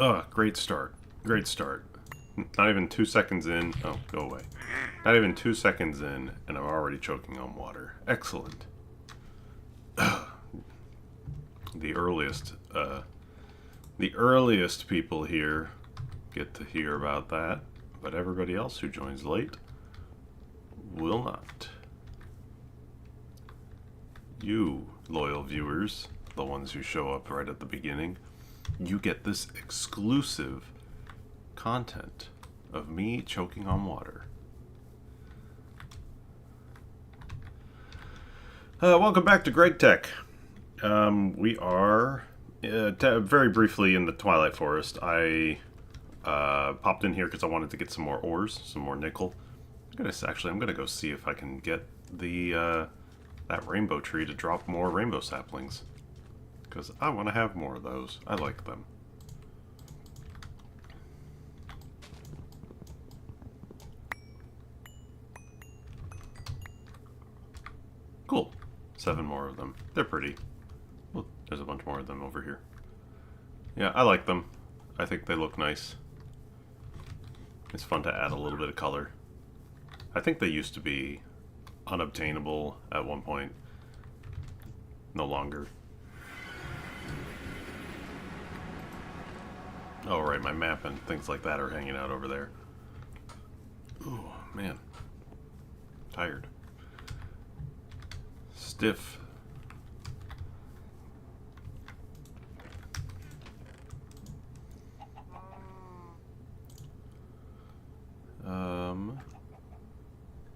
Ugh, great start. Great start. Not even 2 seconds in. Oh, go away. Not even 2 seconds in, and I'm already choking on water. Excellent. The earliest, the earliest people here get to hear about that, but everybody else who joins late will not. You, loyal viewers, the ones who show up right at the beginning, you get this exclusive content of me choking on water. Welcome back to Gregtech. We are very briefly in the Twilight Forest. I popped in here because I wanted to get some more ores, some more nickel. I'm gonna go see if I can get the that rainbow tree to drop more rainbow saplings, because I want to have more of those. I like them. Cool. 7 more of them. They're pretty. Well, there's a bunch more of them over here. Yeah, I like them. I think they look nice. It's fun to add a little bit of color. I think they used to be unobtainable at one point. No longer. Oh, right, my map and things like that are hanging out over there. Ooh, man. Tired. Stiff.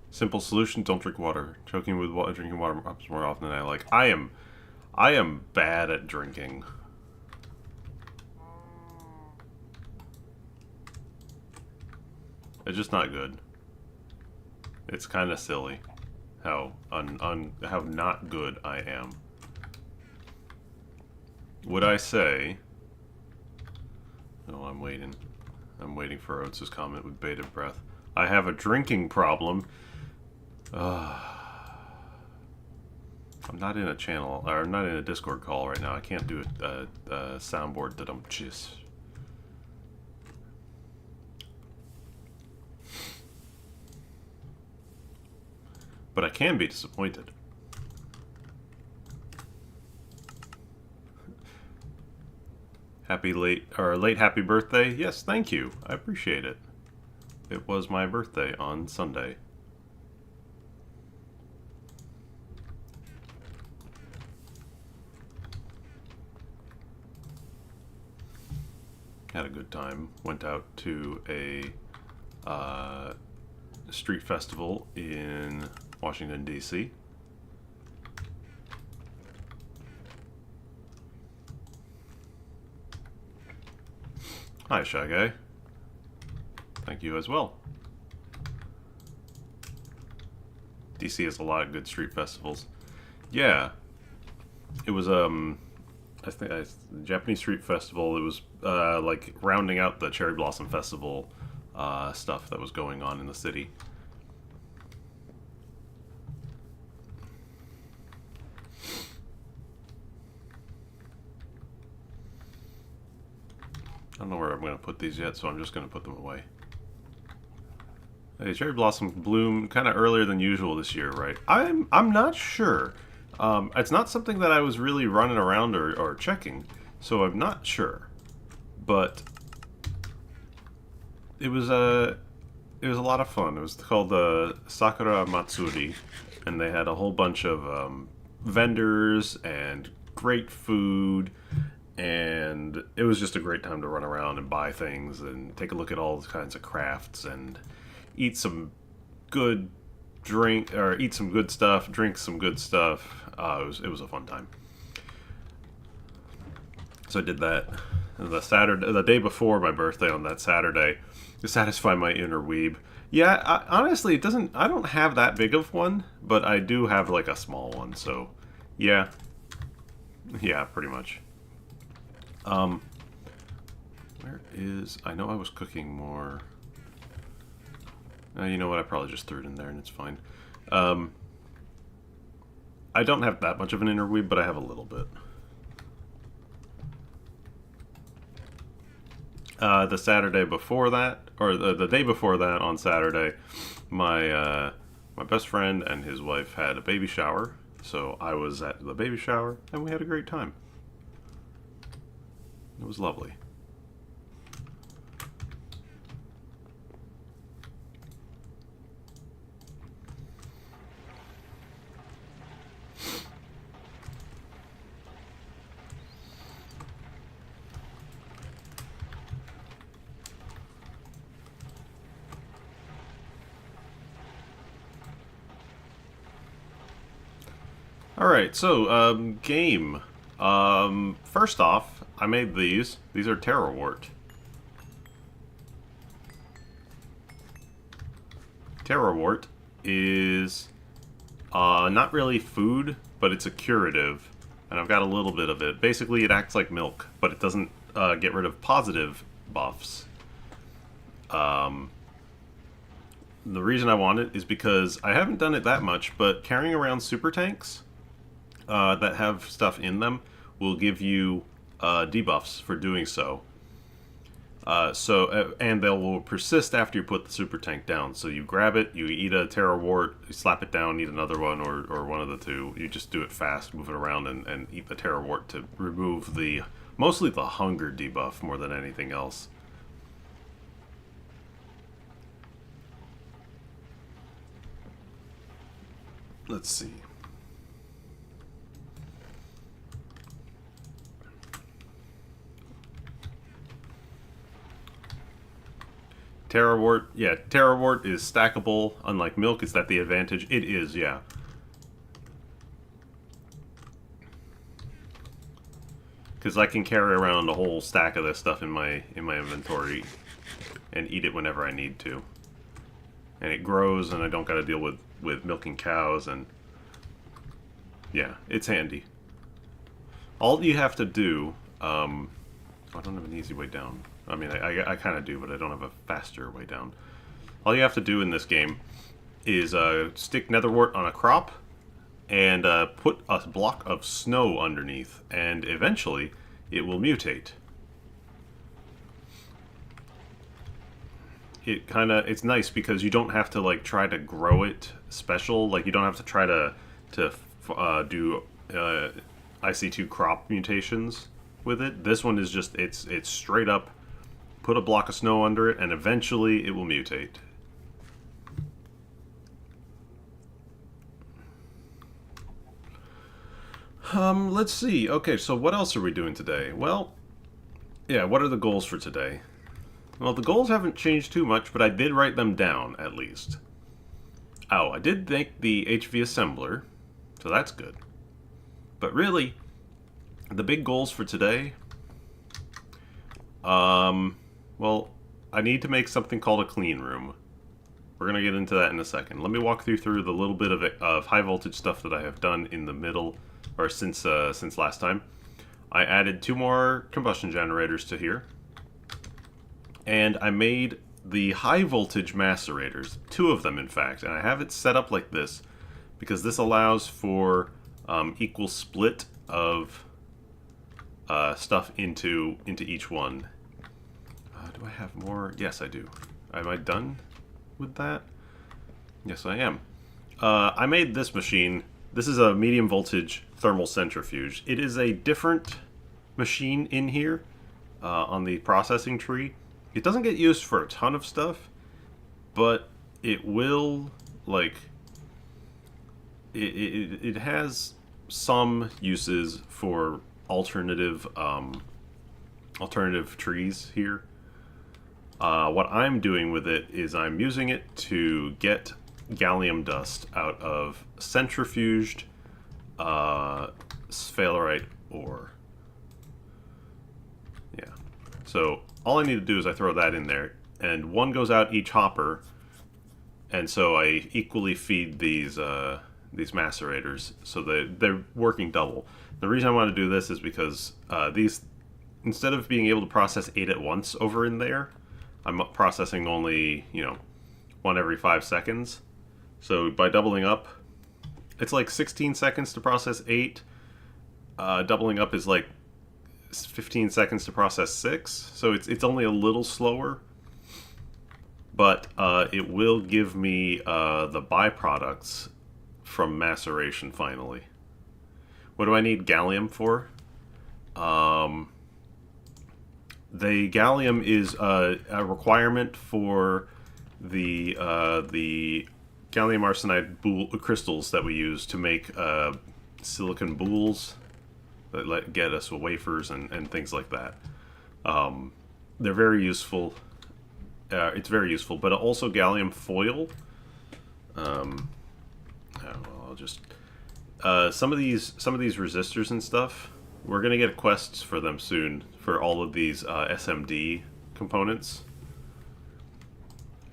Simple solution, don't drink water. Choking with water, drinking water happens more often than I like. I am bad at drinking. It's just not good. It's kind of silly how how not good I am. Would I say? Oh, I'm waiting. I'm waiting for Oates' comment with bated breath. I have a drinking problem. I'm not in a channel, or I'm not in a Discord call right now. I can't do a soundboard that I'm just. But I can be disappointed. Late happy birthday. Yes, thank you. I appreciate it. It was my birthday on Sunday. Had a good time. Went out to a street festival in Washington, D.C. Hi, Shy Guy. Thank you as well. DC has a lot of good street festivals. Yeah. It was, I think, Japanese Street Festival. It was, like, rounding out the Cherry Blossom Festival stuff that was going on in the city. I don't know where I'm going to put these yet, so I'm just going to put them away. Hey, cherry blossom bloom kind of earlier than usual this year, right? I'm not sure. It's not something that I was really running around or checking, so I'm not sure. But it was a lot of fun. It was called the Sakura Matsuri, and they had a whole bunch of vendors and great food. And it was just a great time to run around and buy things and take a look at all kinds of crafts and eat some good eat some good stuff, drink some good stuff. It was a fun time. So I did that the day before my birthday on that Saturday to satisfy my inner weeb. Yeah, honestly, I don't have that big of one, but I do have like a small one. So, yeah, pretty much. Where is... I know I was cooking more. You know what? I probably just threw it in there and it's fine. I don't have that much of an inner weeb, but I have a little bit. The Saturday before that, or the day before that on Saturday, my best friend and his wife had a baby shower. So I was at the baby shower, and we had a great time. It was lovely. All right, so game. First off, I made these. These are Terrawort. Terrawort is not really food, but it's a curative, and I've got a little bit of it. Basically, it acts like milk, but it doesn't get rid of positive buffs. Um, the reason I want it is because I haven't done it that much, but carrying around super tanks that have stuff in them will give you debuffs for doing so. And they will persist after you put the super tank down. So you grab it, you eat a Terra Wart, you slap it down, eat another one, or one of the two. You just do it fast, move it around, and eat the Terra Wart to remove mostly the hunger debuff more than anything else. Let's see. Terrawort, yeah, Terrawort is stackable. Unlike milk, is that the advantage? It is, yeah. Because I can carry around a whole stack of this stuff in my inventory and eat it whenever I need to. And it grows, and I don't got to deal with milking cows, and yeah, it's handy. All you have to do, I don't have an easy way down. I mean, I kind of do, but I don't have a faster way down. All you have to do in this game is stick netherwort on a crop and put a block of snow underneath, and eventually it will mutate. It's nice because you don't have to like try to grow it special. Like you don't have to try to do IC2 crop mutations with it. This one is just it's straight up. Put a block of snow under it, and eventually it will mutate. Let's see. Okay, so what else are we doing today? Well, yeah, what are the goals for today? Well, the goals haven't changed too much, but I did write them down, at least. Oh, I did make the HV assembler, so that's good. But really, the big goals for today... well, I need to make something called a clean room. We're going to get into that in a second. Let me walk through the little bit of high voltage stuff that I have done in the middle, or since last time. I added 2 more combustion generators to here. And I made the high voltage macerators, 2 of them in fact, and I have it set up like this because this allows for equal split of stuff into each one. Do I have more? Yes, I do. Am I done with that? Yes, I am. I made this machine. This is a medium voltage thermal centrifuge. It is a different machine in here on the processing tree. It doesn't get used for a ton of stuff, but it will, like, it has some uses for alternative trees here. What I'm doing with it is I'm using it to get gallium dust out of centrifuged sphalerite ore. Yeah. So all I need to do is I throw that in there, and 1 goes out each hopper, and so I equally feed these macerators, so they're working double. The reason I want to do this is because these, instead of being able to process 8 at once over in there, I'm processing only, 1 every 5 seconds. So by doubling up, it's like 16 seconds to process 8. Doubling up is like 15 seconds to process 6, so it's only a little slower, but it will give me the byproducts from maceration finally. What do I need gallium for? The gallium is a requirement for the gallium arsenide crystals that we use to make silicon boules that get us wafers and things like that. They're very useful. It's very useful, but also gallium foil. Oh, well, I'll just some of these resistors and stuff. We're gonna get quests for them soon for all of these SMD components.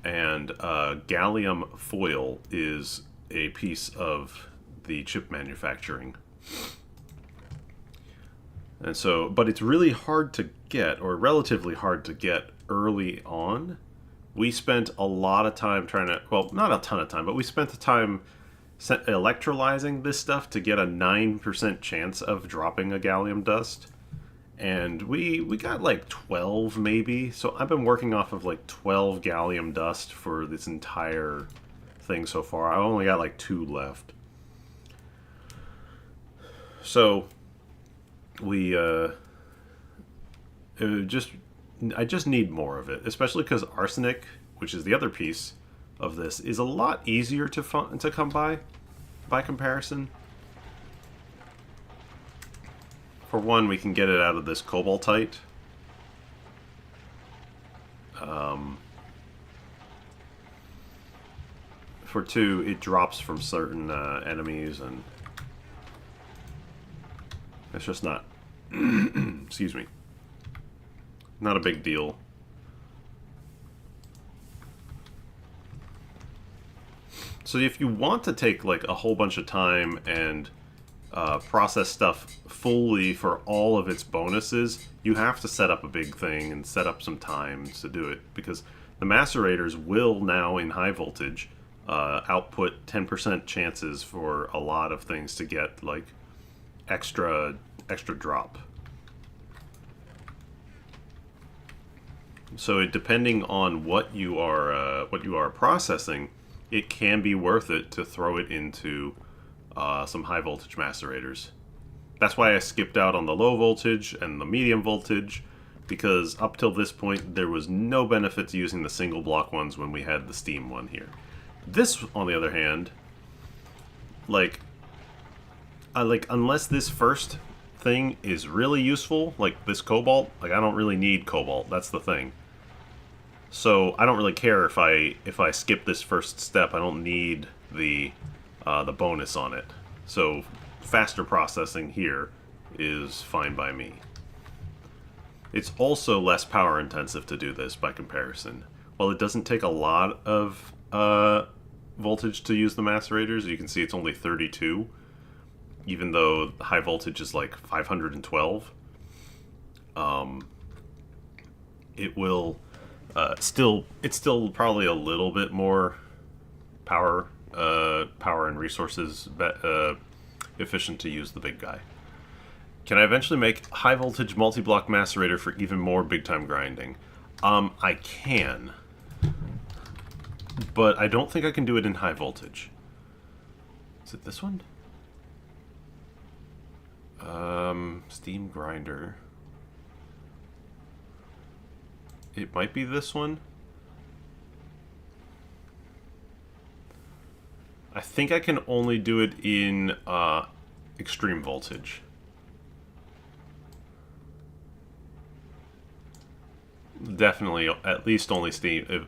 And gallium foil is a piece of the chip manufacturing. And so, but it's really hard to get, or relatively hard to get early on. We spent a lot of time trying to, well, not a ton of time, but we spent the time electrolyzing this stuff to get a 9% chance of dropping a gallium dust. And we got like 12 maybe, so I've been working off of like 12 gallium dust for this entire thing so far. I only got like 2 left. So I just need more of it, especially because arsenic, which is the other piece of this, is a lot easier to come by comparison. For one, we can get it out of this cobaltite. For two, it drops from certain enemies, and it's just not, excuse me, not a big deal. So if you want to take like a whole bunch of time and process stuff fully for all of its bonuses, you have to set up a big thing and set up some time to do it, because the macerators will now in high voltage output 10% chances for a lot of things to get like extra drop. So depending on what you are processing, it can be worth it to throw it into some high voltage macerators. That's why I skipped out on the low voltage and the medium voltage, because up till this point there was no benefit to using the single block ones when we had the steam one here. This, on the other hand, unless this first thing is really useful, like this cobalt, like I don't really need cobalt, that's the thing. So I don't really care if I skip this first step. I don't need the bonus on it. So faster processing here is fine by me. It's also less power intensive to do this by comparison. While it doesn't take a lot of voltage to use the macerators, you can see it's only 32, even though high voltage is like 512. It will it's still probably a little bit more power and resources efficient to use the big guy. Can I eventually make high voltage multi-block macerator for even more big time grinding? I can, but I don't think I can do it in high voltage. Is it this one? Steam grinder. It might be this one. I think I can only do it in extreme voltage. Definitely, at least only steam.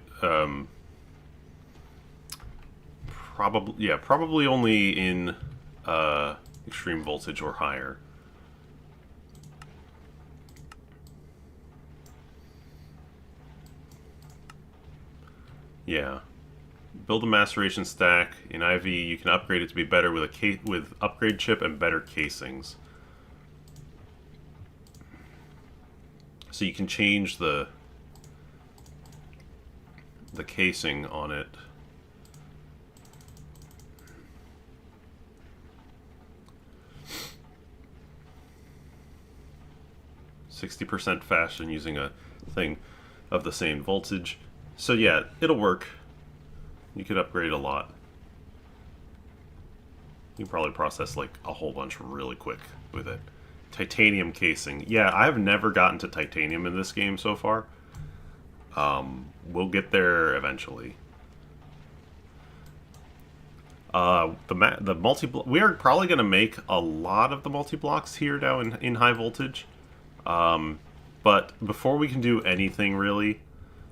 Probably only in extreme voltage or higher. Yeah. Build a maceration stack. In IV, you can upgrade it to be better with with upgrade chip and better casings. So you can change the casing on it. 60% faster than using a thing of the same voltage. So yeah, it'll work. You could upgrade a lot. You can probably process like a whole bunch really quick with it. Titanium casing. Yeah, I've never gotten to titanium in this game so far. We'll get there eventually. The multi we are probably going to make a lot of the multi blocks here now in high voltage. But before we can do anything really,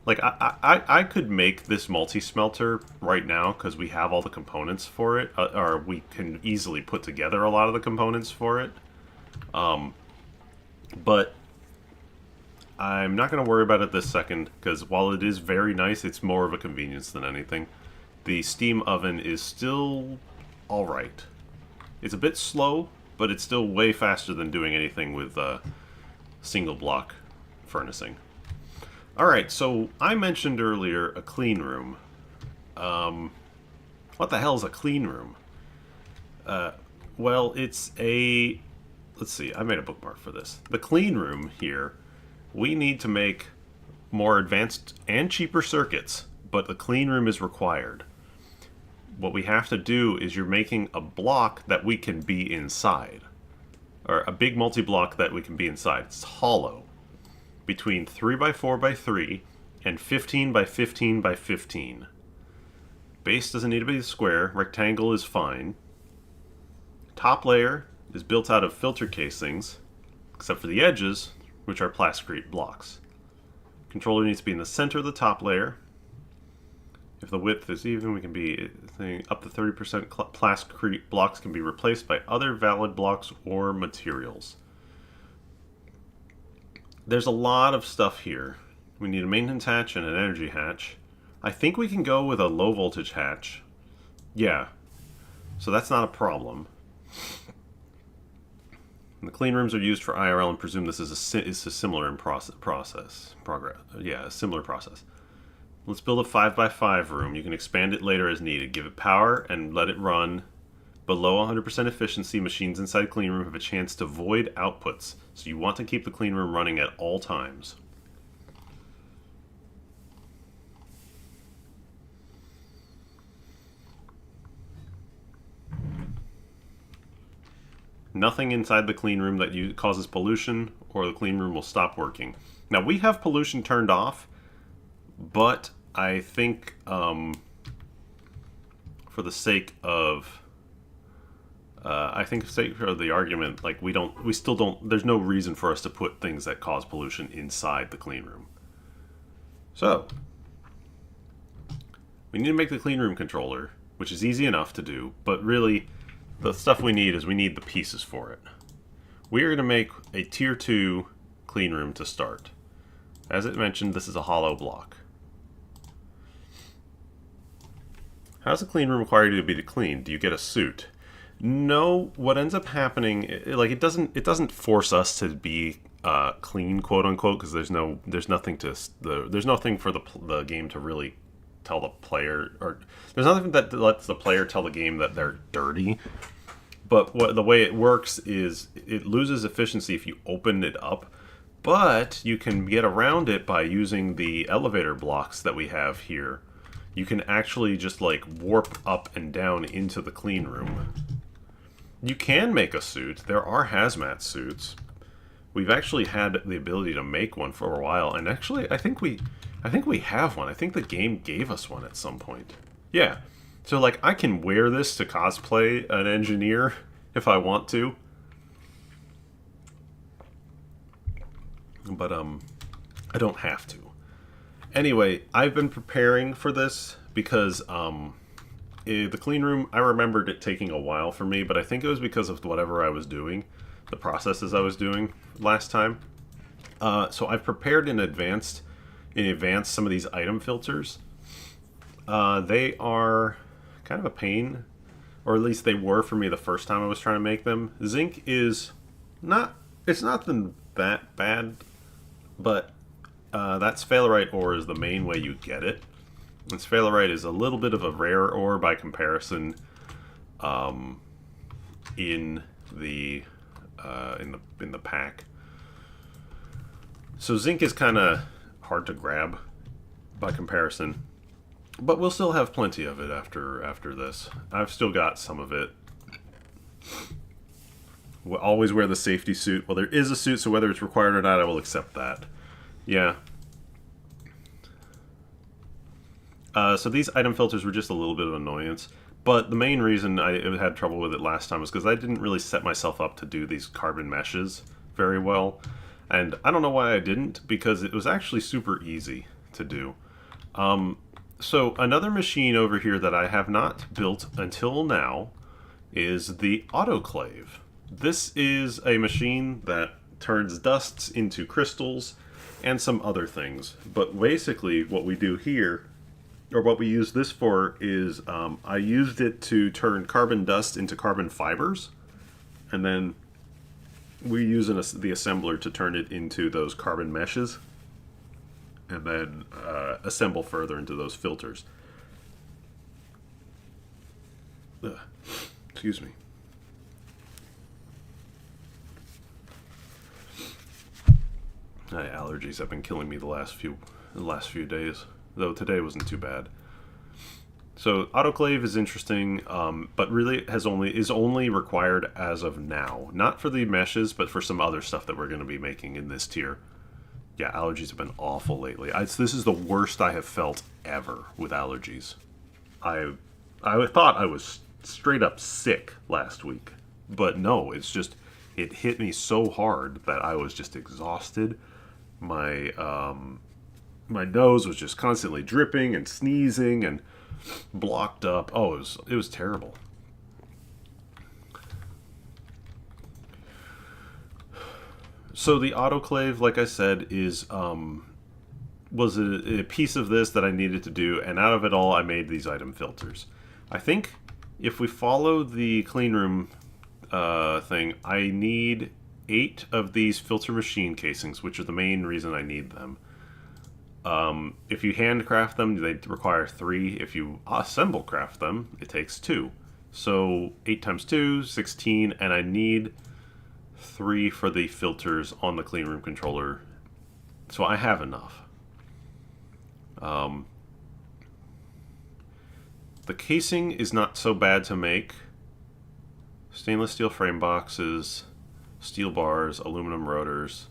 like I could make this multi smelter right now because we have all the components for it, or we can easily put together a lot of the components for it. But I'm not going to worry about it this second because while it is very nice, it's more of a convenience than anything. The steam oven is still alright. It's a bit slow, but it's still way faster than doing anything with single block furnacing. Alright, so I mentioned earlier a clean room. What the hell is a clean room? Well, it's a... Let's see, I made a bookmark for this. The clean room here, we need to make more advanced and cheaper circuits, but the clean room is required. What we have to do is you're making a block that we can be inside. Or a big multi-block that we can be inside. It's hollow. Between 3x4x3 and 15x15x15. Base doesn't need to be square. Rectangle is fine. Top layer is built out of filter casings, except for the edges, which are plasticrete blocks. Controller needs to be in the center of the top layer. If the width is even, we can be up to 30% plasticrete blocks can be replaced by other valid blocks or materials. There's a lot of stuff here. We need a maintenance hatch and an energy hatch. I think we can go with a low voltage hatch. Yeah. So that's not a problem. And the clean rooms are used for IRL and presume this is a similar in progress. Yeah, a similar process. Let's build a 5x5 room. You can expand it later as needed. Give it power and let it run. Below 100% efficiency, machines inside clean room have a chance to void outputs. So you want to keep the clean room running at all times. Nothing inside the clean room that causes pollution, or the clean room will stop working. Now, we have pollution turned off, but I think for the sake of the argument, like we still don't, there's no reason for us to put things that cause pollution inside the clean room. So, we need to make the clean room controller, which is easy enough to do, but really, the stuff we need is we need the pieces for it. We are going to make a tier 2 clean room to start. As it mentioned, this is a hollow block. How does a clean room require you to be clean? Do you get a suit? No. What ends up happening, it doesn't force us to be clean, quote unquote, because there's nothing for the game to really tell the player, or there's nothing that lets the player tell the game that they're dirty. But the way it works is it loses efficiency if you open it up, but you can get around it by using the elevator blocks that we have here. You can actually just like warp up and down into the clean room. You can make a suit. There are hazmat suits. We've actually had the ability to make one for a while, and actually I think we have one. I think the game gave us one at some point. Yeah. So, like, I can wear this to cosplay an engineer if I want to. But, I don't have to. Anyway, I've been preparing for this because, the clean room, I remembered it taking a while for me, but I think it was because of whatever I was doing, the processes I was doing last time. So I've prepared in advance some of these item filters. They are kind of a pain, or at least they were for me the first time I was trying to make them. Zinc is not that bad, but that sphalerite ore is the main way you get it. And sphalerite is a little bit of a rare ore by comparison in the pack. So zinc is kind of hard to grab by comparison, but we'll still have plenty of it after this. I've still got some of it. We'll always wear the safety suit. Well, there is a suit, so whether it's required or not, I will accept that. Yeah. So these item filters were just a little bit of annoyance. But the main reason I had trouble with it last time was because I didn't really set myself up to do these carbon meshes very well. And I don't know why I didn't, because it was actually super easy to do. So another machine over here that I have not built until now is the autoclave. This is a machine that turns dusts into crystals and some other things. But basically what we do here, or what we use this for, is I used it to turn carbon dust into carbon fibers, and then we use the assembler to turn it into those carbon meshes, and then assemble further into those filters. Ugh. Excuse me. My allergies have been killing me the last few days, though today wasn't too bad. So autoclave is interesting, but really is only required as of now. Not for the meshes, but for some other stuff that we're going to be making in this tier. Yeah, allergies have been awful lately. This is the worst I have felt ever with allergies. I thought I was straight up sick last week, but no, it's just it hit me so hard that I was just exhausted. My nose was just constantly dripping and sneezing and blocked up. Oh, it was terrible. So the autoclave, like I said, was a piece of this that I needed to do, and out of it all, I made these item filters. I think if we follow the clean room thing, I need 8 of these filter machine casings, which are the main reason I need them. If you handcraft them, they require 3. If you assemble craft them, it takes 2. So 8 times 2, 16, and I need 3 for the filters on the clean room controller. So I have enough. The casing is not so bad to make. Stainless steel frame boxes, steel bars, aluminum rotors,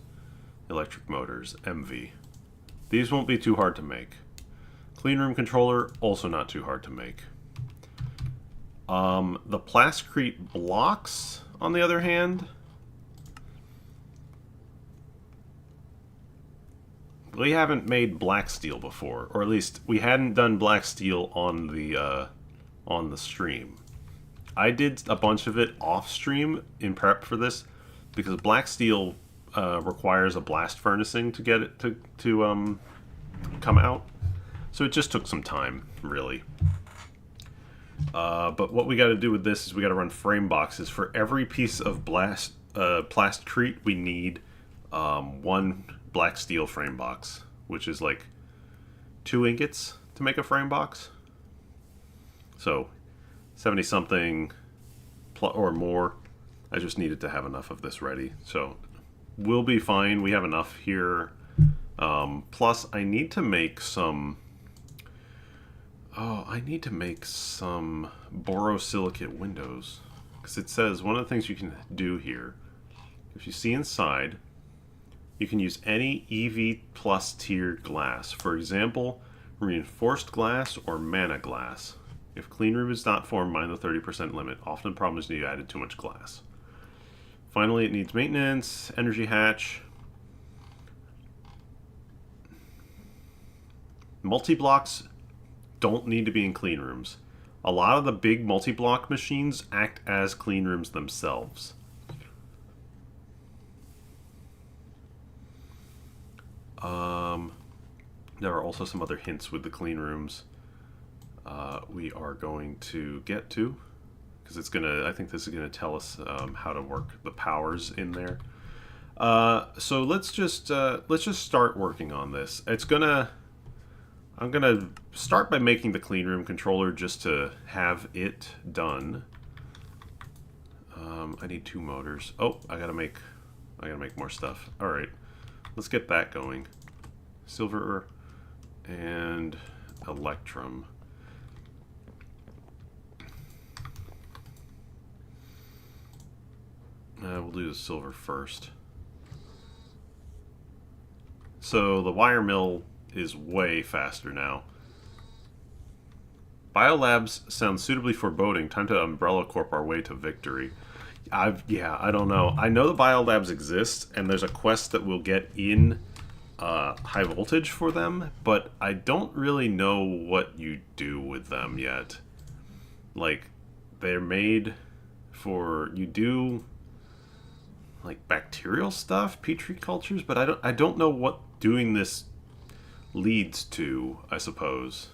electric motors, MV. These won't be too hard to make. Clean room controller, also not too hard to make. The Plascrete blocks, on the other hand, we haven't made black steel before, or at least we hadn't done black steel on the stream. I did a bunch of it off stream in prep for this because black steel requires a blast furnacing to get it to come out, so it just took some time, really. But what we got to do with this is we got to run frame boxes for every piece of Plascrete. We need 1 black steel frame box, which is like 2 ingots to make a frame box. So 70 something or more. I just needed to have enough of this ready, so we'll be fine. We have enough here. Plus I need to make some borosilicate windows, because it says one of the things you can do here, if you see inside, you can use any EV plus tier glass. For example, reinforced glass or mana glass. If clean room is not formed, mind the 30% limit. Often problems need you added too much glass. Finally, it needs maintenance, energy hatch. Multi-blocks don't need to be in clean rooms. A lot of the big multi-block machines act as clean rooms themselves. There are also some other hints with the clean rooms we are going to get to, because I think this is gonna tell us how to work the powers in there. So let's just start working on this. I'm gonna start by making the clean room controller just to have it done. I need 2 motors. Oh, I gotta make more stuff. All right. Let's get that going. Silver and electrum. We'll do the silver first. So the wire mill is way faster now. Biolabs sounds suitably foreboding. Time to Umbrella Corp our way to victory. I don't know. I know the biolabs exist, and there's a quest that we'll get in high voltage for them, but I don't really know what you do with them yet. Like, they're made for, you do like bacterial stuff, petri cultures, but I don't know what doing this leads to, I suppose.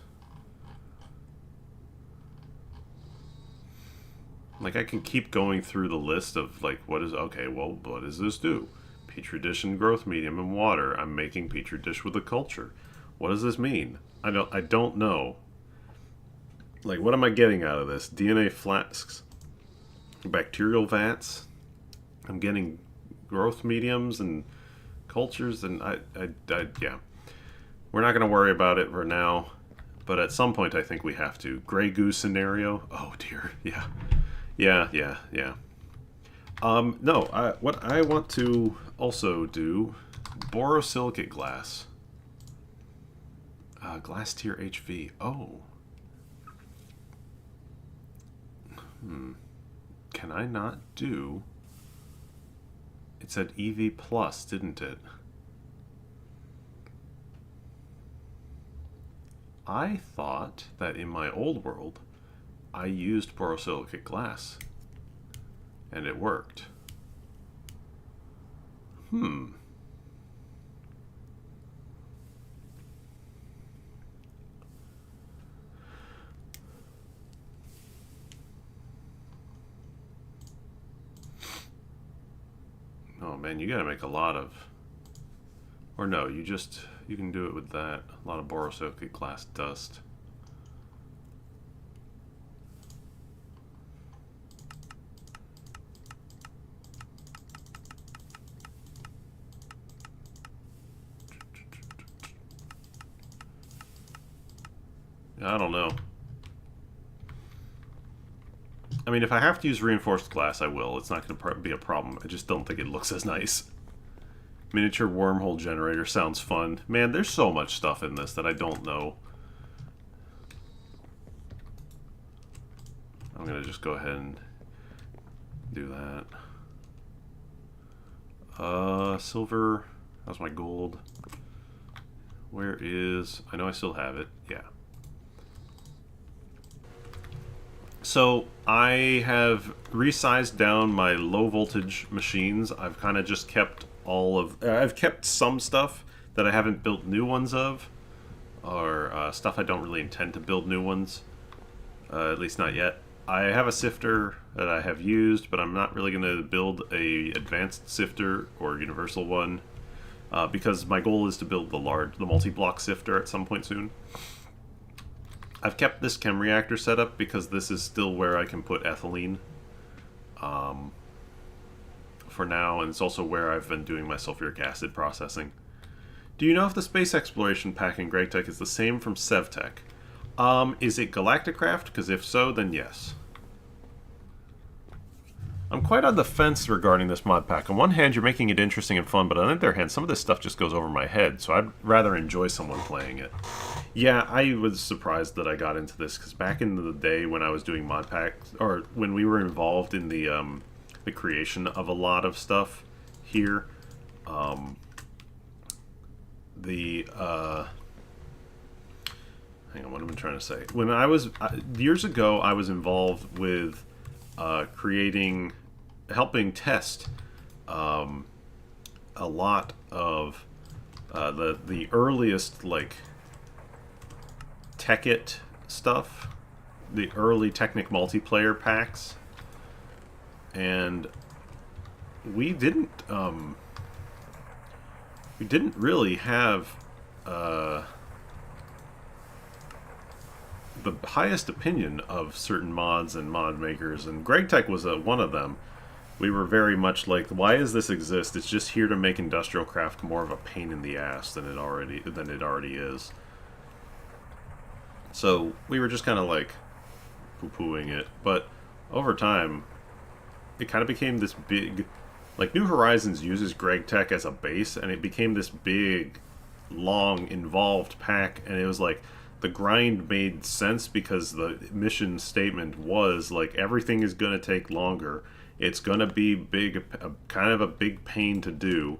Like, I can keep going through the list of, like, what does this do? Petri dish and growth medium and water. I'm making petri dish with a culture. What does this mean? I don't know. Like, what am I getting out of this? DNA flasks, bacterial vats. I'm getting growth mediums and cultures, and yeah. We're not going to worry about it for now, but at some point I think we have to. Grey Goose scenario. Oh dear, yeah. Yeah. No, what I want to also do, borosilicate glass. Glass tier HV. Oh. Can I not do... It said EV plus, didn't it? I thought that in my old world, I used borosilicate glass, and it worked. Oh man, you gotta make a lot of... Or no, you can do it with that. A lot of borosilicate glass dust. I don't know. I mean, if I have to use reinforced glass, I will. It's not going to be a problem. I just don't think it looks as nice. Miniature wormhole generator sounds fun. Man, there's so much stuff in this that I don't know. I'm going to just go ahead and do that. Silver. That's my gold. Where is... I know I still have it. Yeah. So I have resized down my low voltage machines. I've kind of just kept I've kept some stuff that I haven't built new ones of, or stuff I don't really intend to build new ones, at least not yet. I have a sifter that I have used, but I'm not really going to build a advanced sifter or universal one, because my goal is to build the multi-block sifter at some point soon. I've kept this chem reactor set up because this is still where I can put ethylene for now, and it's also where I've been doing my sulfuric acid processing. Do you know if the space exploration pack in Gregtech is the same from Sevtech? Is it Galacticraft? Because if so, then yes. I'm quite on the fence regarding this mod pack. On one hand, you're making it interesting and fun, but on the other hand, some of this stuff just goes over my head, so I'd rather enjoy someone playing it. Yeah, I was surprised that I got into this, because back in the day when I was doing mod packs, or when we were involved in the creation of a lot of stuff here, hang on, what am I trying to say? When I was, years ago, I was involved with helping test a lot of the earliest, like, Tekkit stuff, the early Technic multiplayer packs, and we didn't really have the highest opinion of certain mods and mod makers, and Gregtech was one of them. We were very much like, why does this exist? It's just here to make industrial craft more of a pain in the ass than it already is. So we were just kind of like poo-pooing it, but over time, it kind of became this big. Like New Horizons uses Gregtech as a base, and it became this big, long, involved pack, and it was like the grind made sense because the mission statement was like everything is going to take longer. It's going to be big, kind of a big pain to do,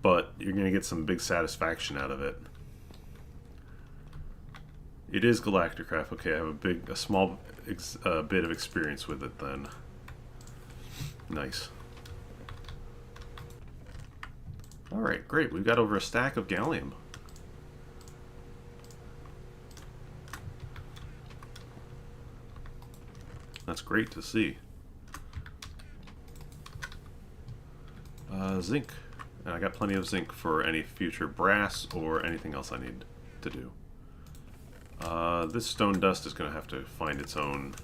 but you're going to get some big satisfaction out of it. It is Galacticraft. Okay, I have a small bit of experience with it then. Nice. Alright, great. We've got over a stack of gallium. That's great to see. Zinc. And I got plenty of zinc for any future brass or anything else I need to do. This stone dust is going to have to find its own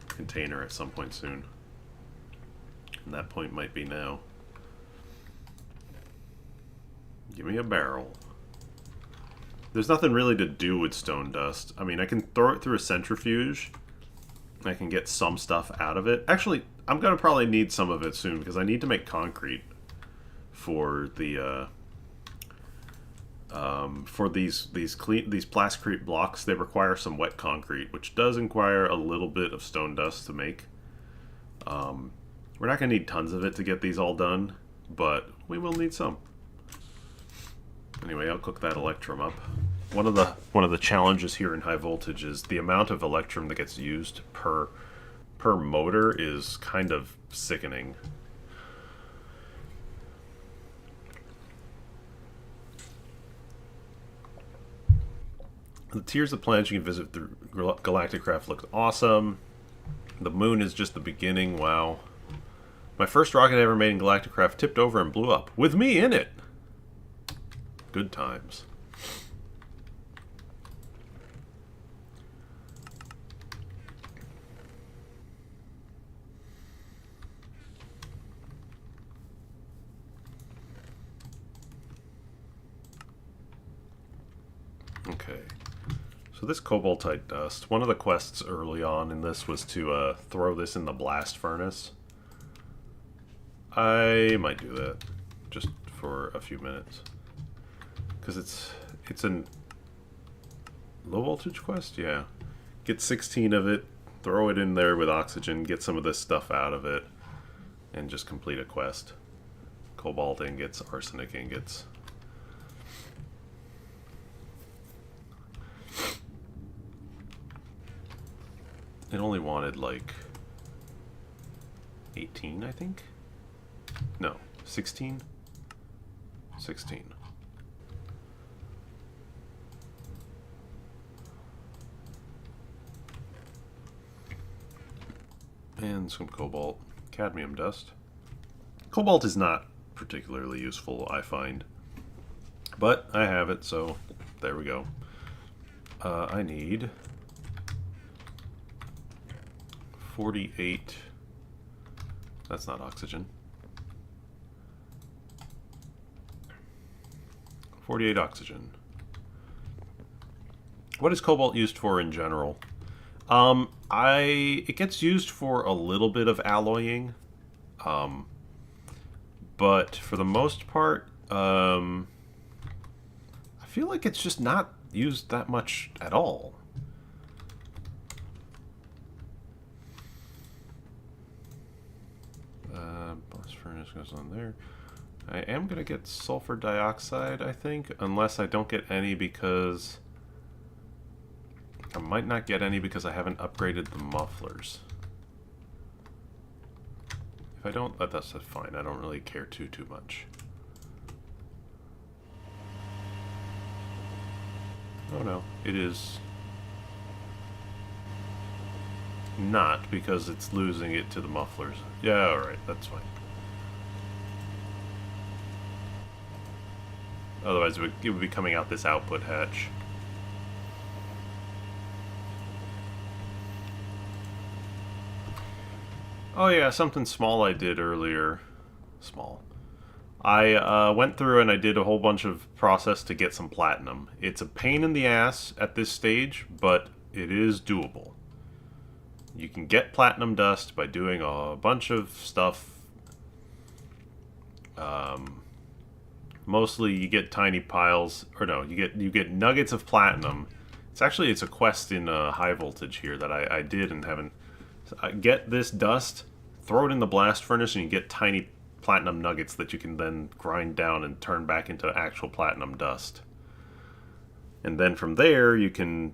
container at some point soon. And that point might be now. Give me a barrel. There's nothing really to do with stone dust. I mean, I can throw it through a centrifuge. I can get some stuff out of it. Actually, I'm going to probably need some of it soon because I need to make concrete for the for these plasticrete blocks. They require some wet concrete, which does require a little bit of stone dust to make. We're not going to need tons of it to get these all done, but we will need some. Anyway, I'll cook that electrum up. One of the challenges here in high voltage is the amount of electrum that gets used per motor is kind of sickening. The tiers of planets you can visit through Galacticraft looked awesome. The moon is just the beginning. Wow. My first rocket I ever made in Galacticraft tipped over and blew up, with me in it! Good times. Okay. So this cobaltite dust, one of the quests early on in this was to throw this in the blast furnace. I might do that, just for a few minutes. Because it's a low voltage quest? Yeah. Get 16 of it, throw it in there with oxygen, get some of this stuff out of it, and just complete a quest. Cobalt ingots, arsenic ingots. It only wanted like 18, I think? No, 16? 16. And some cobalt. Cadmium dust. Cobalt is not particularly useful, I find. But I have it, so there we go. I need 48. That's not oxygen. 48 oxygen. What is cobalt used for in general? It gets used for a little bit of alloying, but for the most part, I feel like it's just not used that much at all. Blast furnace goes on there. I am gonna get sulfur dioxide, I think, unless I don't get any because I might not get any because I haven't upgraded the mufflers. If I don't, that's fine. I don't really care too much. Oh no, it is not because it's losing it to the mufflers. Yeah, alright, that's fine. Otherwise, it would be coming out this output hatch. Oh yeah, something small I did earlier. Small. I went through and I did a whole bunch of process to get some platinum. It's a pain in the ass at this stage, but it is doable. You can get platinum dust by doing a bunch of stuff. Mostly you get tiny piles, or no, you get nuggets of platinum. It's a quest in high voltage here that I did and haven't. Get this dust, throw it in the blast furnace, and you get tiny platinum nuggets that you can then grind down and turn back into actual platinum dust. And then from there you can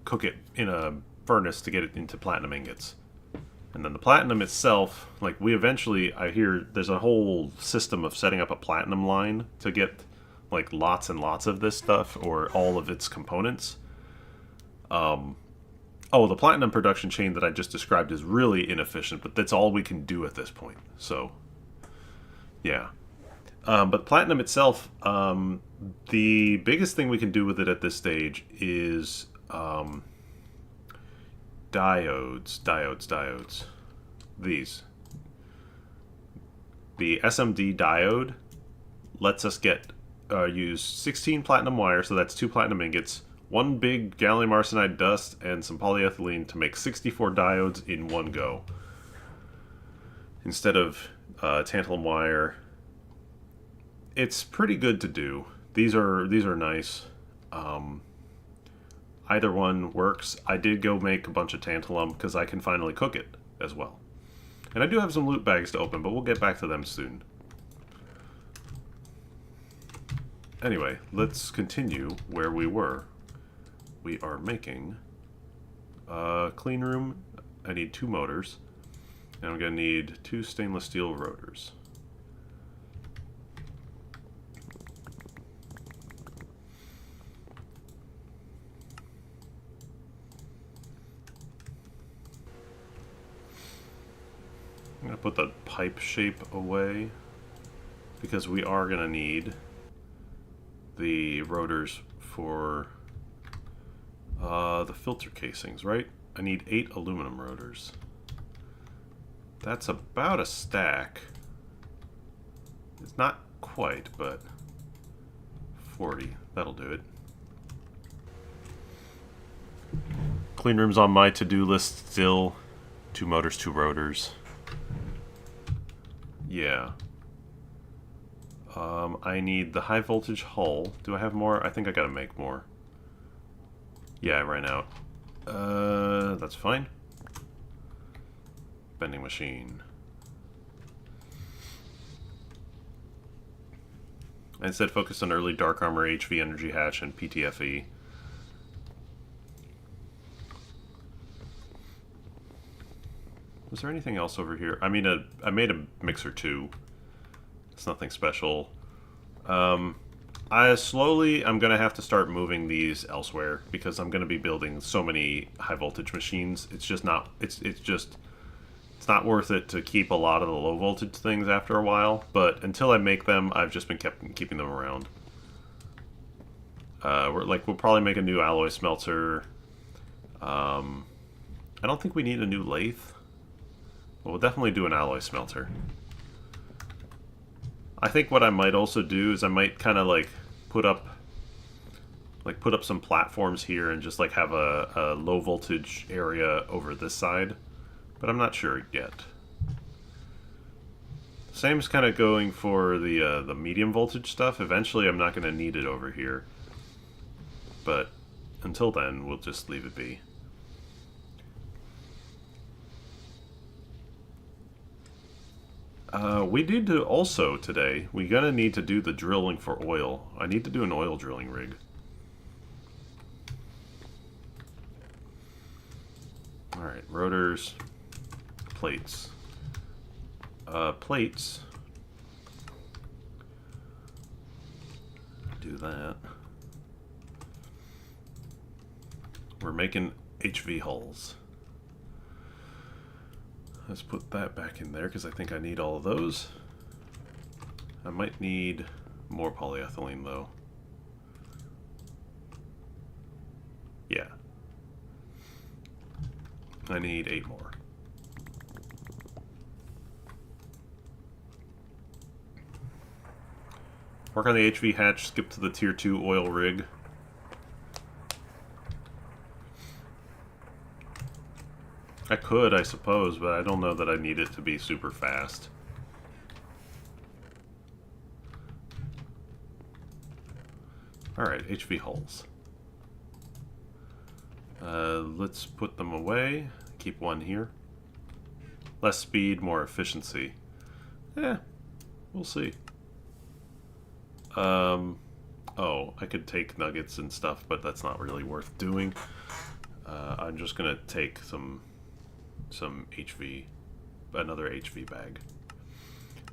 cook it in a furnace to get it into platinum ingots. And then the platinum itself, like I hear there's a whole system of setting up a platinum line to get like lots and lots of this stuff or all of its components. Oh, the platinum production chain that I just described is really inefficient, but that's all we can do at this point. So, yeah. But platinum itself, the biggest thing we can do with it at this stage is diodes. These. The SMD diode lets us use 16 platinum wire, so that's 2 platinum ingots, one big gallium arsenide dust, and some polyethylene to make 64 diodes in one go. Instead of tantalum wire. It's pretty good to do. These are nice. Either one works. I did go make a bunch of tantalum because I can finally cook it as well. And I do have some loot bags to open, but we'll get back to them soon. Anyway, let's continue where we were. We are making a clean room. I need 2 motors. And I'm going to need 2 stainless steel rotors. I'm going to put the pipe shape away because we are going to need the rotors for the filter casings, right? I need 8 aluminum rotors. That's about a stack. It's not quite, but 40. That'll do it. Clean room's on my to-do list still. 2 motors, 2 rotors. Yeah. I need the high voltage hull. Do I have more? I think I gotta make more. Yeah, I ran out. That's fine. Bending machine. I instead focused on early dark armor, HV energy hatch, and PTFE. Was there anything else over here? I made a mixer too. It's nothing special. I'm gonna have to start moving these elsewhere because I'm gonna be building so many high voltage machines. It's not worth it to keep a lot of the low voltage things after a while. But until I make them, I've just been keeping them around. We'll probably make a new alloy smelter. I don't think we need a new lathe. But we'll definitely do an alloy smelter. I think what I might also do is I might kind of put up some platforms here and just have a low voltage area over this side, but I'm not sure yet. Same is kind of going for the medium voltage stuff. Eventually I'm not going to need it over here, but until then we'll just leave it be. We need to also today, we're gonna need to do the drilling for oil. I need to do an oil drilling rig. Alright, rotors, plates. Plates. Do that. We're making HV hulls. Let's put that back in there because I think I need all of those. I might need more polyethylene though. Yeah. I need 8 more. Work on the HV hatch, skip to the tier 2 oil rig. I could, I suppose, but I don't know that I need it to be super fast. Alright, HV hulls. Let's put them away. Keep one here. Less speed, more efficiency. We'll see. Oh, I could take nuggets and stuff, but that's not really worth doing. I'm just gonna take some HV, another HV bag.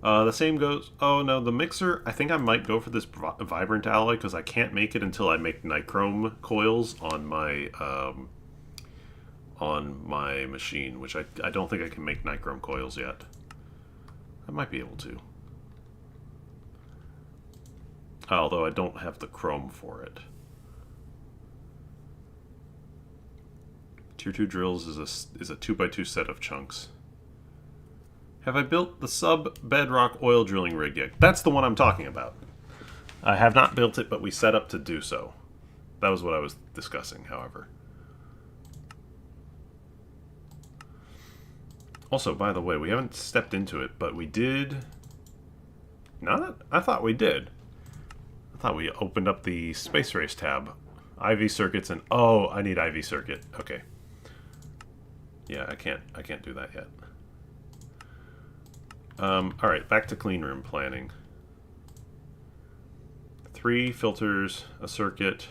The same goes... Oh, no, the mixer, I think I might go for this Vibrant Alloy, because I can't make it until I make nichrome coils on my machine, which I don't think I can make nichrome coils yet. I might be able to. Although I don't have the chrome for it. Tier 2 drills is a 2x2 set of chunks. Have I built the sub-bedrock oil drilling rig yet? That's the one I'm talking about. I have not built it, but we set up to do so. That was what I was discussing, however. Also, by the way, we haven't stepped into it, but we did... Not? I thought we did. I thought we opened up the Space Race tab. IV circuits and... Oh, I need IV circuit. Okay. Yeah, I can't do that yet. Alright, back to clean room planning. 3 filters, a circuit.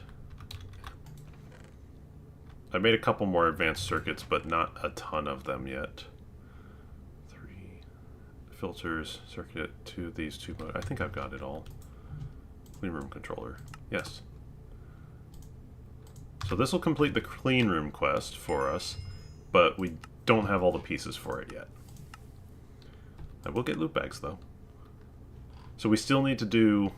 I made a couple more advanced circuits, but not a ton of them yet. 3 filters, circuit, 2 of these, 2... I think I've got it all. Clean room controller. Yes. So this will complete the clean room quest for us, but we don't have all the pieces for it yet. I will get loot bags, though. So we still need to do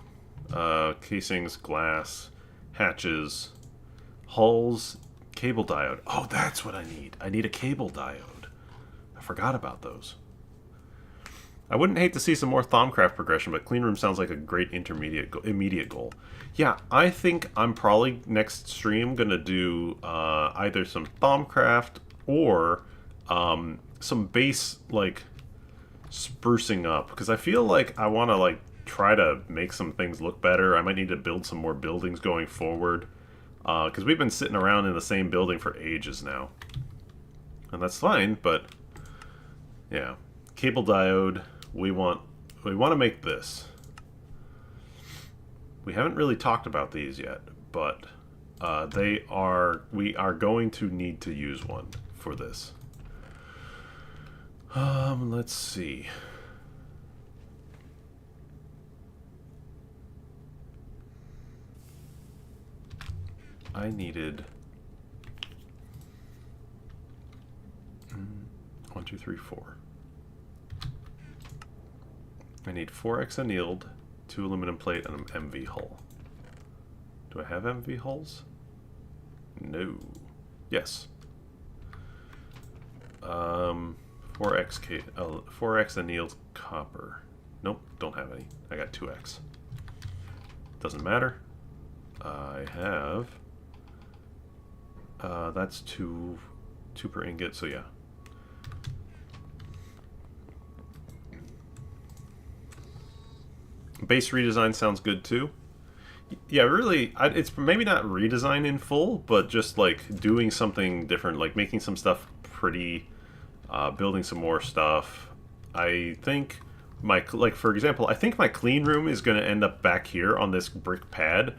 casings, glass, hatches, hulls, cable diode. Oh, that's what I need. I need a cable diode. I forgot about those. I wouldn't hate to see some more Thaumcraft progression, but clean room sounds like a great immediate goal. Yeah, I think I'm probably next stream going to do either some Thaumcraft or some base, like, sprucing up, because I feel like I want to, like, try to make some things look better. I might need to build some more buildings going forward, because we've been sitting around in the same building for ages now, and that's fine. But yeah, cable diode, we want to make this. We haven't really talked about these yet, but we are going to need to use one for this. Let's see. I needed 1, 2, 3, 4. I need 4x annealed, 2 aluminum plate, and an MV hull. Do I have MV hulls? No. Yes. 4x annealed copper. Nope, don't have any. I got 2x. Doesn't matter. I have... that's 2 per ingot, so yeah. Base redesign sounds good too. Yeah, really, it's maybe not redesign in full, but just like doing something different, like making some stuff pretty, building some more stuff. I think for example, I think my clean room is going to end up back here on this brick pad.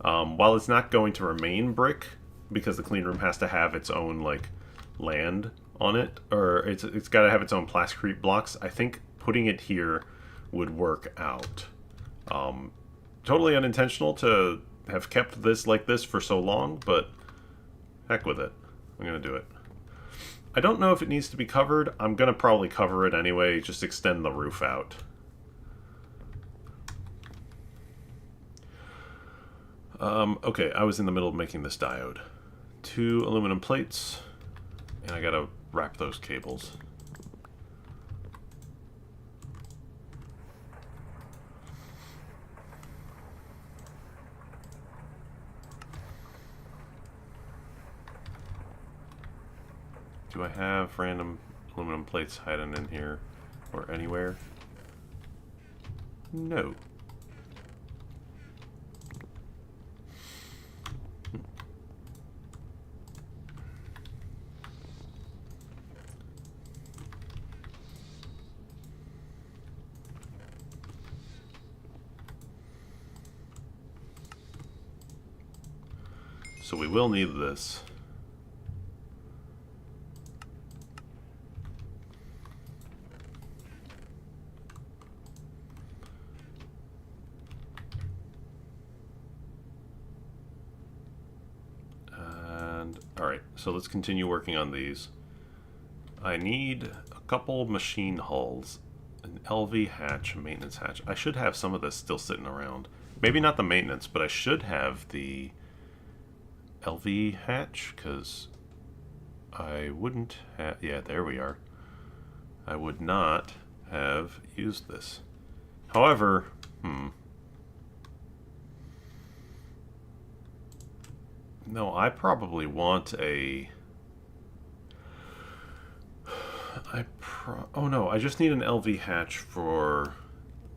While it's not going to remain brick, because the clean room has to have its own like land on it, or it's got to have its own plasticrete blocks. I think putting it here would work out. Totally unintentional to have kept this like this for so long, but heck with it. I'm gonna do it. I don't know if it needs to be covered. I'm gonna probably cover it anyway, just extend the roof out. Okay, I was in the middle of making this diode. 2 aluminum plates, and I gotta wrap those cables. Do I have random aluminum plates hiding in here or anywhere? No. So we will need this. And alright, so let's continue working on these. I need a couple machine hulls, an LV hatch, a maintenance hatch. I should have some of this still sitting around. Maybe not the maintenance, but I should have the LV hatch, because I wouldn't have... Yeah, there we are. I would not have used this. However, no, I probably want a... Oh no, I just need an LV hatch for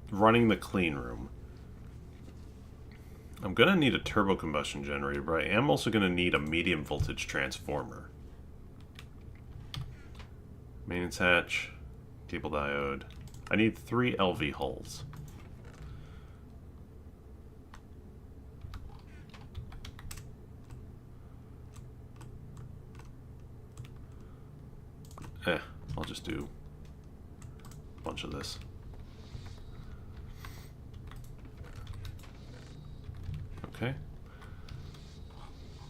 running the clean room. I'm going to need a turbo combustion generator, but I am also going to need a medium voltage transformer. Maintenance hatch, cable diode. I need 3 LV hulls. I'll just do a bunch of this. Okay.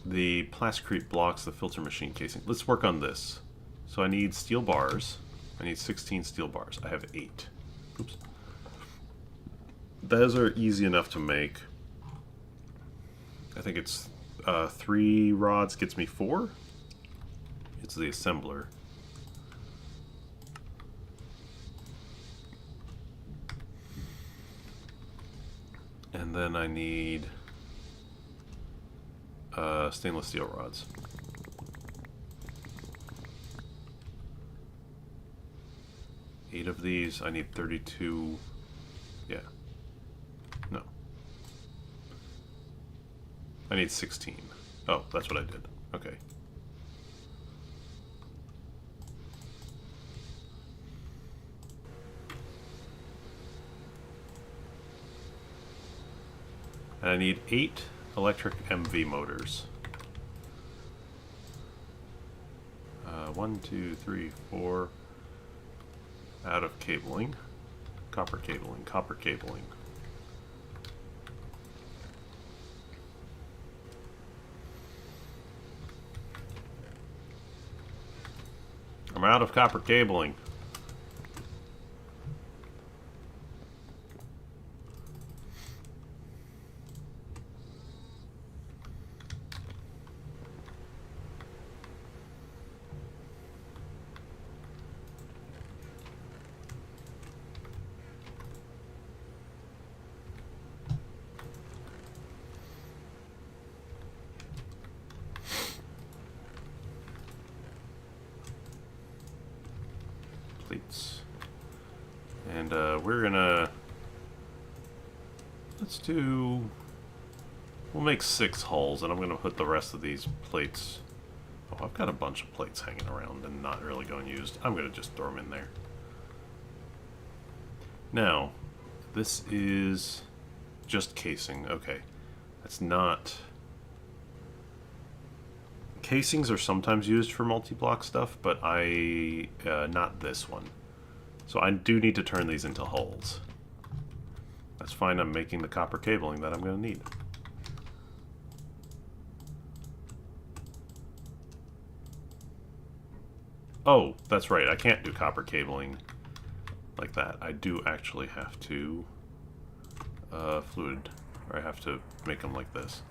The plasticrete blocks the filter machine casing. Let's work on this. So I need steel bars. I need 16 steel bars. I have 8. Oops. Those are easy enough to make. I think it's 3 rods gets me 4. It's the assembler. And then I need stainless steel rods. Eight of these. I need 32. Yeah. No. I need 16. Oh, that's what I did. Okay. And I need 8 electric MV motors. 1, 2, 3, 4. Out of cabling. Copper cabling, copper cabling. I'm out of copper cabling. Plates. And we're gonna... We'll make 6 hulls, and I'm gonna put the rest of these plates... Oh, I've got a bunch of plates hanging around and not really going used. I'm gonna just throw them in there. Now, this is just casing. Okay. That's not... Casings are sometimes used for multi-block stuff, but not this one. So I do need to turn these into hulls. That's fine, I'm making the copper cabling that I'm going to need. Oh, that's right, I can't do copper cabling like that. I do actually have to fluid, or I have to make them like this.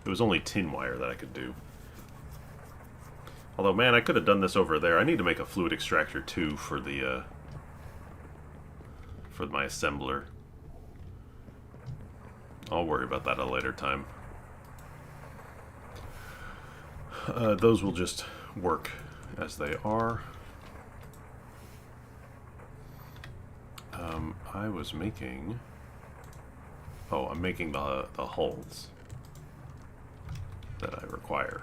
It was only tin wire that I could do. Although, man, I could have done this over there. I need to make a fluid extractor too for my assembler. I'll worry about that at a later time. Those will just work as they are. I was making... Oh, I'm making the hulls that I require.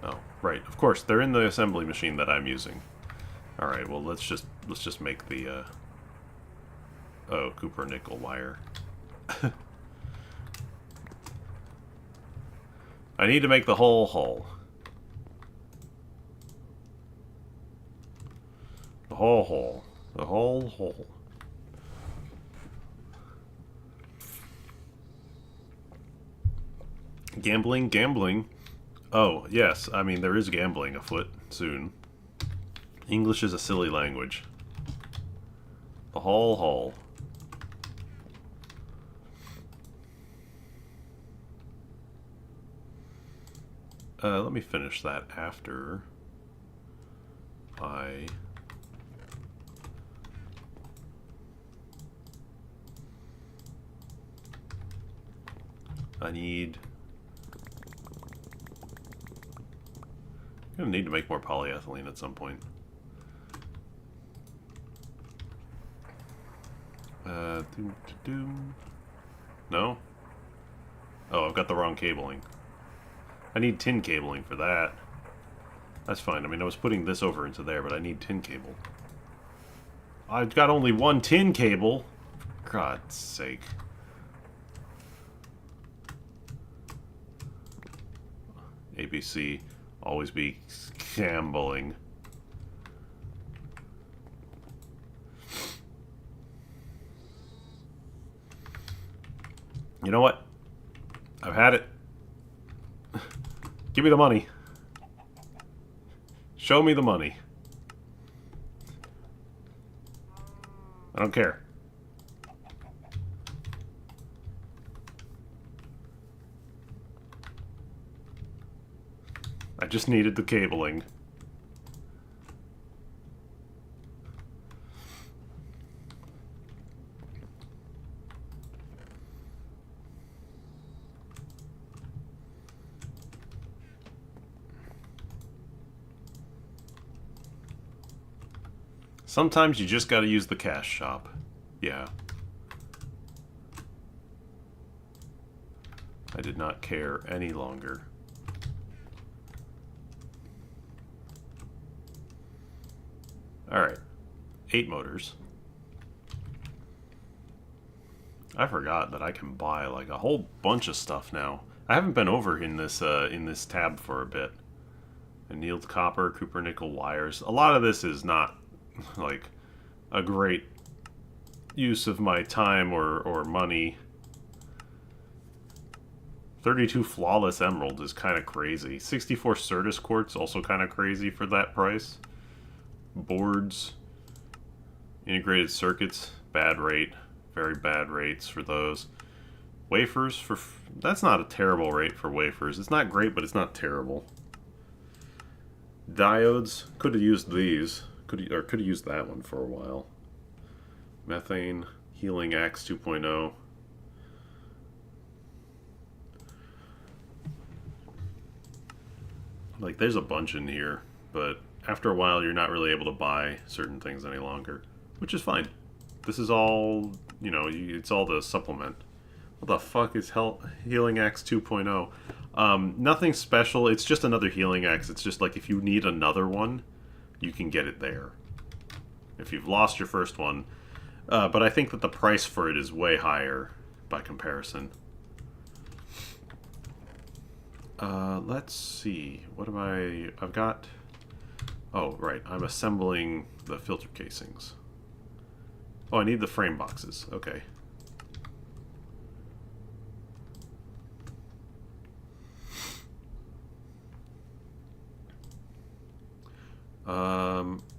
Oh, right. Of course, they're in the assembly machine that I'm using. All right. Well, let's just make the oh, Cooper nickel wire. I need to make the whole hull. The whole hull. The whole hull. Gambling, gambling. Oh, yes. I mean, there is gambling afoot soon. English is a silly language. The whole hull. Let me finish that after I need... I'm gonna need to make more polyethylene at some point. No? Oh, I've got the wrong cabling. I need tin cabling for that. That's fine. I mean, I was putting this over into there, but I need tin cable. I've got only one tin cable. For God's sake. ABC. Always be gambling. You know what? I've had it. Give me the money. Show me the money. I don't care. I just needed the cabling. Sometimes you just gotta use the cash shop. Yeah. I did not care any longer. Alright. 8 motors. I forgot that I can buy like a whole bunch of stuff now. I haven't been over in this tab for a bit. Annealed copper, Cooper nickel wires. A lot of this is not like a great use of my time or money. 32 flawless emerald is kind of crazy. 64 Certus quartz also kind of crazy for that price. Boards, integrated circuits, bad rate, very bad rates for those. Wafers for that's not a terrible rate for wafers. It's not great, but it's not terrible. Diodes, could have used these. Could have used that one for a while. Methane, Healing Axe 2.0. Like, there's a bunch in here, but after a while you're not really able to buy certain things any longer, which is fine. This is all, you know, it's all the supplement. What the fuck is Healing Axe 2.0? Nothing special. It's just another Healing Axe. It's just like if you need another one, you can get it there. If you've lost your first one. But I think that the price for it is way higher by comparison. Let's see. What am I've got... Oh, right. I'm assembling the filter casings. Oh, I need the frame boxes. Okay.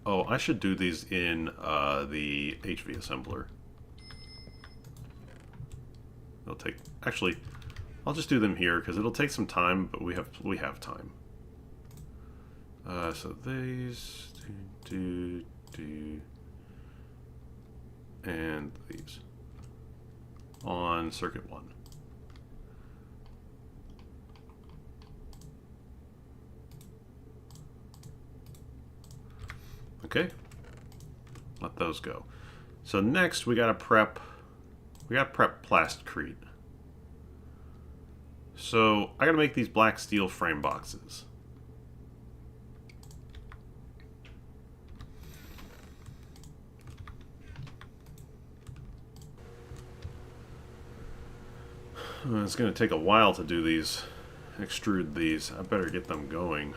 Oh, I should do these in the HV assembler. It'll take... Actually, I'll just do them here because it'll take some time, but we have time. So these, and these on circuit 1. Okay, let those go. So next we gotta prep plastcrete. So I gotta make these black steel frame boxes. It's gonna take a while to do these, extrude these. I better get them going.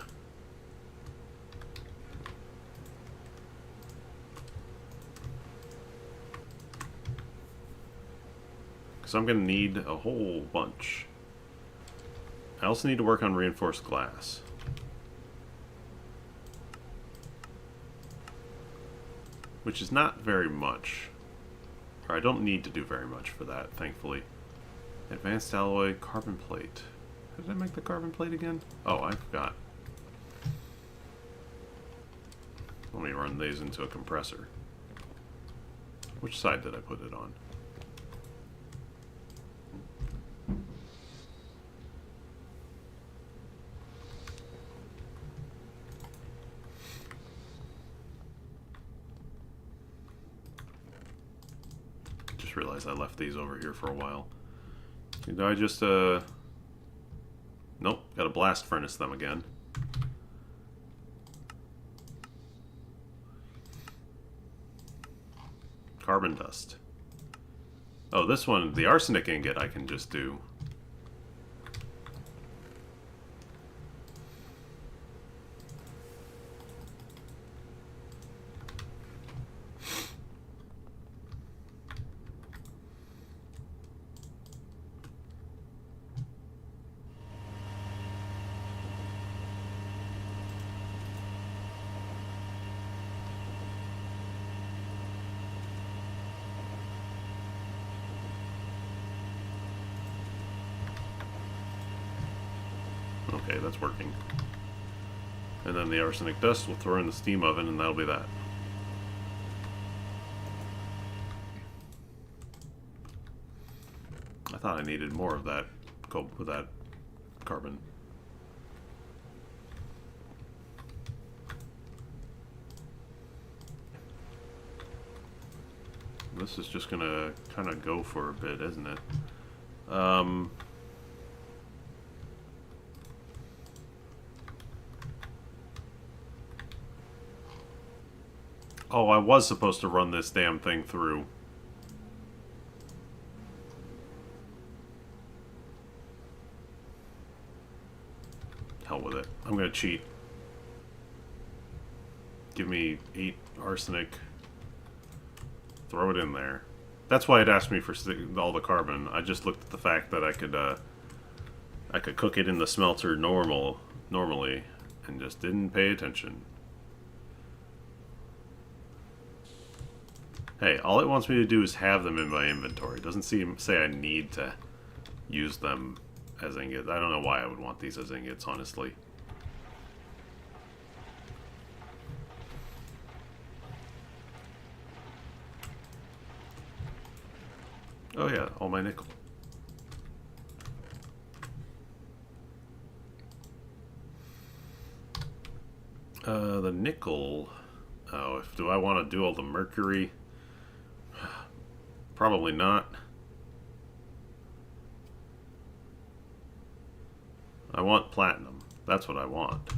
So I'm going to need a whole bunch. I also need to work on reinforced glass. Which is not very much. Or I don't need to do very much for that, thankfully. Advanced alloy, carbon plate. How did I make the carbon plate again? Oh, I forgot. Let me run these into a compressor. Which side did I put it on? Just realized I left these over here for a while. Did I just, Nope, gotta blast furnace them again. Carbon dust. Oh, this one, the arsenic ingot, I can just do. Okay, that's working. And then the arsenic dust we'll throw in the steam oven, and that'll be that. I thought I needed more of that with that carbon. This is just gonna kind of go for a bit, isn't it? Oh, I was supposed to run this damn thing through. Hell with it. I'm gonna cheat. Give me 8 arsenic. Throw it in there. That's why it asked me for all the carbon. I just looked at the fact that I could cook it in the smelter normally, and just didn't pay attention. Hey, all it wants me to do is have them in my inventory. It doesn't say I need to use them as ingots. I don't know why I would want these as ingots, honestly. Oh yeah, all my nickel. The nickel... Oh, do I want to do all the mercury? Probably not. I want platinum. That's what I want.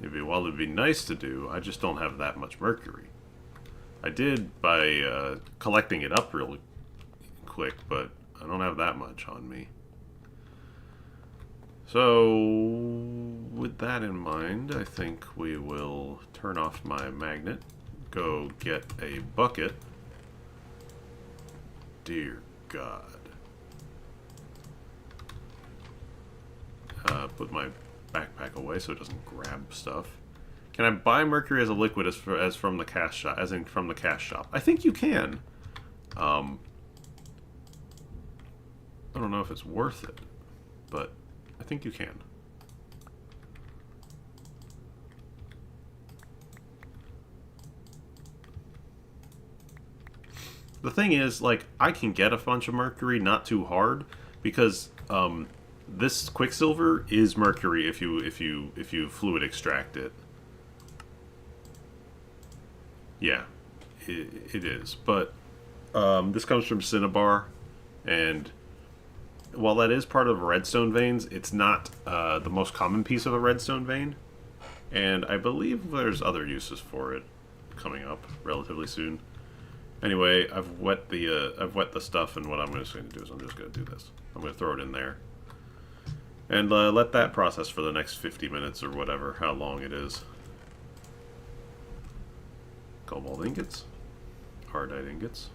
It'd be nice to do. I just don't have that much mercury. I did by collecting it up really quick, but I don't have that much on me. So, with that in mind, I think we will turn off my magnet. Go get a bucket. Dear God. Put my backpack away so it doesn't grab stuff. Can I buy mercury as a liquid as from the cast shop? As in from the cast shop? I think you can. I don't know if it's worth it, but I think you can. The thing is, like, I can get a bunch of mercury not too hard because this quicksilver is mercury if you fluid extract it. Yeah, it is. But this comes from cinnabar, and while that is part of redstone veins, it's not the most common piece of a redstone vein. And I believe there's other uses for it coming up relatively soon. Anyway, I've wet the stuff, and what I'm just going to do is I'm just going to do this. I'm going to throw it in there, and let that process for the next 50 minutes or whatever, how long it is. Cobalt ingots, hardite ingots.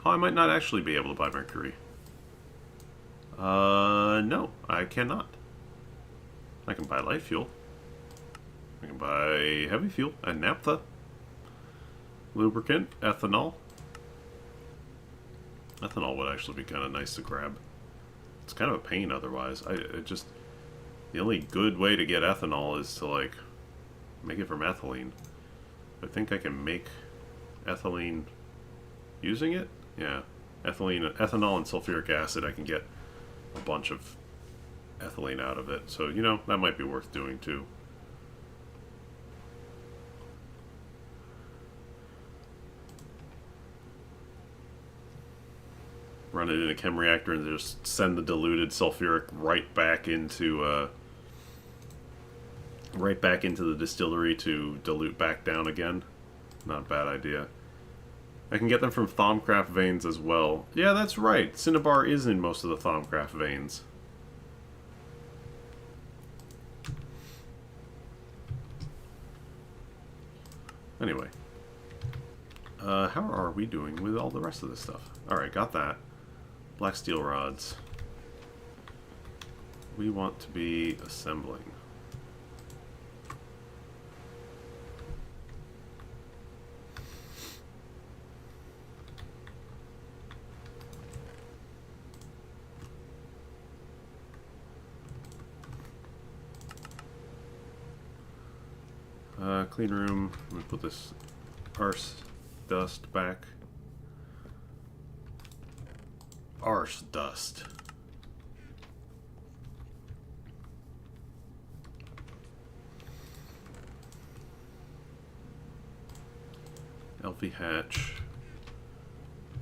Oh, I might not actually be able to buy mercury. No, I cannot. I can buy light fuel. I can buy heavy fuel and naphtha, lubricant, ethanol. Ethanol would actually be kind of nice to grab. It's kind of a pain otherwise. The only good way to get ethanol is to, like, make it from ethylene. I think I can make ethylene using it? Yeah. Ethanol and sulfuric acid, I can get a bunch of ethylene out of it. So, you know, that might be worth doing too. Run it in a chem reactor and just send the diluted sulfuric right back into the distillery to dilute back down again. Not a bad idea. I can get them from Thaumcraft veins as well. Yeah, that's right. Cinnabar is in most of the Thaumcraft veins. Anyway. How are we doing with all the rest of this stuff? Alright, got that. Black steel rods. We want to be assembling. Clean room. I'm gonna put this arse dust back. Arse dust. LV hatch.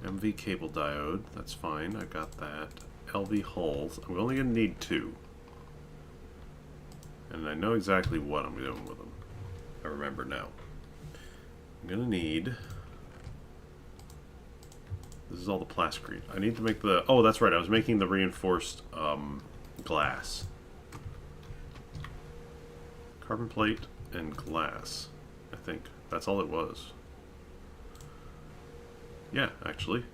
MV cable diode. That's fine. I got that. LV hulls. I'm only gonna need 2. And I know exactly what I'm doing with them. I remember now. I'm gonna need... This is all the plasticrete. I need to make the... Oh, that's right. I was making the reinforced glass. Carbon plate and glass. I think. That's all it was. Yeah, actually.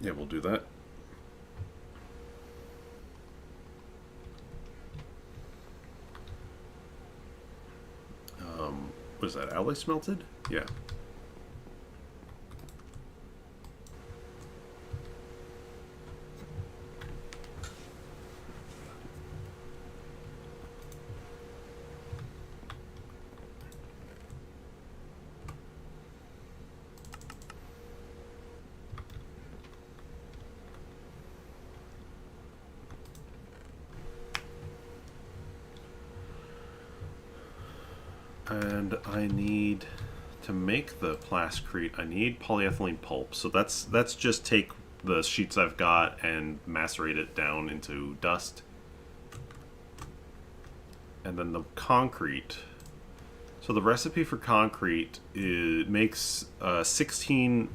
Yeah, we'll do that. Was that alloy smelted? Yeah. And I need to make the plasticrete. I need polyethylene pulp. So that's just take the sheets I've got and macerate it down into dust. And then the concrete. So the recipe for concrete makes 16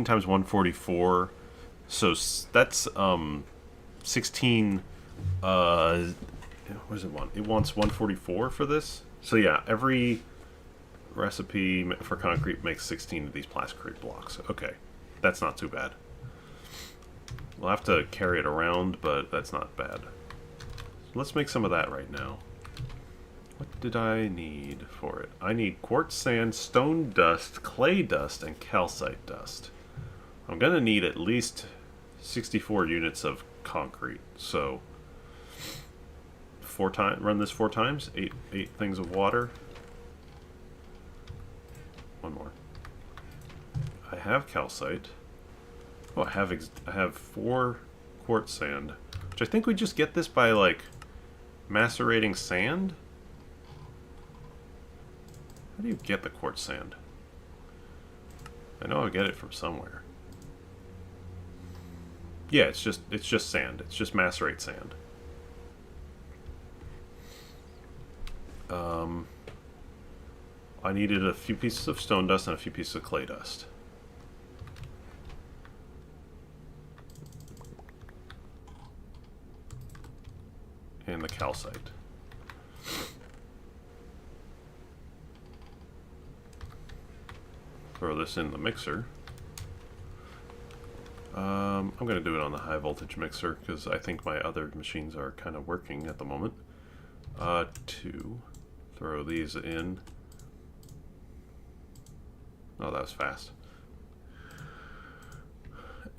times 144. So that's 16. What does it want? It wants 144 for this. So yeah, every Recipe for concrete makes 16 of these plastic blocks. Okay, that's not too bad. We'll have to carry it around, but that's not bad. So let's make some of that right now. What did I need for it? I need quartz sand, stone dust, clay dust, and calcite dust. I'm going to need at least 64 units of concrete, so run this 4 times, 8 things of water. One more. I have calcite. Oh, I have 4 quartz sand, which I think we just get this by like macerating sand. How do you get the quartz sand? I know I get it from somewhere. Yeah, it's just sand. It's just macerate sand. I needed a few pieces of stone dust and a few pieces of clay dust. And the calcite. Throw this in the mixer. I'm going to do it on the high voltage mixer because I think my other machines are kind of working at the moment. 2. Throw these in. Oh, that was fast.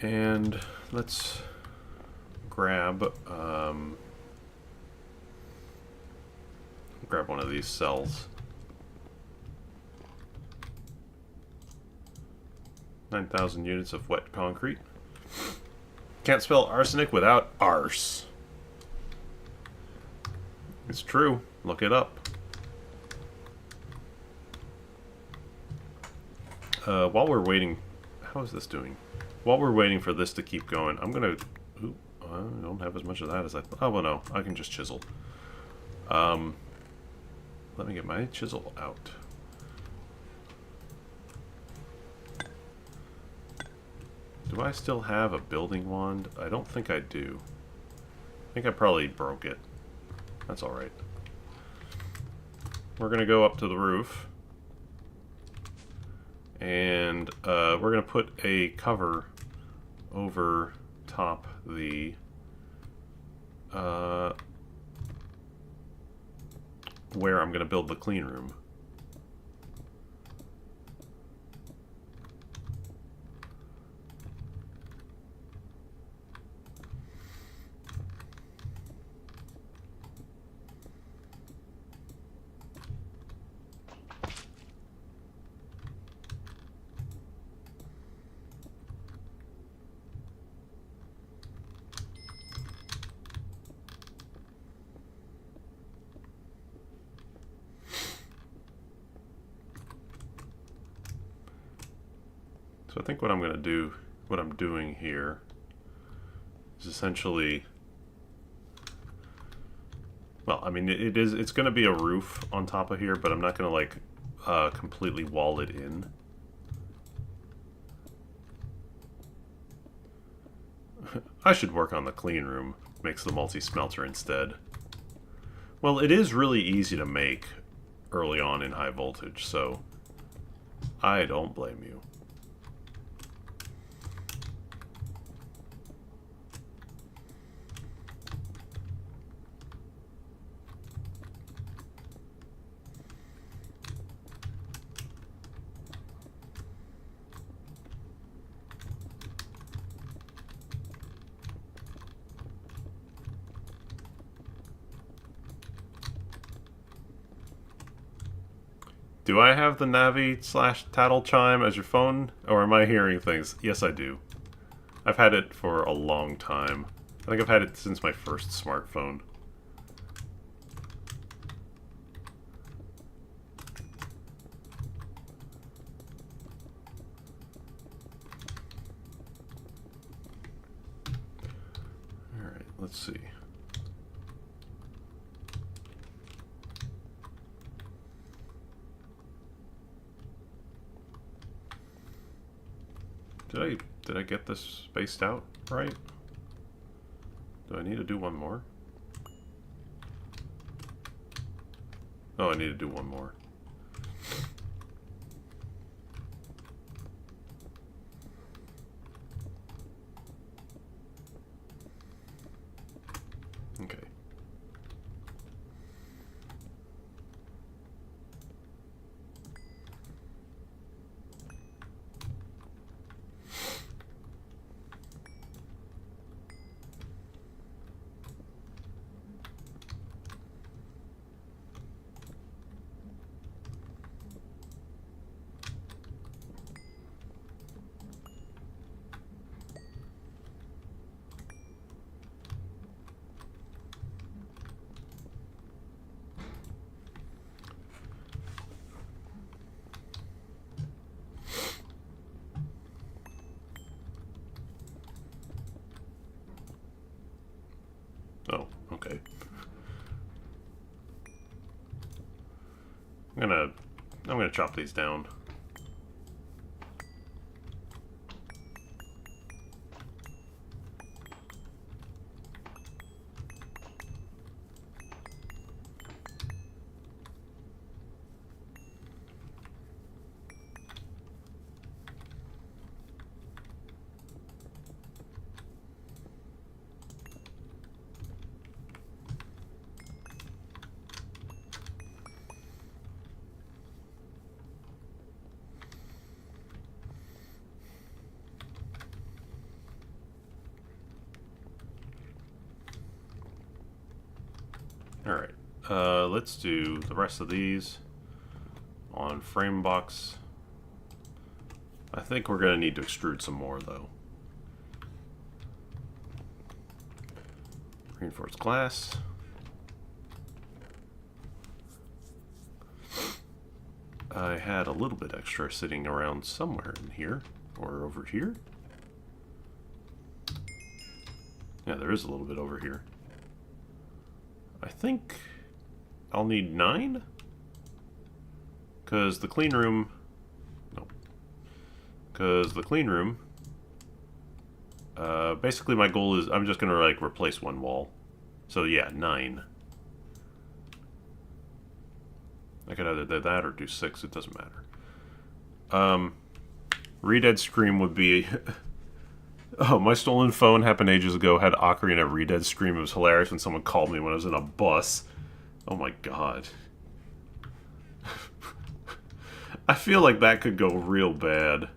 And let's grab one of these cells. 9,000 units of wet concrete. Can't spell arsenic without arse. It's true. Look it up. While we're waiting... How is this doing? While we're waiting for this to keep going, I'm gonna... Ooh, I don't have as much of that as I thought. Oh, well, no. I can just chisel. Let me get my chisel out. Do I still have a building wand? I don't think I do. I think I probably broke it. That's alright. We're gonna go up to the roof. And we're gonna put a cover over top the where I'm gonna build the clean room. So I think what I'm going to do, what I'm doing here, is essentially, well, I mean, it's going to be a roof on top of here, but I'm not going to like completely wall it in. I should work on the clean room, makes the multi-smelter instead. Well, it is really easy to make early on in high voltage, so I don't blame you. Do I have the Navi/Tattle chime as your phone, or am I hearing things? Yes, I do. I've had it for a long time. I think I've had it since my first smartphone. Alright, let's see. Did I get this spaced out right? Do I need to do one more? Oh, I need to do one more. I'm gonna chop these down. Alright, let's do the rest of these on frame box. I think we're going to need to extrude some more, though. Reinforced glass. I had a little bit extra sitting around somewhere in here, or over here. Yeah, there is a little bit over here. I think I'll need 9? Because the clean room... No. Because the clean room... basically my goal is I'm just going to like replace one wall. So yeah, 9. I could either do that or do 6, it doesn't matter. Redead Scream would be... Oh, my stolen phone happened ages ago, had Ocarina of Redead Scream. It was hilarious when someone called me when I was in a bus. Oh my god. I feel like that could go real bad.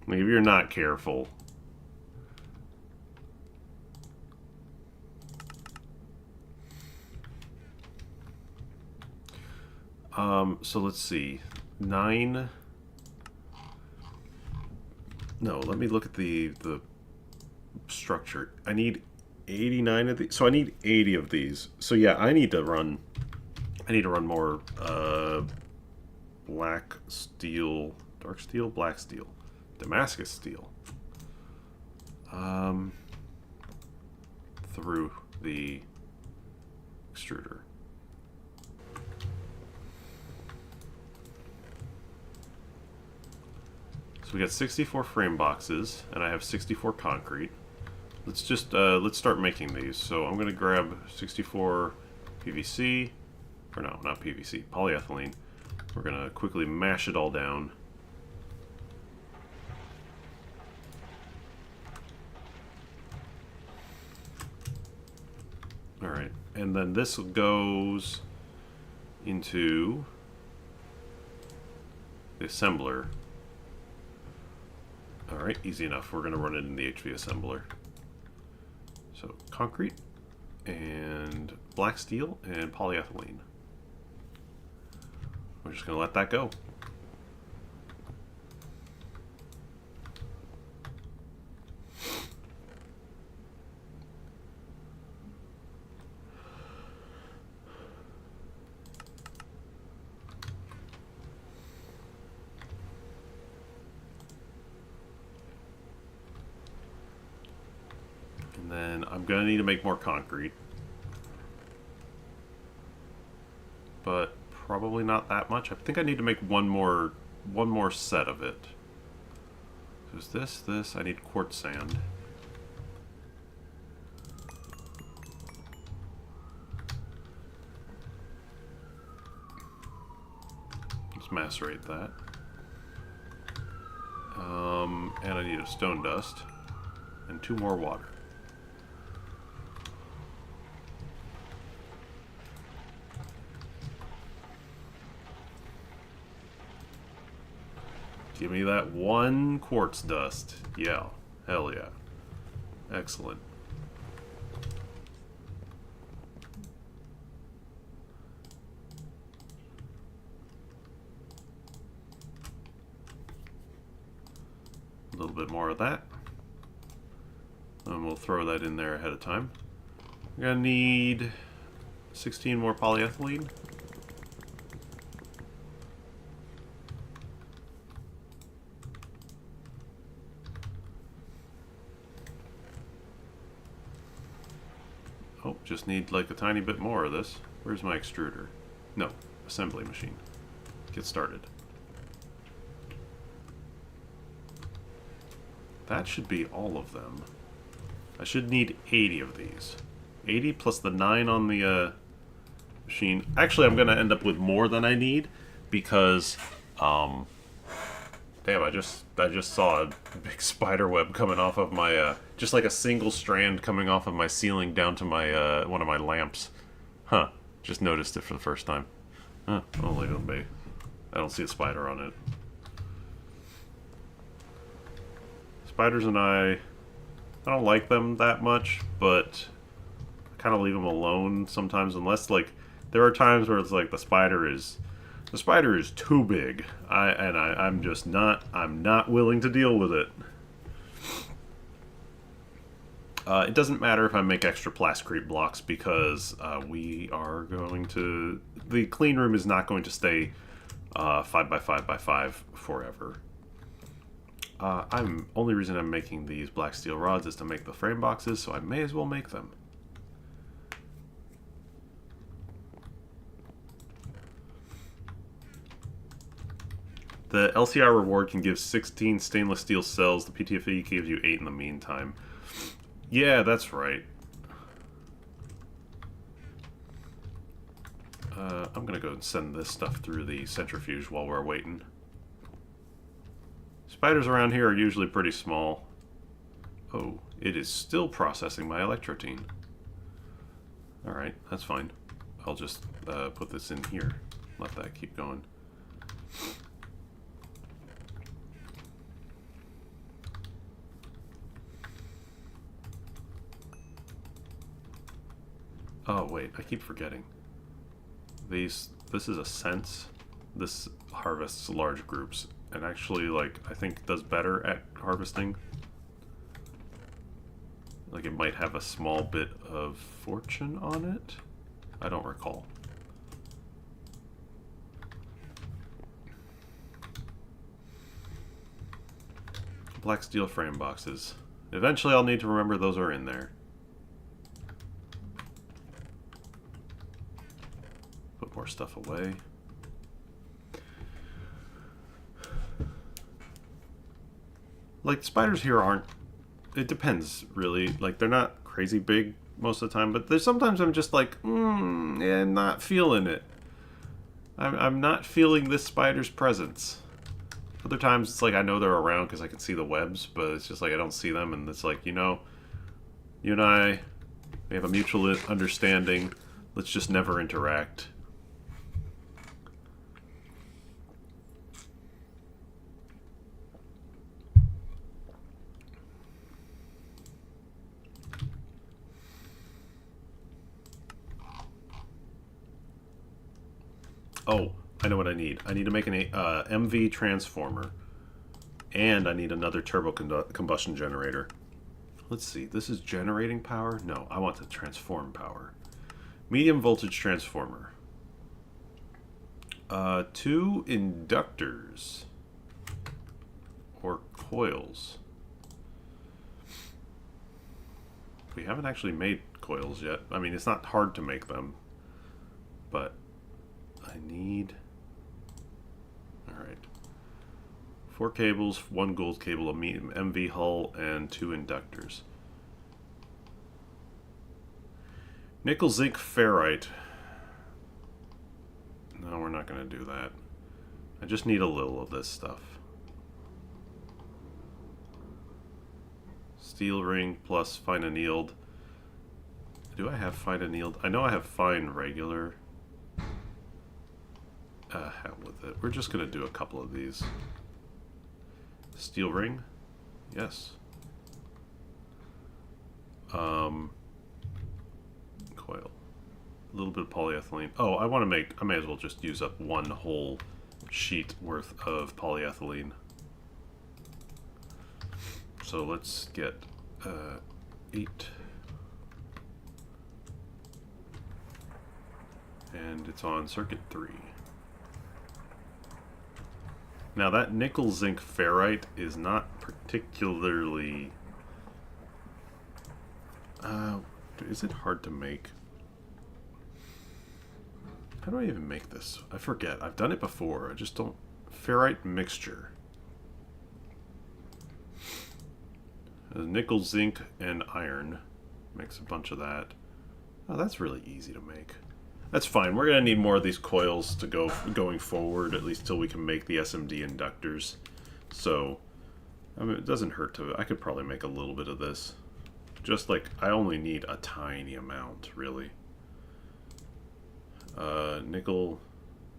Like, if you're not careful. So let's see. 9... No, let me look at the structure. I need 89 of these. So I need 80 of these. So yeah, I need to run more black steel, dark steel, black steel, Damascus steel. Through the extruder. So we got 64 frame boxes, and I have 64 concrete. Let's just, let's start making these. So I'm going to grab 64 PVC, or no, not PVC, polyethylene. We're going to quickly mash it all down. Alright, and then this goes into the assembler. Alright, easy enough. We're going to run it in the HV assembler. So, concrete, and black steel, and polyethylene. We're just going to let that go. And then I'm going to need to make more concrete. But probably not that much. I think I need to make one more set of it. There's this, I need quartz sand. Let's macerate that. And I need a stone dust. And 2 more water. Give me that 1 quartz dust. Yeah. Hell yeah. Excellent. A little bit more of that. And we'll throw that in there ahead of time. I'm gonna need 16 more polyethylene. Oh, just need like a tiny bit more of this. Where's my extruder? No, assembly machine. Get started. That should be all of them. I should need 80 of these. 80 plus the 9 on the machine. Actually, I'm going to end up with more than I need because, damn, I just saw a big spider web coming off of my, just like a single strand coming off of my ceiling down to my, one of my lamps. Huh. Just noticed it for the first time. Huh. Oh, it'll be. I don't see a spider on it. Spiders and I don't like them that much, but I kind of leave them alone sometimes, unless, like, there are times where it's like the spider is too big. I'm just not, I'm not willing to deal with it. It doesn't matter if I make extra plasticrete blocks because we are going to, the clean room is not going to stay 5x5x5 forever. Only reason I'm making these black steel rods is to make the frame boxes, so I may as well make them. The LCR reward can give 16 stainless steel cells. The PTFE gives you 8 in the meantime. Yeah, that's right. I'm gonna go and send this stuff through the centrifuge while we're waiting. Spiders around here are usually pretty small. Oh, it is still processing my electrotine. Alright, that's fine. I'll just put this in here. Let that keep going. Oh, wait, I keep forgetting. This is a sense. This harvests large groups. And actually, like, I think does better at harvesting. Like, it might have a small bit of fortune on it. I don't recall. Black steel frame boxes. Eventually I'll need to remember those are in there. Put more stuff away. Like, spiders here aren't... It depends, really. Like, they're not crazy big most of the time, but there's sometimes I'm just like, yeah, I'm not feeling it. I'm not feeling this spider's presence. Other times it's like I know they're around because I can see the webs, but it's just like I don't see them, and it's like, you know, you and I, we have a mutual understanding. Let's just never interact. Oh, I know what I need. I need to make an MV transformer. And I need another turbo combustion generator. Let's see, this is generating power? No, I want to transform power. Medium voltage transformer. 2 inductors. Or coils. We haven't actually made coils yet. I mean, it's not hard to make them. But I need... Alright. 4 cables, 1 gold cable, a MV hull, and 2 inductors. Nickel, zinc, ferrite. No, we're not going to do that. I just need a little of this stuff. Steel ring plus fine annealed. Do I have fine annealed? I know I have fine regular. Hell with it. We're just going to do a couple of these. Steel ring? Yes. Coil. A little bit of polyethylene. Oh, I want to make... I may as well just use up 1 whole sheet worth of polyethylene. So let's get 8. And it's on circuit 3. Now that nickel zinc ferrite is not particularly... is it hard to make? How do I even make this? I forget. I've done it before. I just don't... Ferrite mixture. Nickel, zinc, and iron. Makes a bunch of that. Oh, that's really easy to make. That's fine. We're going to need more of these coils to going forward, at least till we can make the SMD inductors. So, I mean, it doesn't hurt to... I could probably make a little bit of this. Just like, I only need a tiny amount, really. Nickel,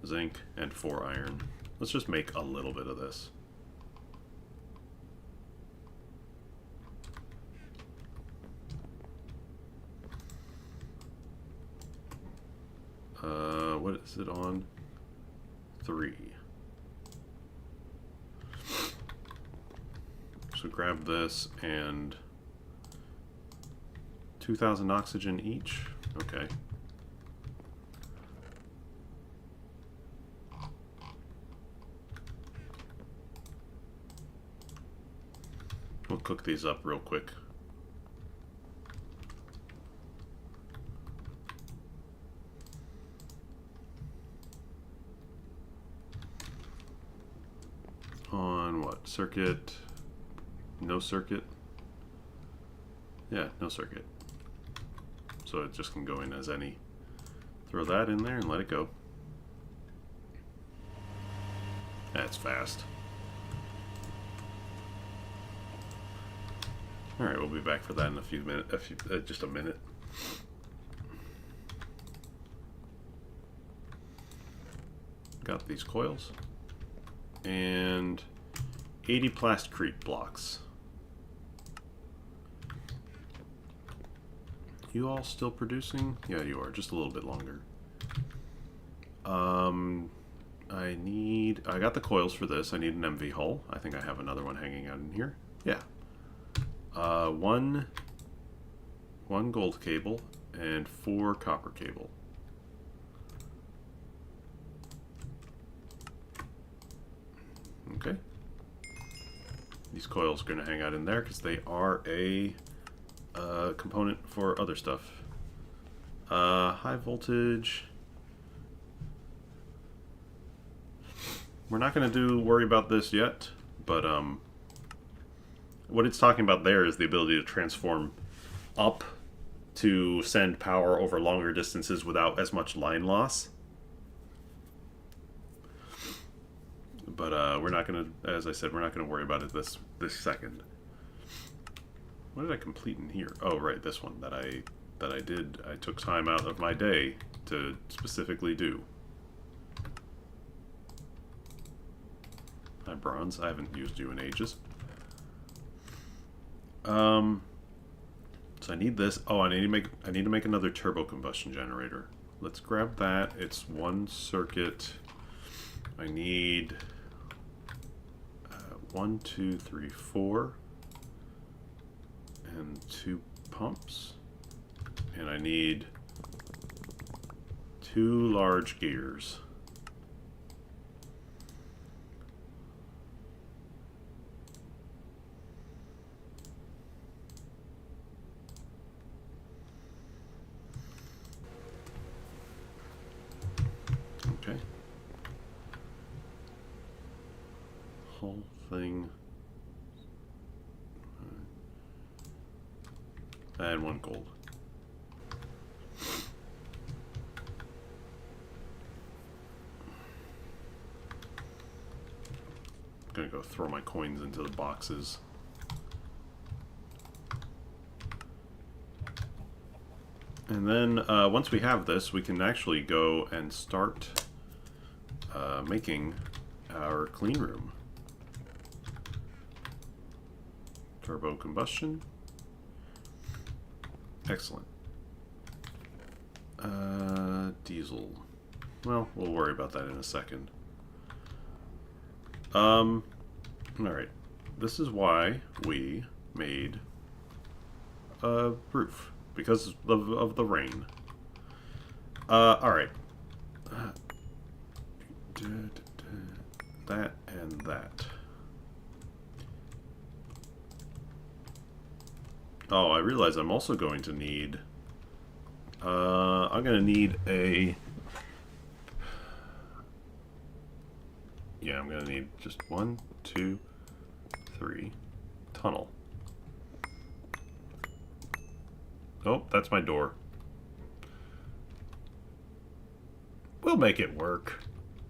zinc, and 4 iron. Let's just make a little bit of this. What is it on? 3. So grab this and 2,000 oxygen each. Okay. We'll cook these up real quick. On what? Circuit? No circuit? Yeah, no circuit. So it just can go in as any. Throw that in there and let it go. That's fast. Alright, we'll be back for that in a few minutes, just a minute. Got these coils. And 80 plasticrete blocks. You all still producing? Yeah, you are. Just a little bit longer. I got the coils for this. I need an MV hull. I think I have another one hanging out in here. Yeah. One gold cable and 4 copper cable. Okay. These coils are going to hang out in there because they are a component for other stuff. High voltage. We're not going to worry about this yet, but what it's talking about there is the ability to transform up to send power over longer distances without as much line loss. But we're not going to, as I said, we're not going to worry about it this second. What did I complete in here? Oh, right, this one that I did. I took time out of my day to specifically do. Hi, Bronze. I haven't used you in ages. So I need this. Oh, I need to make another turbo combustion generator. Let's grab that. It's 1 circuit. I need 1, 2, 3, 4, and 2 pumps, and I need 2 large gears. Okay. Whole thing. And 1 gold. I'm gonna go throw my coins into the boxes. And then once we have this, we can actually go and start making our clean room. Turbo combustion. Excellent. Diesel. Well, we'll worry about that in a second. Alright. This is why we made a roof. Because of the rain. Alright. That and that. Oh, I realize I'm also going to need... I'm going to need a yeah, I'm gonna need just 1, 2, 3. Tunnel. Oh, that's my door. We'll make it work.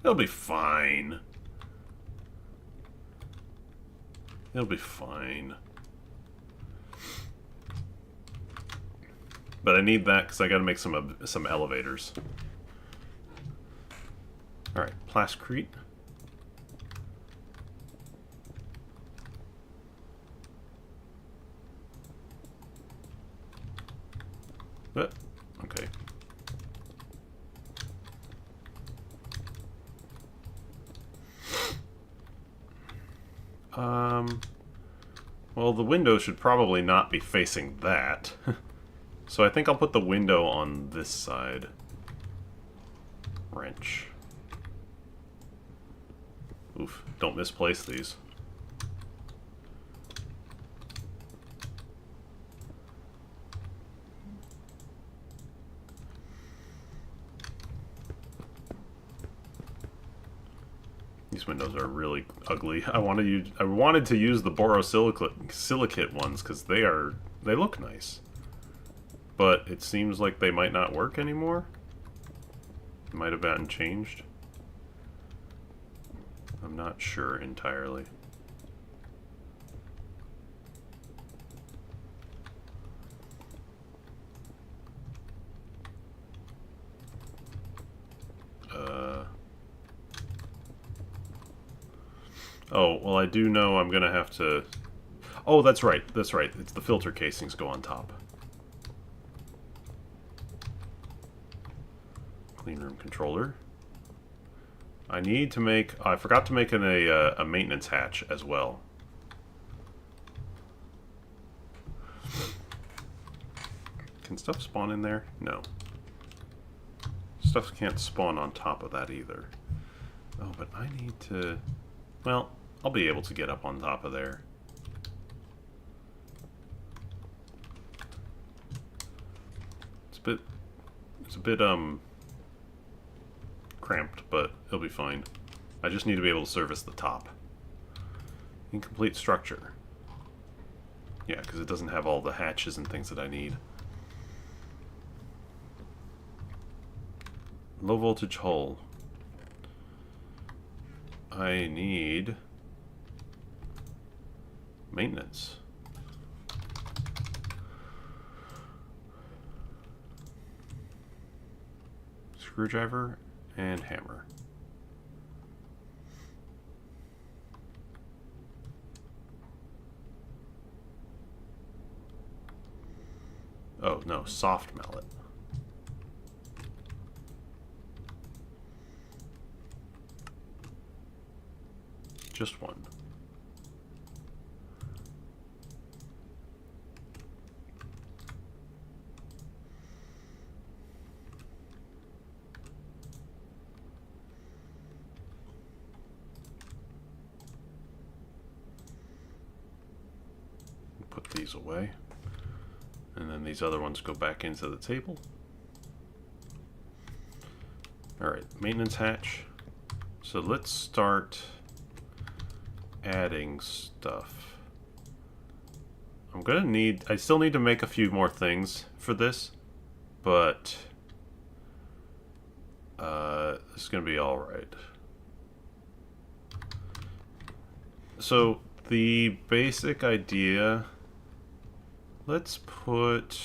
It'll be fine. It'll be fine. But I need that because I got to make some elevators. All right, plascrete. Okay. Well, the window should probably not be facing that. So I think I'll put the window on this side. Wrench. Oof, don't misplace these. These windows are really ugly. I wanted to use the borosilicate ones because they look nice. But it seems like they might not work anymore. Might have gotten changed. I'm not sure entirely. Oh, well, I do know I'm gonna have to... Oh, that's right, that's right. It's the filter casings go on top. Clean room controller. I need to make... Oh, I forgot to make a maintenance hatch as well. Can stuff spawn in there? No. Stuff can't spawn on top of that either. Oh, but I need to... Well, I'll be able to get up on top of there. It's a bit cramped, but it'll be fine. I just need to be able to service the top. Incomplete structure. Yeah, because it doesn't have all the hatches and things that I need. Low voltage hull. I need maintenance. Screwdriver and hammer. Oh, no, soft mallet. Just one. Put these away. And then these other ones go back into the table. Alright, maintenance hatch. So let's start adding stuff. I still need to make a few more things for this, but this is gonna be alright. So the basic idea, let's put,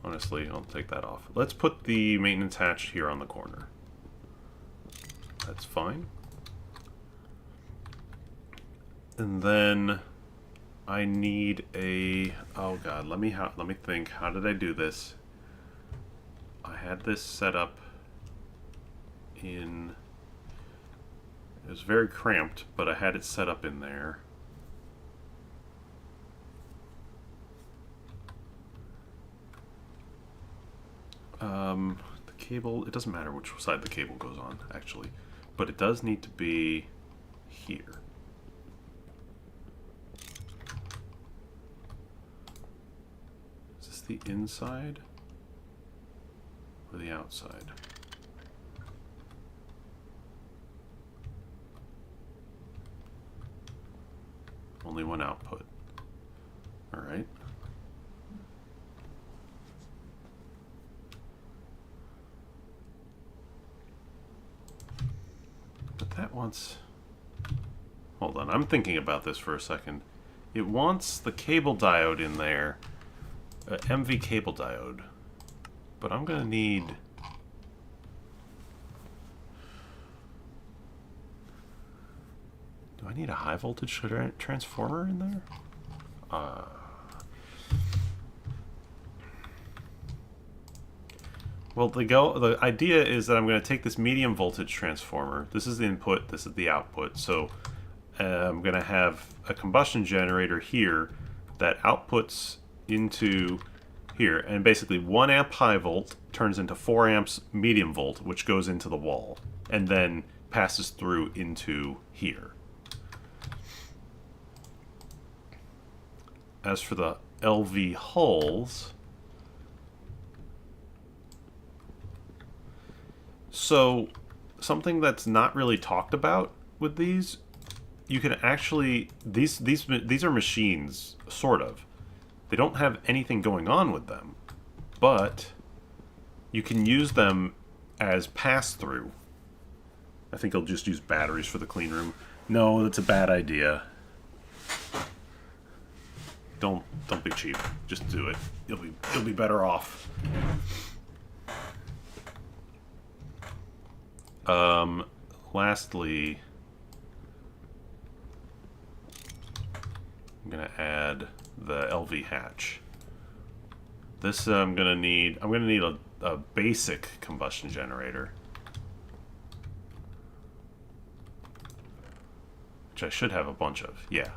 honestly, I'll take that off. Let's put the maintenance hatch here on the corner. That's fine. And then I need a... Oh god, let me think. How did I do this? I had this set up in... It was very cramped, but I had it set up in there. The cable... It doesn't matter which side the cable goes on, actually. But it does need to be here. The inside or the outside? Only one output. Alright. But that wants... Hold on, I'm thinking about this for a second. It wants the cable diode in there. MV cable diode. But I'm gonna need... Do I need a high voltage transformer in there? Well, the idea is that I'm going to take this medium voltage transformer. This is the input, this is the output. So I'm going to have a combustion generator here that outputs into here. And basically 1 amp high volt turns into 4 amps medium volt, which goes into the wall. And then passes through into here. As for the LV hulls, so something that's not really talked about with these, you can actually these are machines, sort of. They don't have anything going on with them, but you can use them as pass-through. I think I'll just use batteries for the clean room. No, that's a bad idea. Don't be cheap. Just do it. You'll be better off. Lastly, I'm gonna add the LV hatch. This I'm gonna need a basic combustion generator, which I should have a bunch of. Yeah.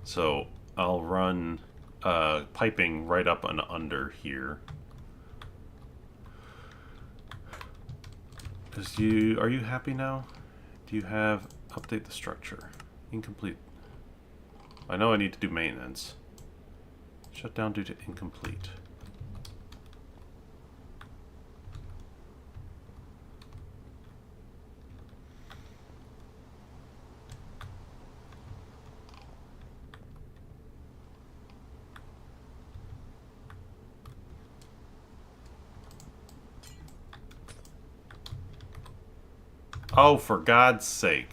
So I'll run piping right up and under here. Are you happy now? Do you have update the structure? Incomplete. I know I need to do maintenance. Shut down due to incomplete. Oh, for God's sake.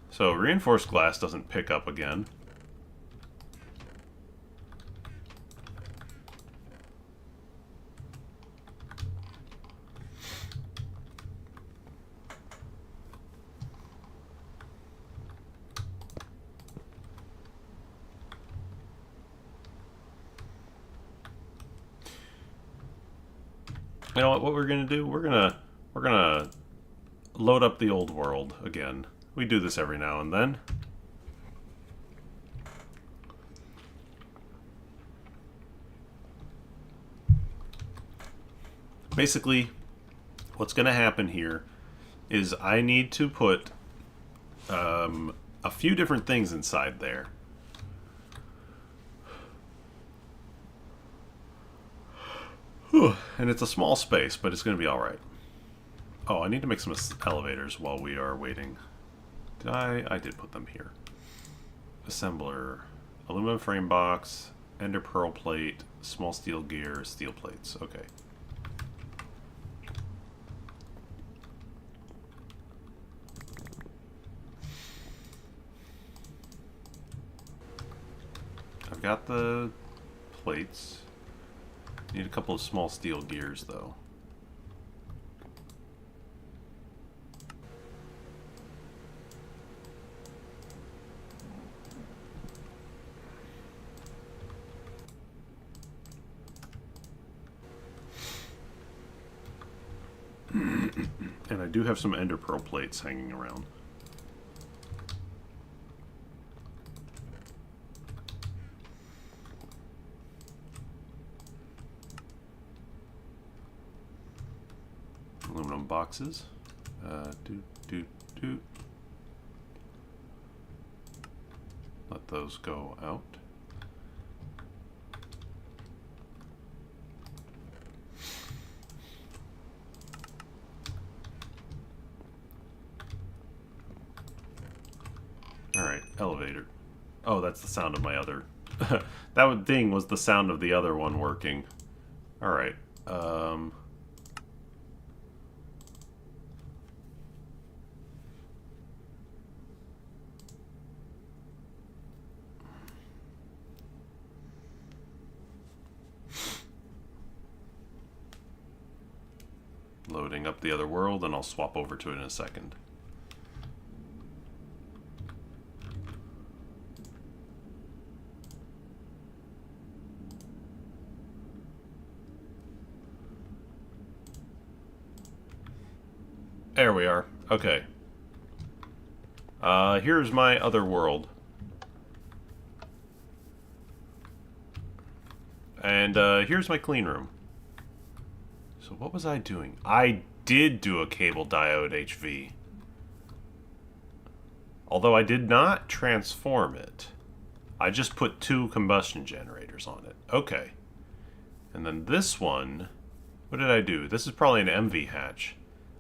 So, reinforced glass doesn't pick up again. You know what we're gonna do? We're gonna load up the old world again. We do this every now and then. Basically, what's gonna happen here is I need to put a few different things inside there. And it's a small space, but it's going to be alright. Oh, I need to make some elevators while we are waiting. Did I did put them here. Assembler. Aluminum frame box. Ender pearl plate. Small steel gear. Steel plates. Okay. I've got the plates. Need a couple of small steel gears, though. And I do have some ender pearl plates hanging around. Aluminum boxes. Let those go out. Alright, elevator. Oh, that's the sound of my other... that ding was the sound of the other one working. Alright, loading up the other world, and I'll swap over to it in a second. There we are. Okay. Here's my other world. And here's my clean room. So what was I doing? I did do a cable diode HV. Although I did not transform it. I just put 2 combustion generators on it. Okay. And then this one, what did I do? This is probably an MV hatch.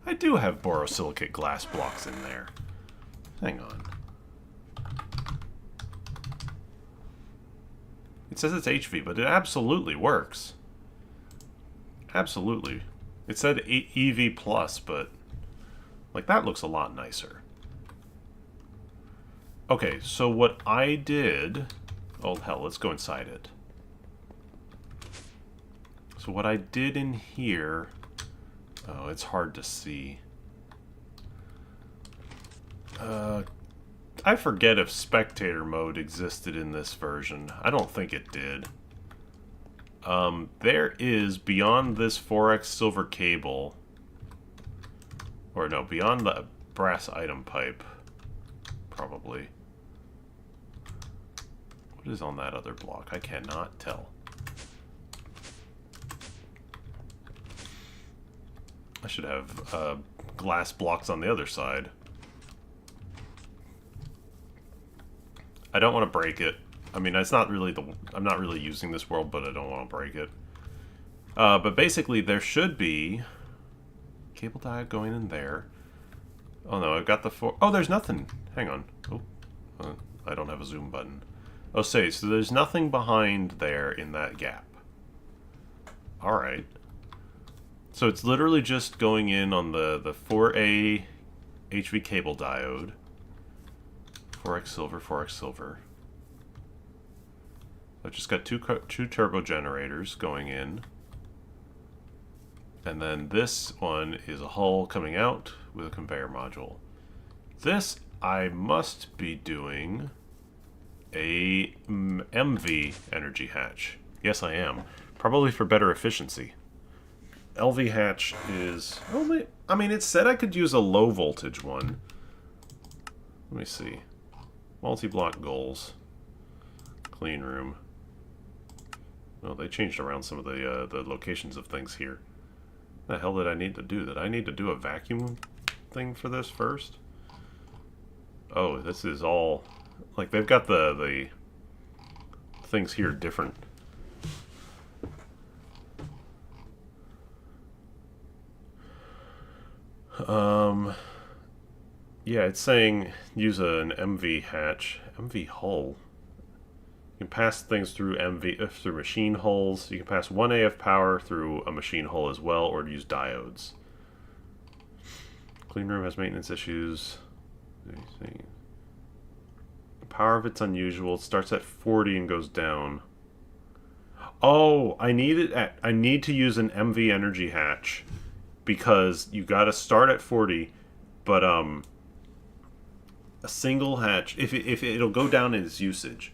I do have borosilicate glass blocks in there. Hang on. It says it's HV, but it absolutely works. Absolutely. It said EV+, but like that looks a lot nicer. Okay, so what I did... Oh, hell, let's go inside it. So what I did in here... Oh, it's hard to see. I forget if spectator mode existed in this version. I don't think it did. There is, beyond this 4x silver cable... Or no, beyond the brass item pipe... Probably. What is on that other block? I cannot tell. I should have glass blocks on the other side. I don't want to break it. I mean, it's not really the... I'm not really using this world, but I don't want to break it. But basically, there should be... Cable diode going in there. Oh no, I've got the 4... Oh, there's nothing. Hang on. Oh, I don't have a zoom button. Oh, so there's nothing behind there in that gap. Alright. So it's literally just going in on the 4A HV cable diode. 4x silver, 4x silver. I've just got two turbo generators going in. And then this one is a hull coming out with a conveyor module. This, I must be doing a MV energy hatch. Yes, I am. Probably for better efficiency. LV hatch is... Only, I mean, it said I could use a low voltage one. Let me see. Multi-block goals. Clean room. Well, they changed around some of the locations of things here. What the hell did I need to do? Did I need to do a vacuum thing for this first? Oh, this is all... Like, they've got the things here different. Yeah, it's saying use an MV hatch. MV hull. You can pass things through through machine hulls. You can pass 1 AF power through a machine hull as well, or use diodes. Clean room has maintenance issues. The power of it's unusual. It starts at 40 and goes down. Oh, I need to use an MV energy hatch because you got to start at 40, but a single hatch, if it'll go down in its usage.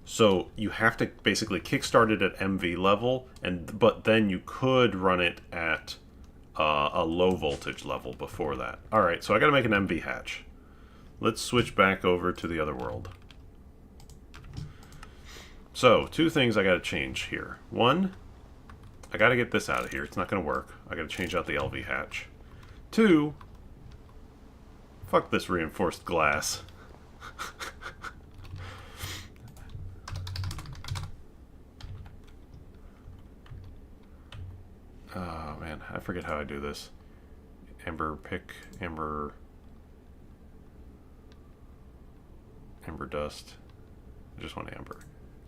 So you have to basically kickstart it at MV level, but then you could run it at a low voltage level before that. All right, so I got to make an MV hatch. Let's switch back over to the other world. So 2 things I got to change here. 1, I got to get this out of here. It's not going to work. I got to change out the LV hatch. 2, fuck this reinforced glass. Oh man, I forget how I do this. Amber pick, amber... Amber dust. I just want amber.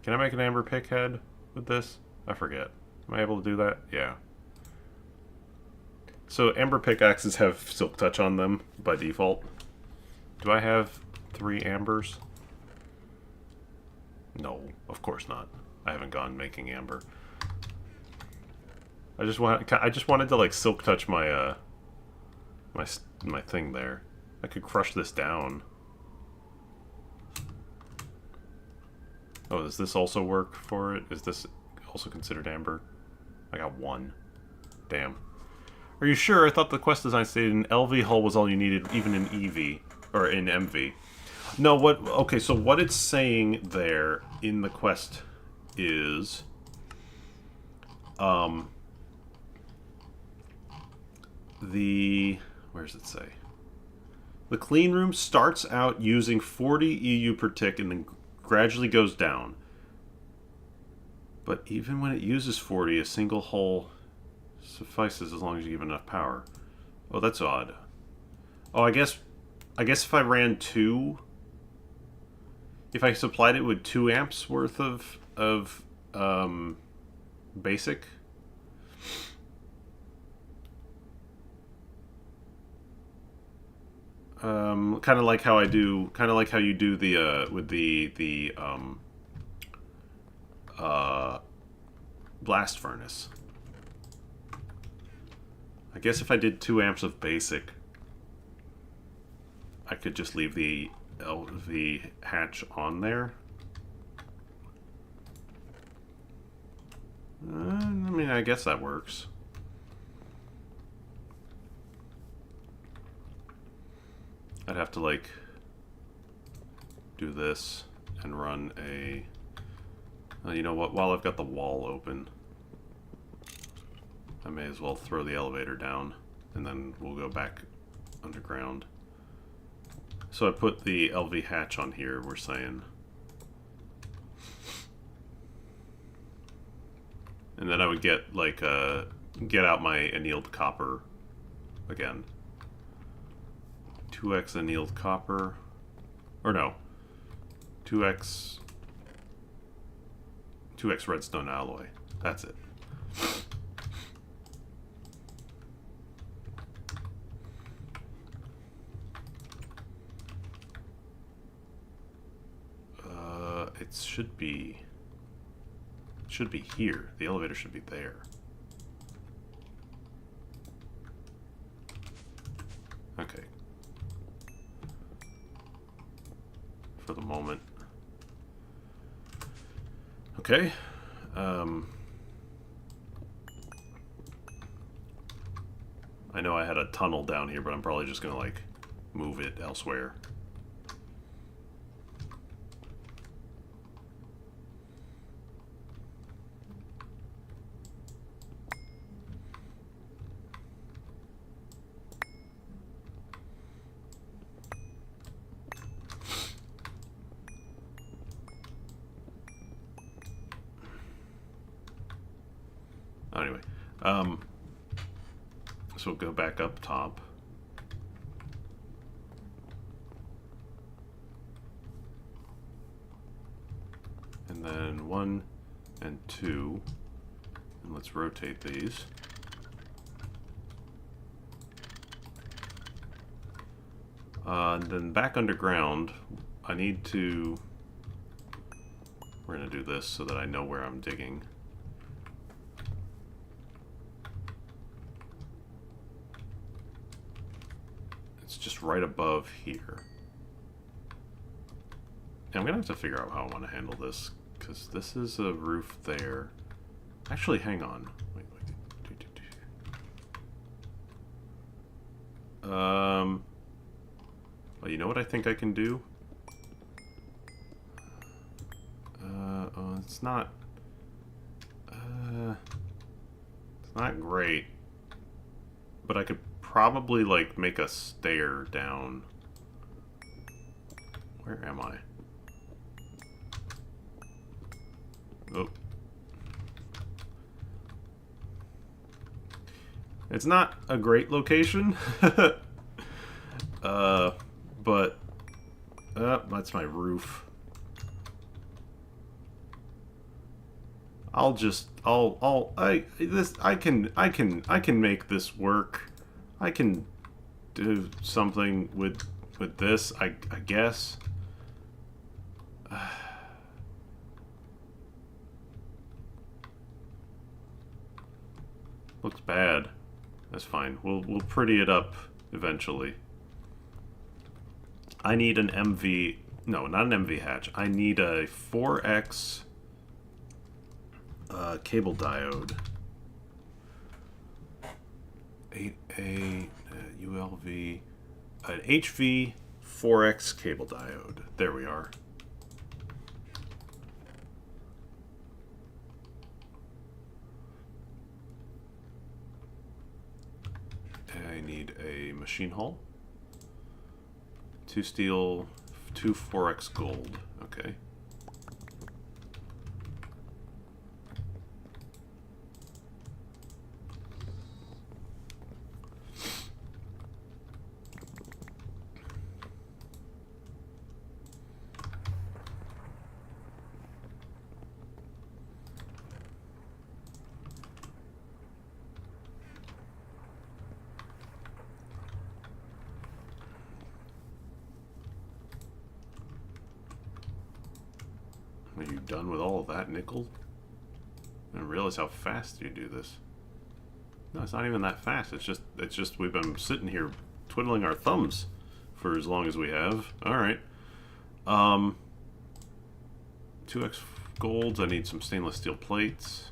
Can I make an amber pick head with this? I forget. Am I able to do that? Yeah. So amber pickaxes have silk touch on them by default. Do I have 3 ambers? No, of course not. I haven't gone making amber. I just wanted to like silk touch my my thing there. I could crush this down. Oh, does this also work for it? Is this also considered amber? I got 1. Damn. Are you sure? I thought the quest design stated an LV hull was all you needed, even in EV. Or in MV. No, what... Okay, so what it's saying there in the quest is... Where does it say? The clean room starts out using 40 EU per tick and then gradually goes down. But even when it uses 40, a single hull suffices as long as you give enough power. Oh, that's odd. Oh, I guess if I ran 2... If I supplied it with 2 amps worth of basic... kind of like how I do, kind of like how you do the, with the blast furnace. I guess if I did 2 amps of basic, I could just leave the LV hatch on there. I mean, I guess that works. I'd have to, like, do this and run a... you know what? While I've got the wall open, I may as well throw the elevator down, and then we'll go back underground. So I put the LV hatch on here, we're saying. And then I would get, like, get out my annealed copper again. 2x annealed copper. Or no. 2x redstone alloy. That's it. It should be here. The elevator should be there. Okay. For the moment. Okay. I know I had a tunnel down here, but I'm probably just gonna, like, move it elsewhere. Anyway, so we'll go back up top. And then 1 and 2. And let's rotate these. And then back underground, I need to... We're going to do this so that I know where I'm digging. Just right above here. And I'm gonna have to figure out how I want to handle this, because this is a roof there. Actually, hang on. Wait. Well, you know what I think I can do? It's not great, but I could probably, like, make a stair down. Where am I? Oh. It's not a great location. But That's my roof. I can make this work. I can do something with this, I guess. Looks bad. That's fine. We'll pretty it up eventually. I need an MV. No, not an MV hatch. I need a 4X cable diode. 8A ULV. An HV 4X cable diode. There we are. I need a machine hull. 2 steel, 2 4X gold. Okay. Are you done with all of that nickel? I didn't realize how fast you do this. No, it's not even that fast. It's just we've been sitting here twiddling our thumbs for as long as we have. All right. 2X golds. I need some stainless steel plates.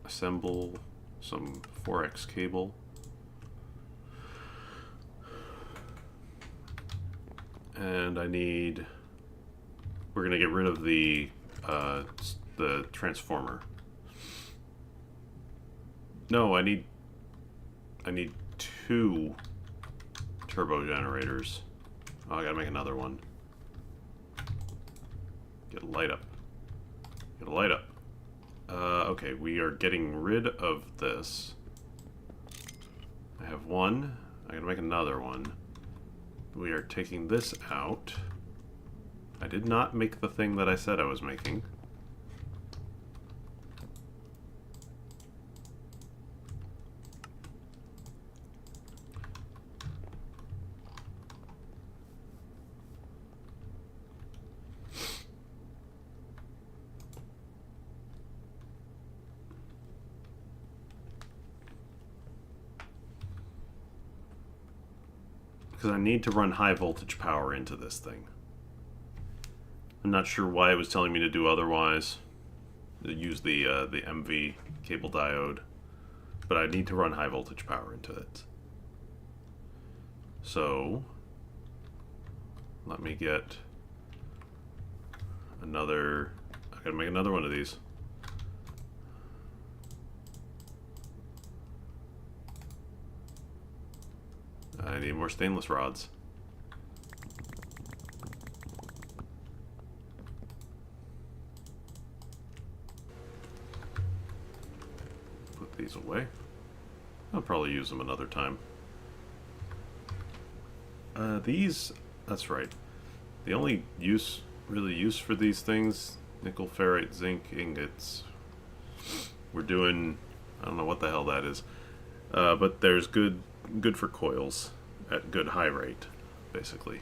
Assemble some 4X cable. And I need... We're going to get rid of the transformer. No, I need 2 turbo generators. Oh, I gotta make another one. Get a light up. Get a light up. Okay, we are getting rid of this. I have one. I gotta make another one. We are taking this out. I did not make the thing that I said I was making. Because I need to run high voltage power into this thing. I'm not sure why it was telling me to do otherwise. Use the MV cable diode. But I need to run high voltage power into it. So, let me get another... I gotta make another one of these. I need more stainless rods. Put these away. I'll probably use them another time. These, that's right. The only use for these things, nickel, ferrite, zinc, ingots. We're doing, I don't know what the hell that is. But there's good for coils at good high rate, basically.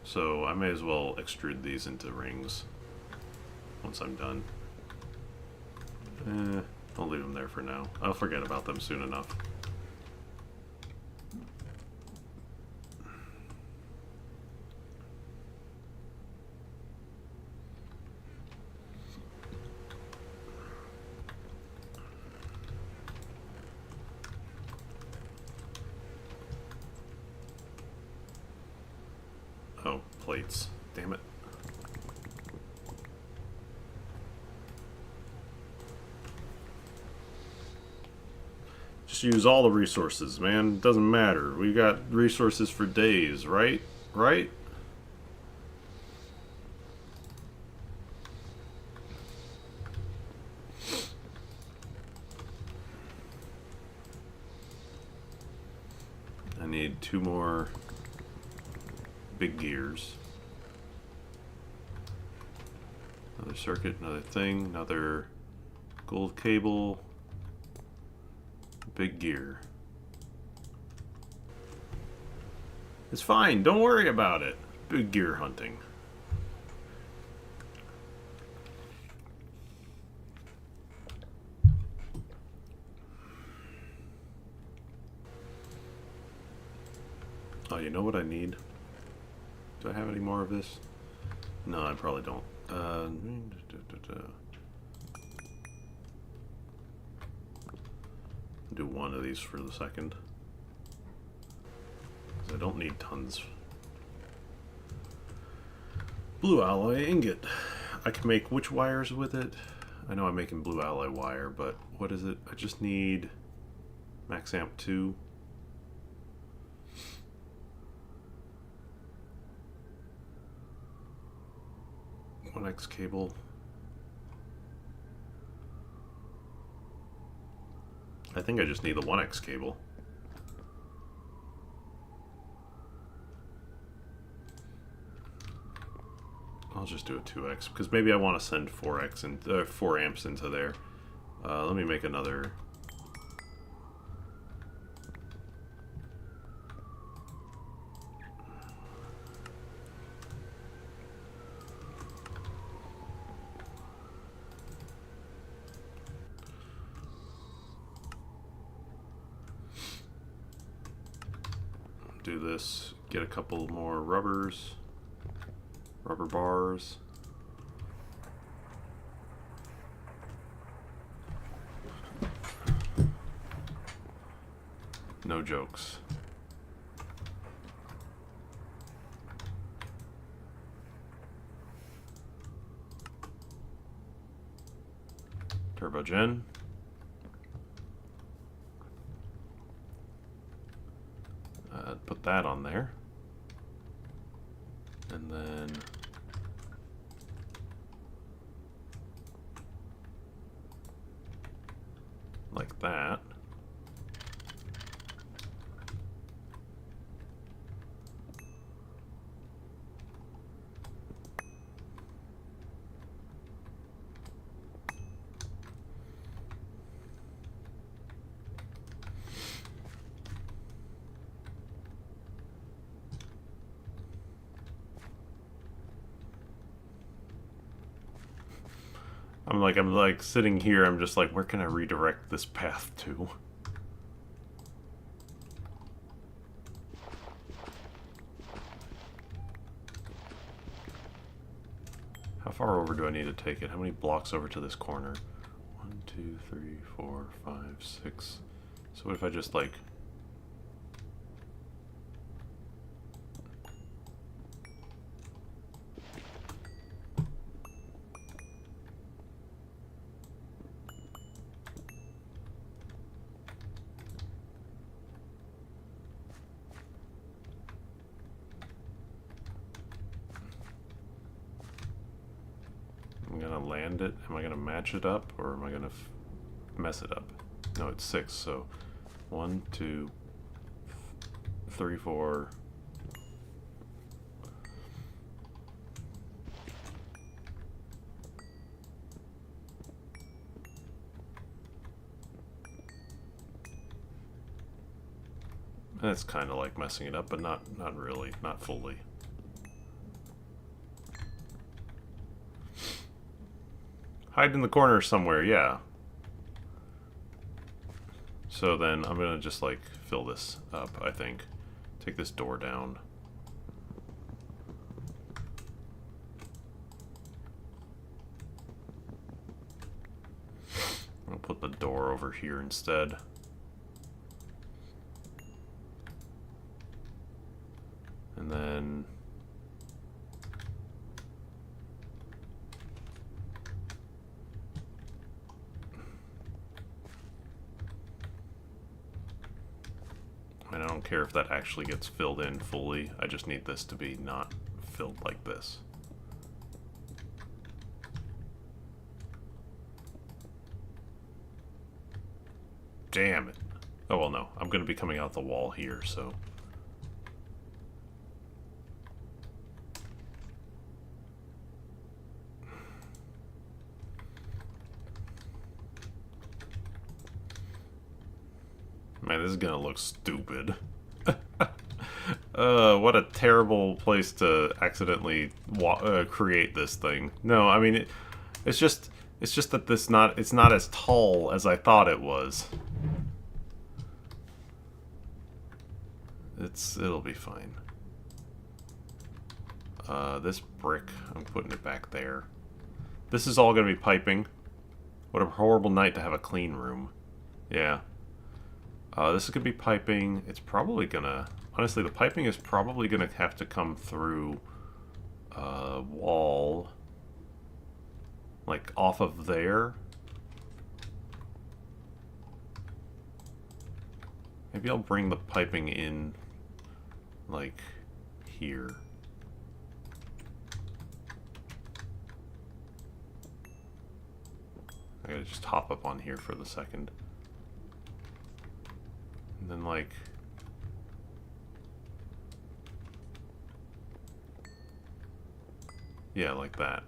So I may as well extrude these into rings once I'm done. I'll leave them there for now. I'll forget about them soon enough. Oh, plates. Damn it. Just use all the resources, man. It doesn't matter. We got resources for days, right? Right? I need 2 more big gears. Another circuit, another thing, another gold cable, big gear. It's fine, don't worry about it. Big gear hunting. Oh, you know what I need? Do I have any more of this? No, I probably don't. Do one of these for the second. I don't need tons. Blue alloy ingot. I can make which wires with it? I know I'm making blue alloy wire, but what is it? I just need max amp 2. One X cable. I think I just need the 1X cable. I'll just do a 2X because maybe I want to send 4X and 4 amps into there. Let me make another. Do this. Get a couple more rubber bars. No jokes. Turbogen. Put that on there. And then like that. I'm like sitting here, I'm just like, where can I redirect this path to? How far over do I need to take it? How many blocks over to this corner? 1, 2, 3, 4, 5, 6. So what if I just like... I'm gonna land it. Am I gonna match it up or am I gonna mess it up? No, it's 6, so 1, 2, 3, 4. That's kind of like messing it up, but not really, not fully. Hide in the corner somewhere, yeah. So then I'm gonna just like fill this up, I think. Take this door down. I'll put the door over here instead. And then I don't care if that actually gets filled in fully. I just need this to be not filled like this. Damn it. Oh well, no. I'm going to be coming out the wall here, so Man, this is gonna look stupid. What a terrible place to accidentally create this thing. No, I mean, it's just that it's not as tall as I thought it was. It'll be fine. This brick, I'm putting it back there. This is all gonna be piping. What a horrible night to have a clean room. Yeah. This is gonna be piping. It's probably gonna... Honestly, the piping is probably gonna have to come through wall. Like, off of there. Maybe I'll bring the piping in, like, here. I gotta just hop up on here for the second. And then, like... Yeah, like that.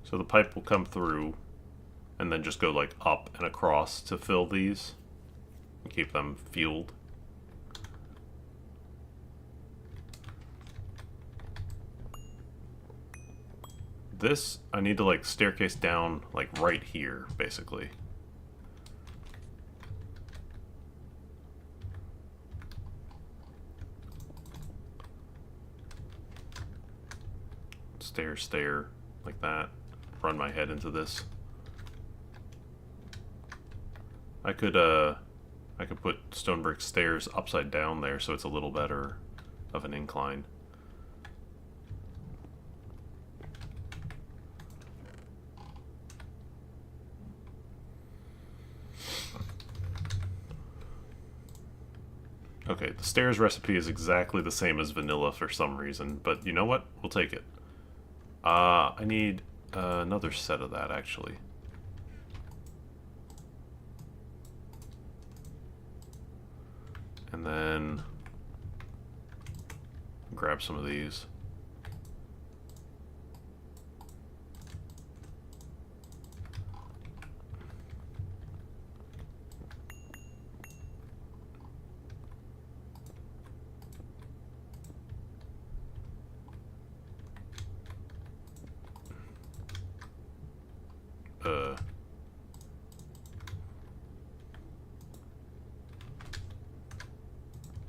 So the pipe will come through and then just go like up and across to fill these and keep them fueled. This, I need to like staircase down like right here, basically. Stair, like that. Run my head into this. I could put stone brick stairs upside down there so it's a little better of an incline. Okay, the stairs recipe is exactly the same as vanilla for some reason, but you know what? We'll take it. I need another set of that, actually. And then grab some of these.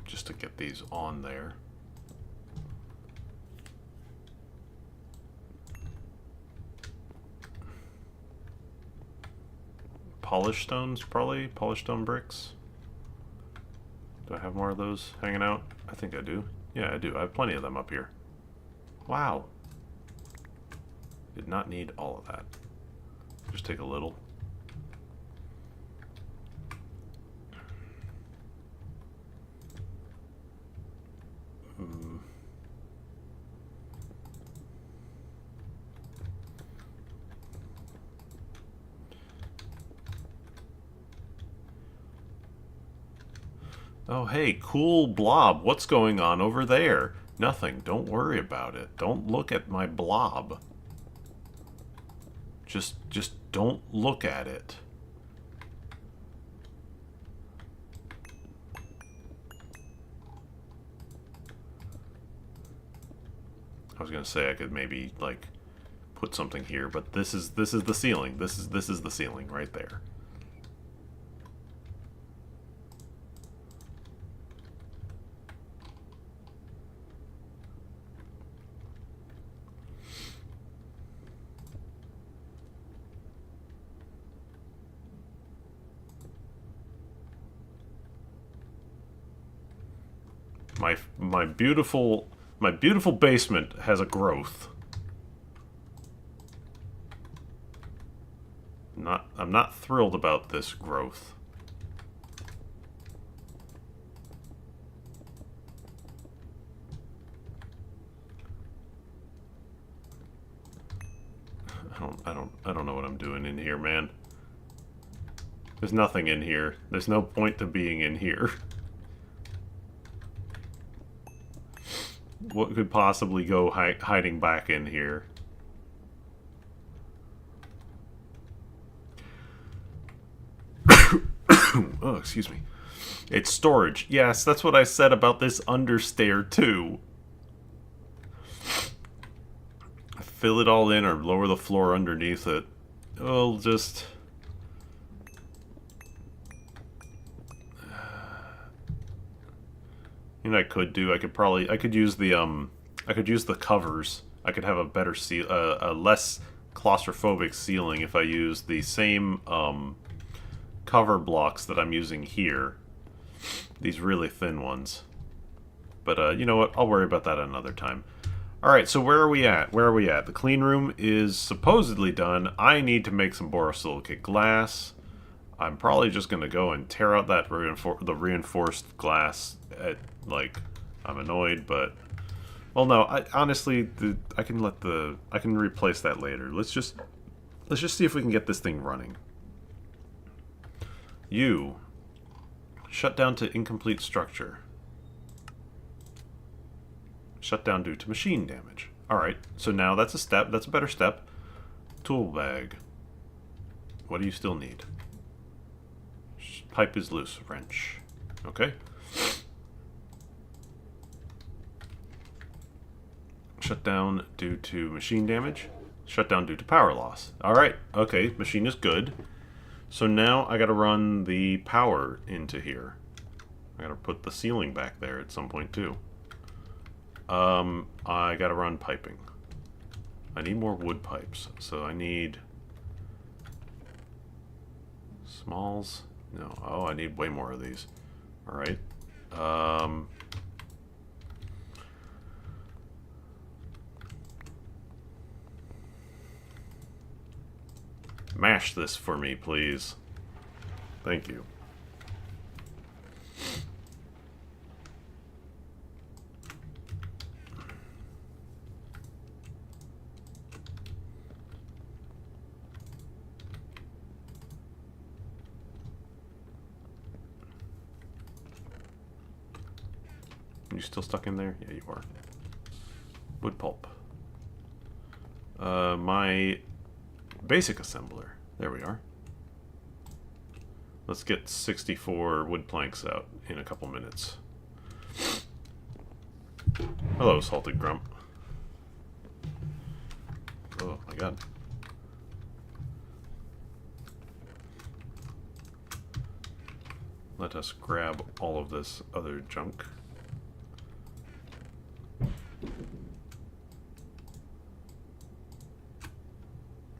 Just to get these on there. Polished stones, probably? Polished stone bricks? Do I have more of those hanging out? I think I do. Yeah, I do. I have plenty of them up here. Wow. Did not need all of that. Just take a little. Oh, hey, cool blob. What's going on over there? Nothing. Don't worry about it. Don't look at my blob. Just don't look at it. I was gonna say I could maybe like put something here, but this is the ceiling. This is the ceiling right there. My beautiful basement has a growth. I'm not thrilled about this growth. I don't know what I'm doing in here, man. There's nothing in here. There's no point to being in here. What could possibly go hiding back in here? Oh, excuse me. It's storage. Yes, that's what I said about this understair, too. Fill it all in or lower the floor underneath it. I'll just... You know what I could do? I could use the covers. I could have a better a less claustrophobic ceiling if I use the same, cover blocks that I'm using here. These really thin ones. But, you know what? I'll worry about that another time. Alright, so where are we at? Where are we at? The clean room is supposedly done. I need to make some borosilicate glass. I'm probably just going to go and tear out that the reinforced glass at, like, I'm annoyed, but... Well, no, honestly, I can replace that later. Let's just see if we can get this thing running. You. Shut down to incomplete structure. Shut down due to machine damage. Alright, so now that's a step. That's a better step. Tool bag. What do you still need? Pipe is loose. Wrench. Okay. Shut down due to machine damage. Shut down due to power loss. Alright, okay, machine is good. So now I gotta run the power into here. I gotta put the ceiling back there at some point too. I gotta run piping. I need more wood pipes, so I need... Smalls? No. Oh, I need way more of these. Alright. Mash this for me, please. Thank you. You still stuck in there? Yeah, you are. Wood pulp. My basic assembler. There we are. Let's get 64 wood planks out in a couple minutes. Hello, Salted Grump. Oh my god. Let us grab all of this other junk.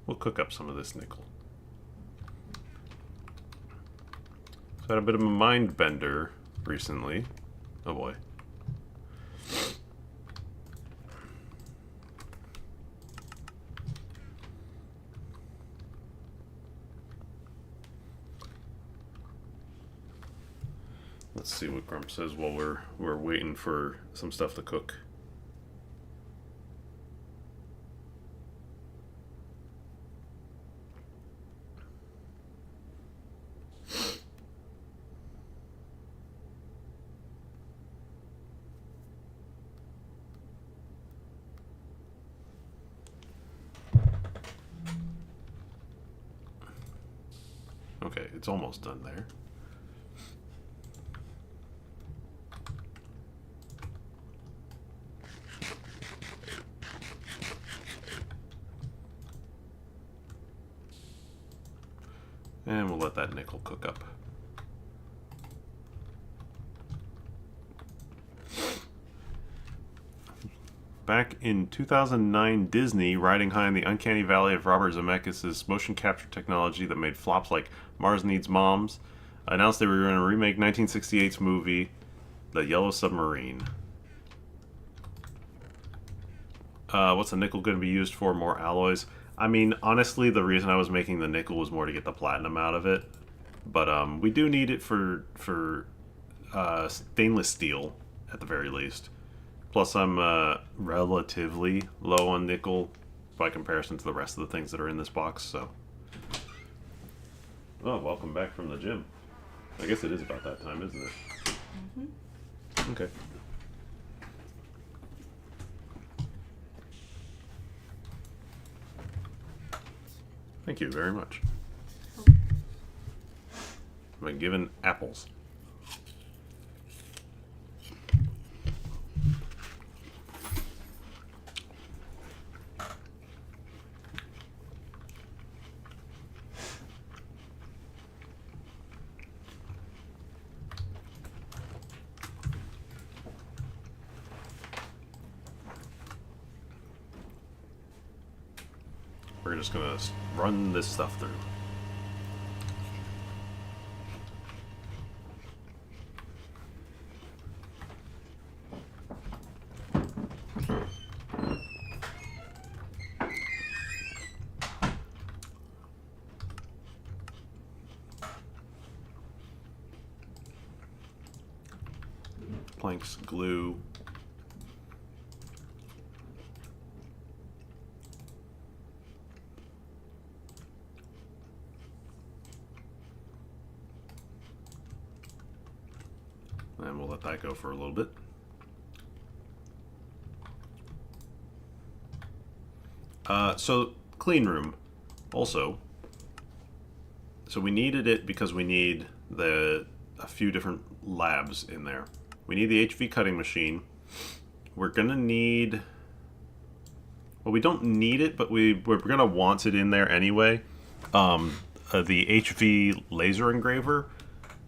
We'll cook up some of this nickel. So I had a bit of a mind bender recently. Oh boy. Let's see what Grump says while we're waiting for some stuff to cook. Okay, it's almost done there. And we'll let that nickel cook up. Back in 2009, Disney, riding high in the uncanny valley of Robert Zemeckis' motion capture technology that made flops like Mars Needs Moms, announced they were going to remake 1968's movie, The Yellow Submarine. What's the nickel going to be used for? More alloys? I mean, honestly, the reason I was making the nickel was more to get the platinum out of it. But we do need it for stainless steel, at the very least. Plus, I'm relatively low on nickel by comparison to the rest of the things that are in this box, so... Oh, welcome back from the gym. I guess it is about that time, isn't it? Okay. Thank you very much. I've been given apples. We're just gonna run this stuff through. Planks, glue. And we'll let that go for a little bit. So, clean room. Also, so we needed it because we need a few different labs in there. We need the HV cutting machine. We're gonna need... Well, we don't need it, but we're gonna want it in there anyway. The HV laser engraver.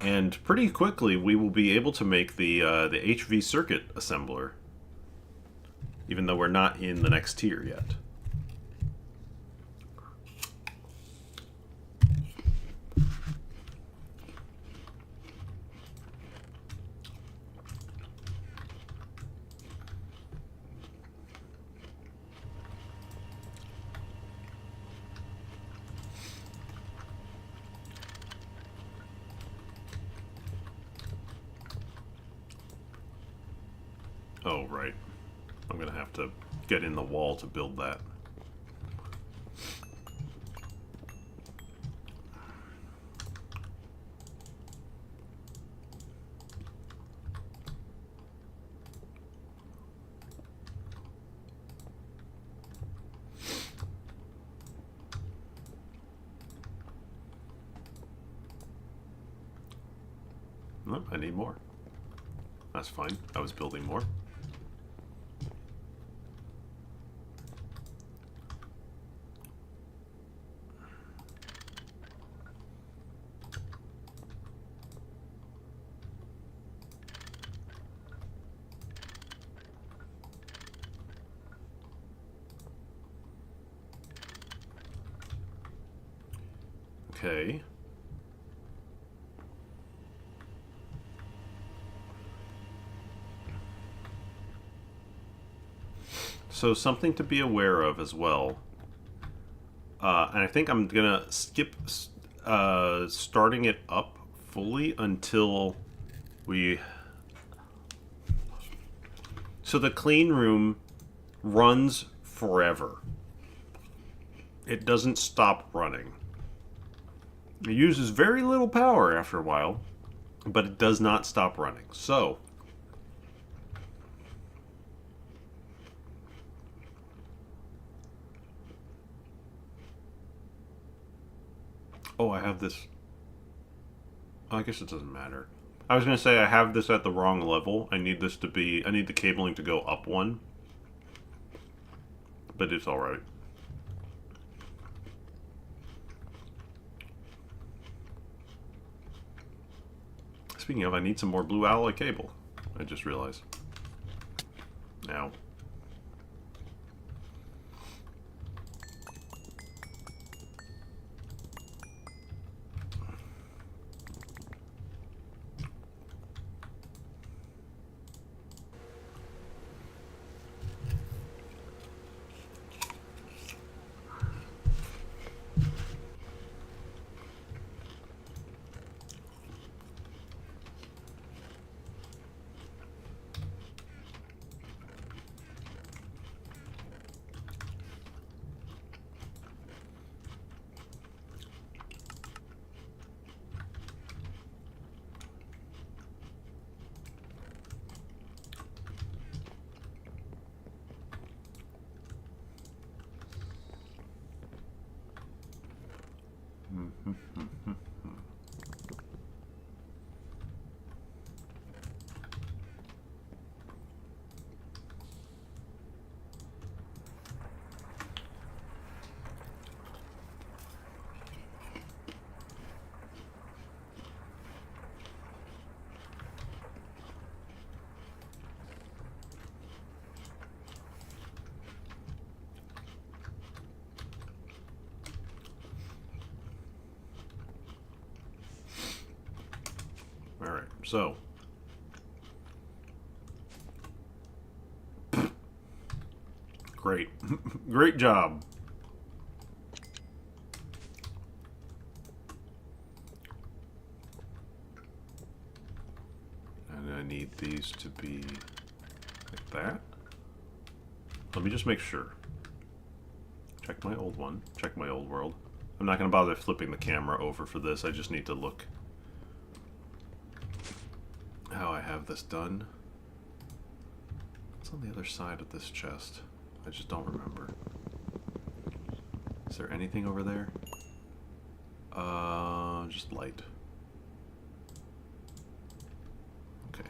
And pretty quickly, we will be able to make the HV circuit assembler, even though we're not in the next tier yet. Oh, right. I'm gonna have to get in the wall to build that. No, I need more. That's fine. I was building more. Okay. So something to be aware of as well. And I think I'm gonna skip starting it up fully until we... So the clean room runs forever. It doesn't stop running. It uses very little power after a while, but it does not stop running. So, oh, I have this. I guess it doesn't matter. I was going to say I have this at the wrong level. I need this to be... I need the cabling to go up one. But it's alright. Speaking of, I need some more blue alloy cable. I just realized. Now. Alright, so. Great. Great job. And I need these to be like that. Let me just make sure. Check my old one. Check my old world. I'm not going to bother flipping the camera over for this. I just need to look how I have this done. What's on the other side of this chest? I just don't remember. Is there anything over there? Just light. Okay.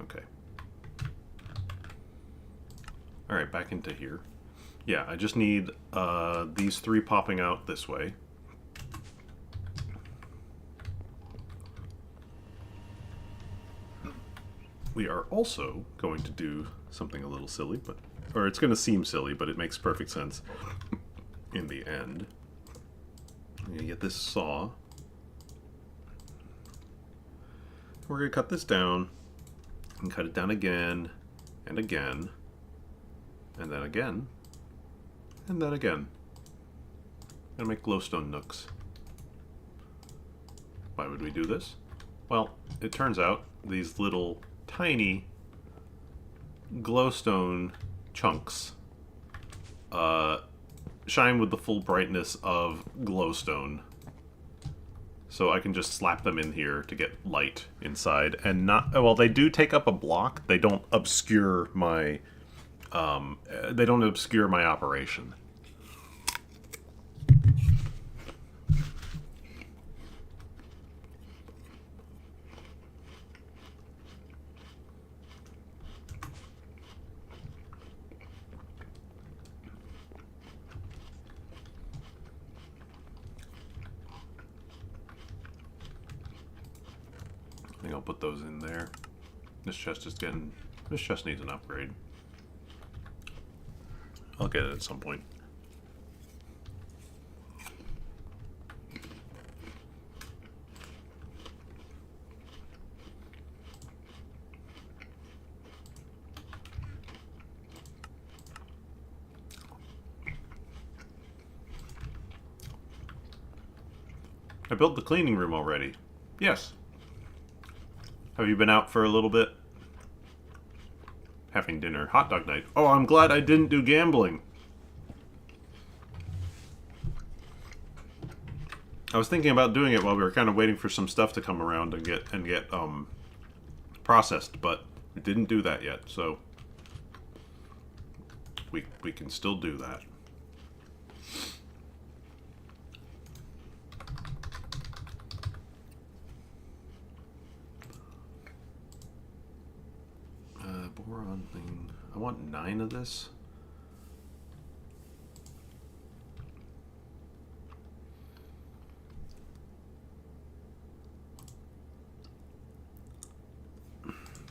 Okay. Alright, back into here. Yeah, I just need these three popping out this way. We are also going to do something a little silly, or it's going to seem silly, but it makes perfect sense in the end. I'm going to get this saw. We're going to cut this down, and cut it down again, and again, and then again, and then again. I'm going to make glowstone nooks. Why would we do this? Well, it turns out these little tiny glowstone chunks shine with the full brightness of glowstone. So I can just slap them in here to get light inside, and not, well, they do take up a block. They don't obscure my operation. I think I'll put those in there. This chest needs an upgrade. I'll get it at some point. I built the cleaning room already. Yes. Have you been out for a little bit? Having dinner. Hot dog night. Oh, I'm glad I didn't do gambling. I was thinking about doing it while we were kind of waiting for some stuff to come around and get processed, but we didn't do that yet, so we can still do that. Boron thing. I want 9 of this.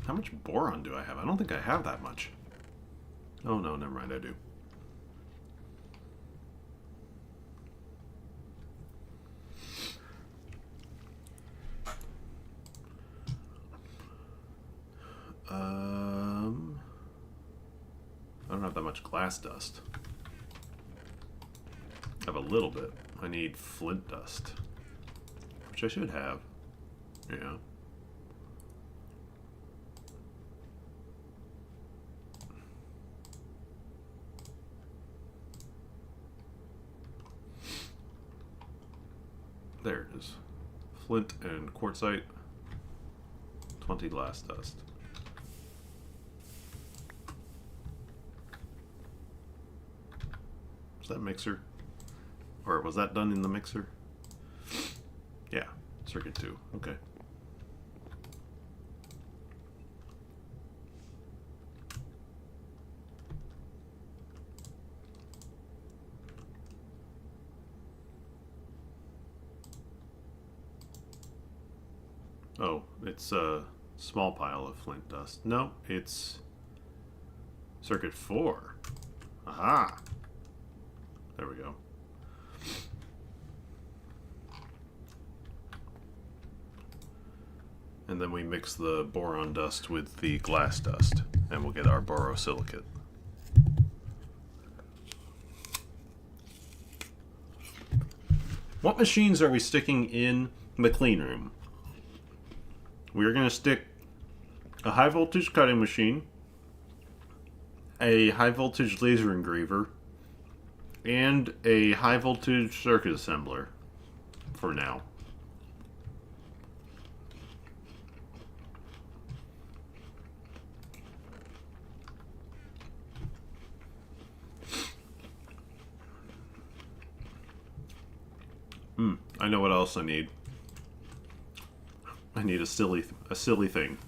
How much boron do I have? I don't think I have that much. Oh no, never mind, I do. I don't have that much glass dust. I have a little bit. I need flint dust, which I should have. Yeah. There it is. Flint and quartzite. 20 glass dust. that mixer? Or was that done in the mixer? Yeah, circuit 2. Okay. Oh, it's a small pile of flint dust. No, it's circuit 4. Aha! There we go. And then we mix the boron dust with the glass dust, and we'll get our borosilicate. What machines are we sticking in the clean room? We're going to stick a high voltage cutting machine, a high voltage laser engraver, and a high voltage circuit assembler for now. I know what else I need. I need a silly thing.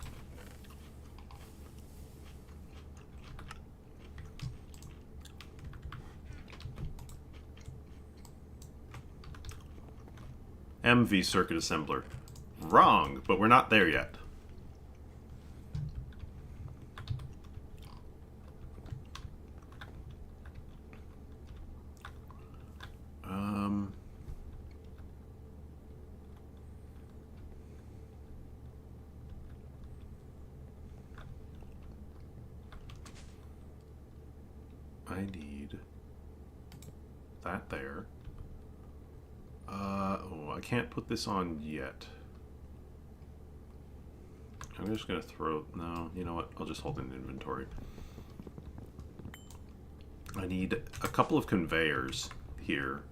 MV circuit assembler. Wrong, but we're not there yet. I need that there. Oh, I can't put this on yet. I'm just gonna throw... No, you know what? I'll just hold it in inventory. I need a couple of conveyors here.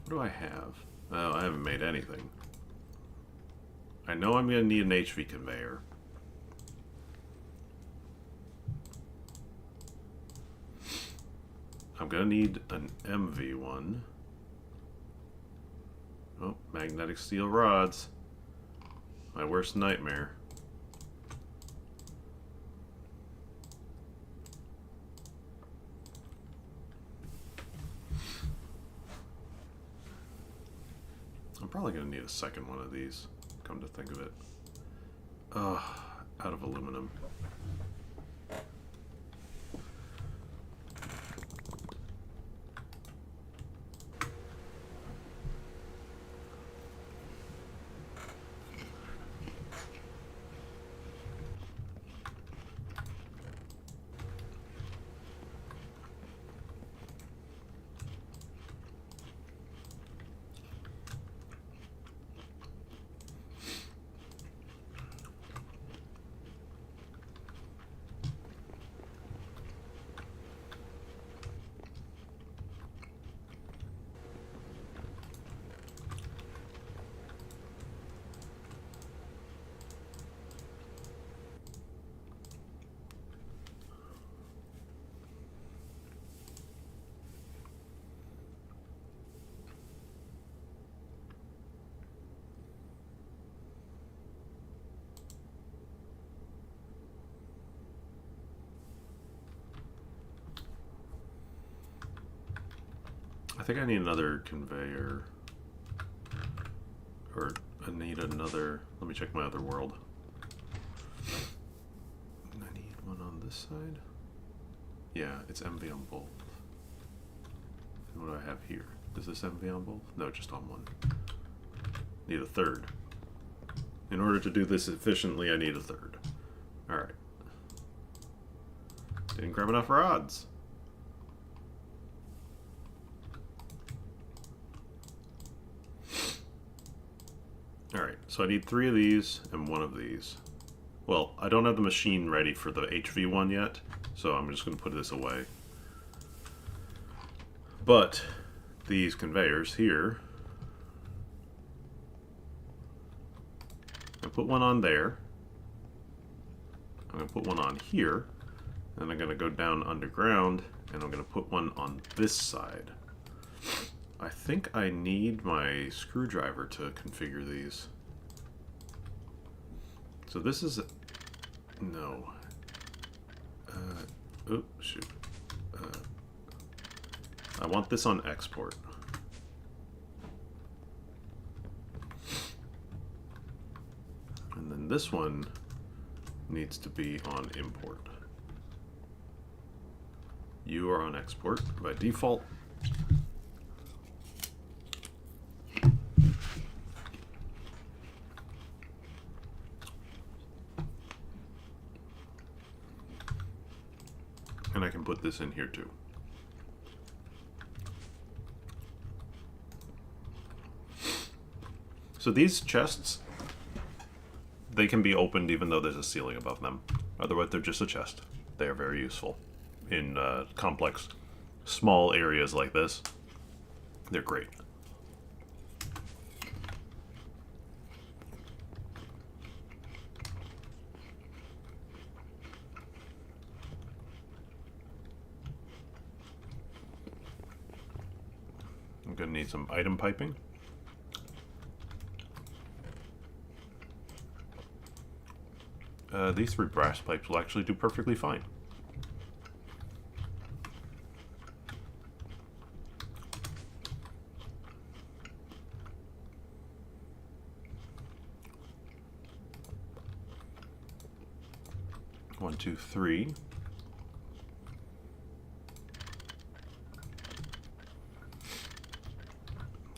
What do I have? Oh, I haven't made anything. I know I'm gonna need an HV conveyor. I'm gonna need an MV one. Oh, magnetic steel rods. My worst nightmare. I'm probably gonna need a second one of these, come to think of it. Ugh, out of aluminum. I think I need another conveyor. Or I need another... Let me check my other world. I need one on this side. Yeah, it's MV on both. And what do I have here? Is this MV on both? No, just on one. Need a third. In order to do this efficiently, I need a third. Alright. Didn't grab enough rods. Alright, so I need 3 of these and 1 of these. Well, I don't have the machine ready for the HV one yet, so I'm just going to put this away. But these conveyors here, I put one on there. I'm going to put one on here. And I'm going to go down underground, and I'm going to put one on this side. I think I need my screwdriver to configure these. So this is... no. Oh, shoot. I want this on export. And then this one needs to be on import. You are on export by default. And I can put this in here too. So these chests, they can be opened even though there's a ceiling above them. Otherwise, they're just a chest. They are very useful in complex, small areas like this. They're great. I'm going to need some item piping. These 3 brass pipes will actually do perfectly fine. One, two, three.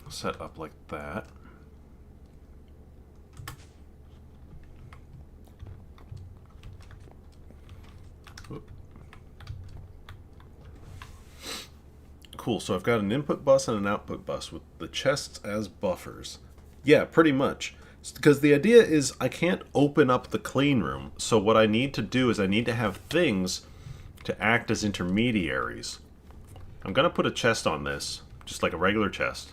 Set up like that. Cool, so I've got an input bus and an output bus with the chests as buffers. Yeah, pretty much. Because the idea is I can't open up the clean room, so what I need to do is I need to have things to act as intermediaries. I'm going to put a chest on this, just like a regular chest,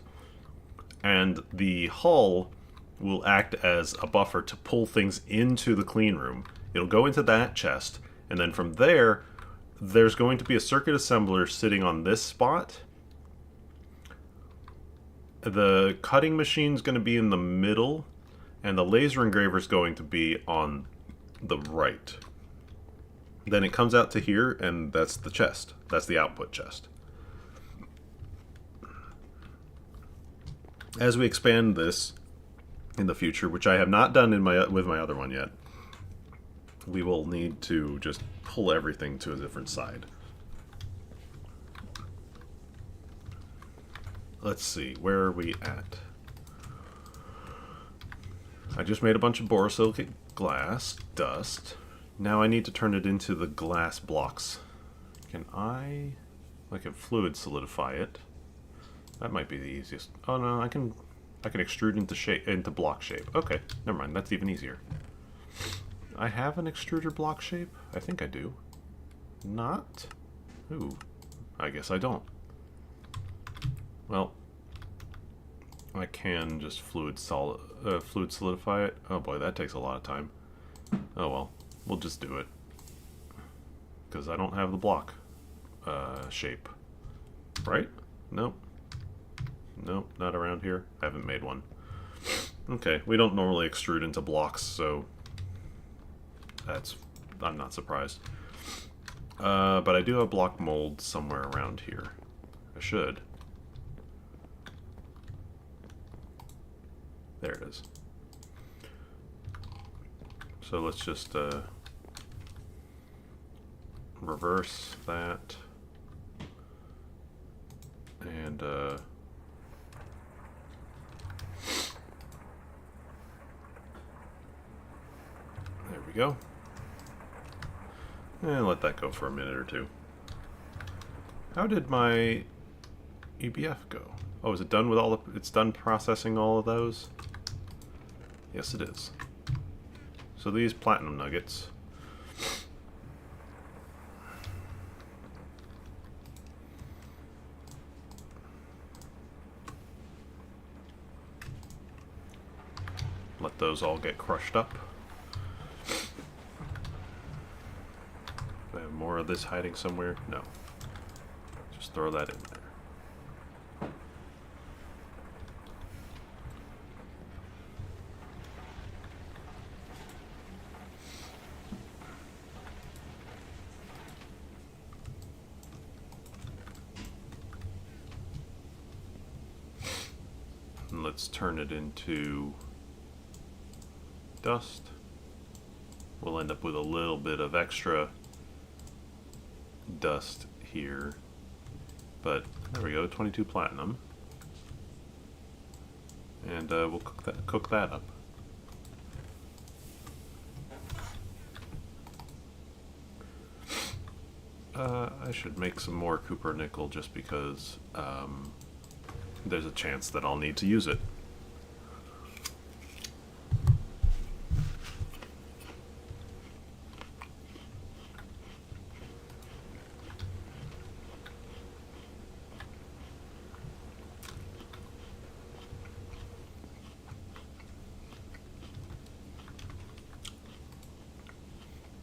and the hull will act as a buffer to pull things into the clean room. It'll go into that chest, and then from there, there's going to be a circuit assembler sitting on this spot. The cutting machine's going to be in the middle, and the laser engraver is going to be on the right. Then it comes out to here, and that's the chest. That's the output chest. As we expand this in the future, which I have not done with my other one yet, we will need to just pull everything to a different side. Let's see, where are we at? I just made a bunch of borosilicate glass dust. Now I need to turn it into the glass blocks. Can I fluid solidify it? That might be the easiest. Oh no, I can extrude into block shape. Okay, never mind. That's even easier. I have an extruder block shape. I think I do. Not? Ooh, I guess I don't. Well, I can just fluid solidify it. Oh boy, that takes a lot of time. Oh well, we'll just do it because I don't have the block shape. Right? Nope. Nope, not around here. I haven't made one. Okay, we don't normally extrude into blocks, so I'm not surprised. But I do have block mold somewhere around here. I should. There it is. So let's just reverse that. And there we go. And let that go for a minute or two. How did my EBF go? Oh, is it done with all the... It's done processing all of those? Yes, it is. So these platinum nuggets... Let those all get crushed up. Do I have more of this hiding somewhere? No. Just throw that in there. And let's turn it into dust. We'll end up with a little bit of extra dust here. But there we go, 22 platinum. And we'll cook that up. I should make some more copper nickel just because there's a chance that I'll need to use it.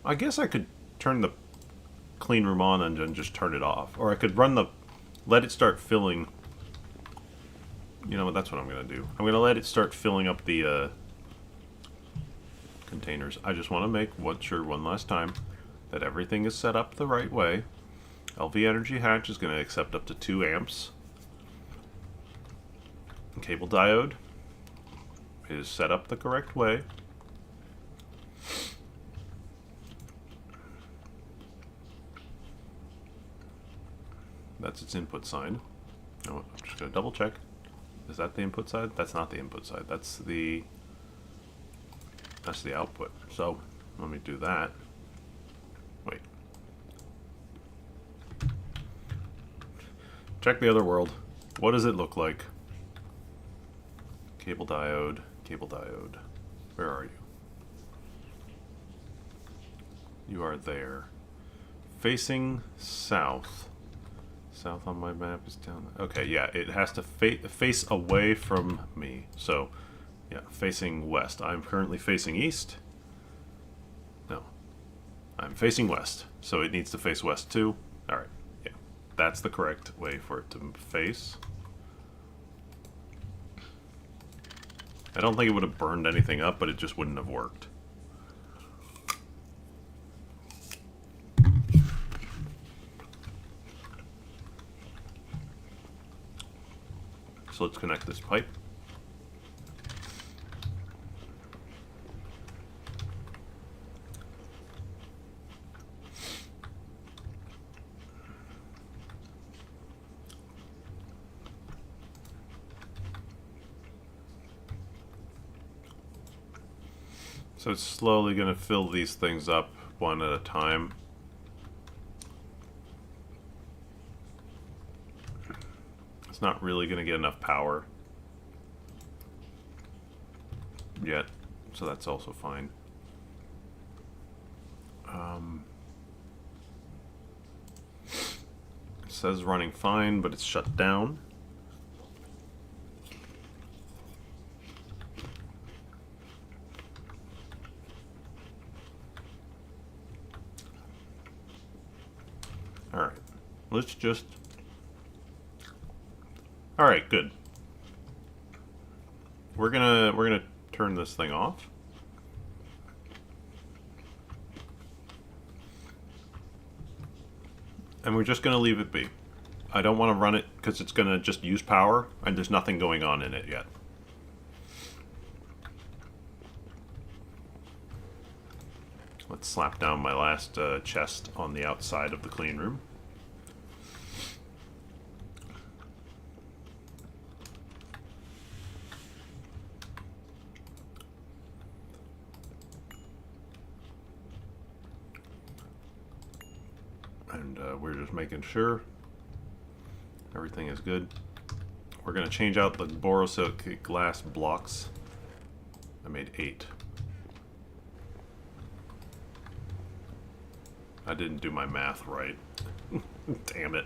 I guess I could turn the clean room on and then just turn it off. Or I could let it start filling. You know what, that's what I'm going to do. I'm going to let it start filling up the containers. I just want to make sure one last time that everything is set up the right way. LV Energy Hatch is going to accept up to 2 amps. Cable diode is set up the correct way. That's its input side. Oh, I'm just going to double check. Is that the input side? That's not the input side. That's the output. So let me do that. Wait. Check the other world. What does it look like? Cable diode. Cable diode. Where are you? You are there. Facing south. South on my map is down. Okay, yeah, it has to face away from me. So, yeah, facing west. I'm currently facing east. No. I'm facing west. So it needs to face west too. Alright, yeah. That's the correct way for it to face. I don't think it would have burned anything up, but it just wouldn't have worked. So let's connect this pipe. So it's slowly going to fill these things up one at a time. It's not really going to get enough power yet, so that's also fine. It says running fine, but it's shut down. Alright, let's just... Alright, good. We're gonna turn this thing off. And we're just gonna leave it be. I don't want to run it because it's gonna just use power and there's nothing going on in it yet. Let's slap down my last chest on the outside of the clean room. And we're just making sure everything is good. We're going to change out the borosilicate glass blocks. I made 8. I didn't do my math right. Damn it.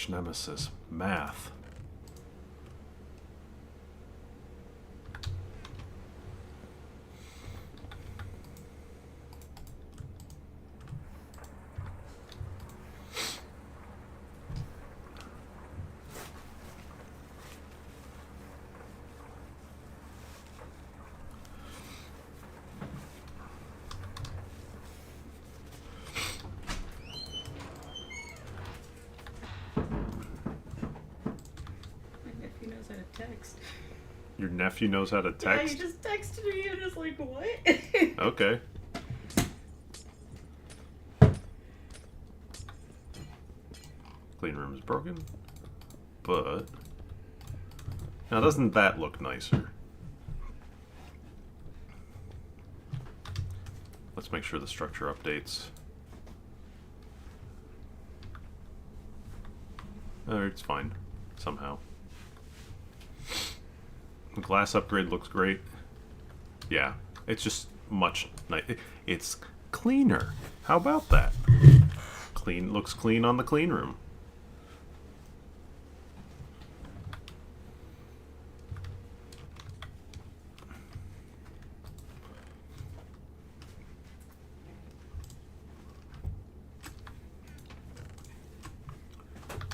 arch nemesis, math. Text. Your nephew knows how to text? Yeah, he just texted me and I was like, what? Okay. Clean room is broken. But... now doesn't that look nicer? Let's make sure the structure updates. It's fine. Somehow. The glass upgrade looks great. Yeah, it's just much nice. It's cleaner. How about that? Clean, looks clean on the clean room.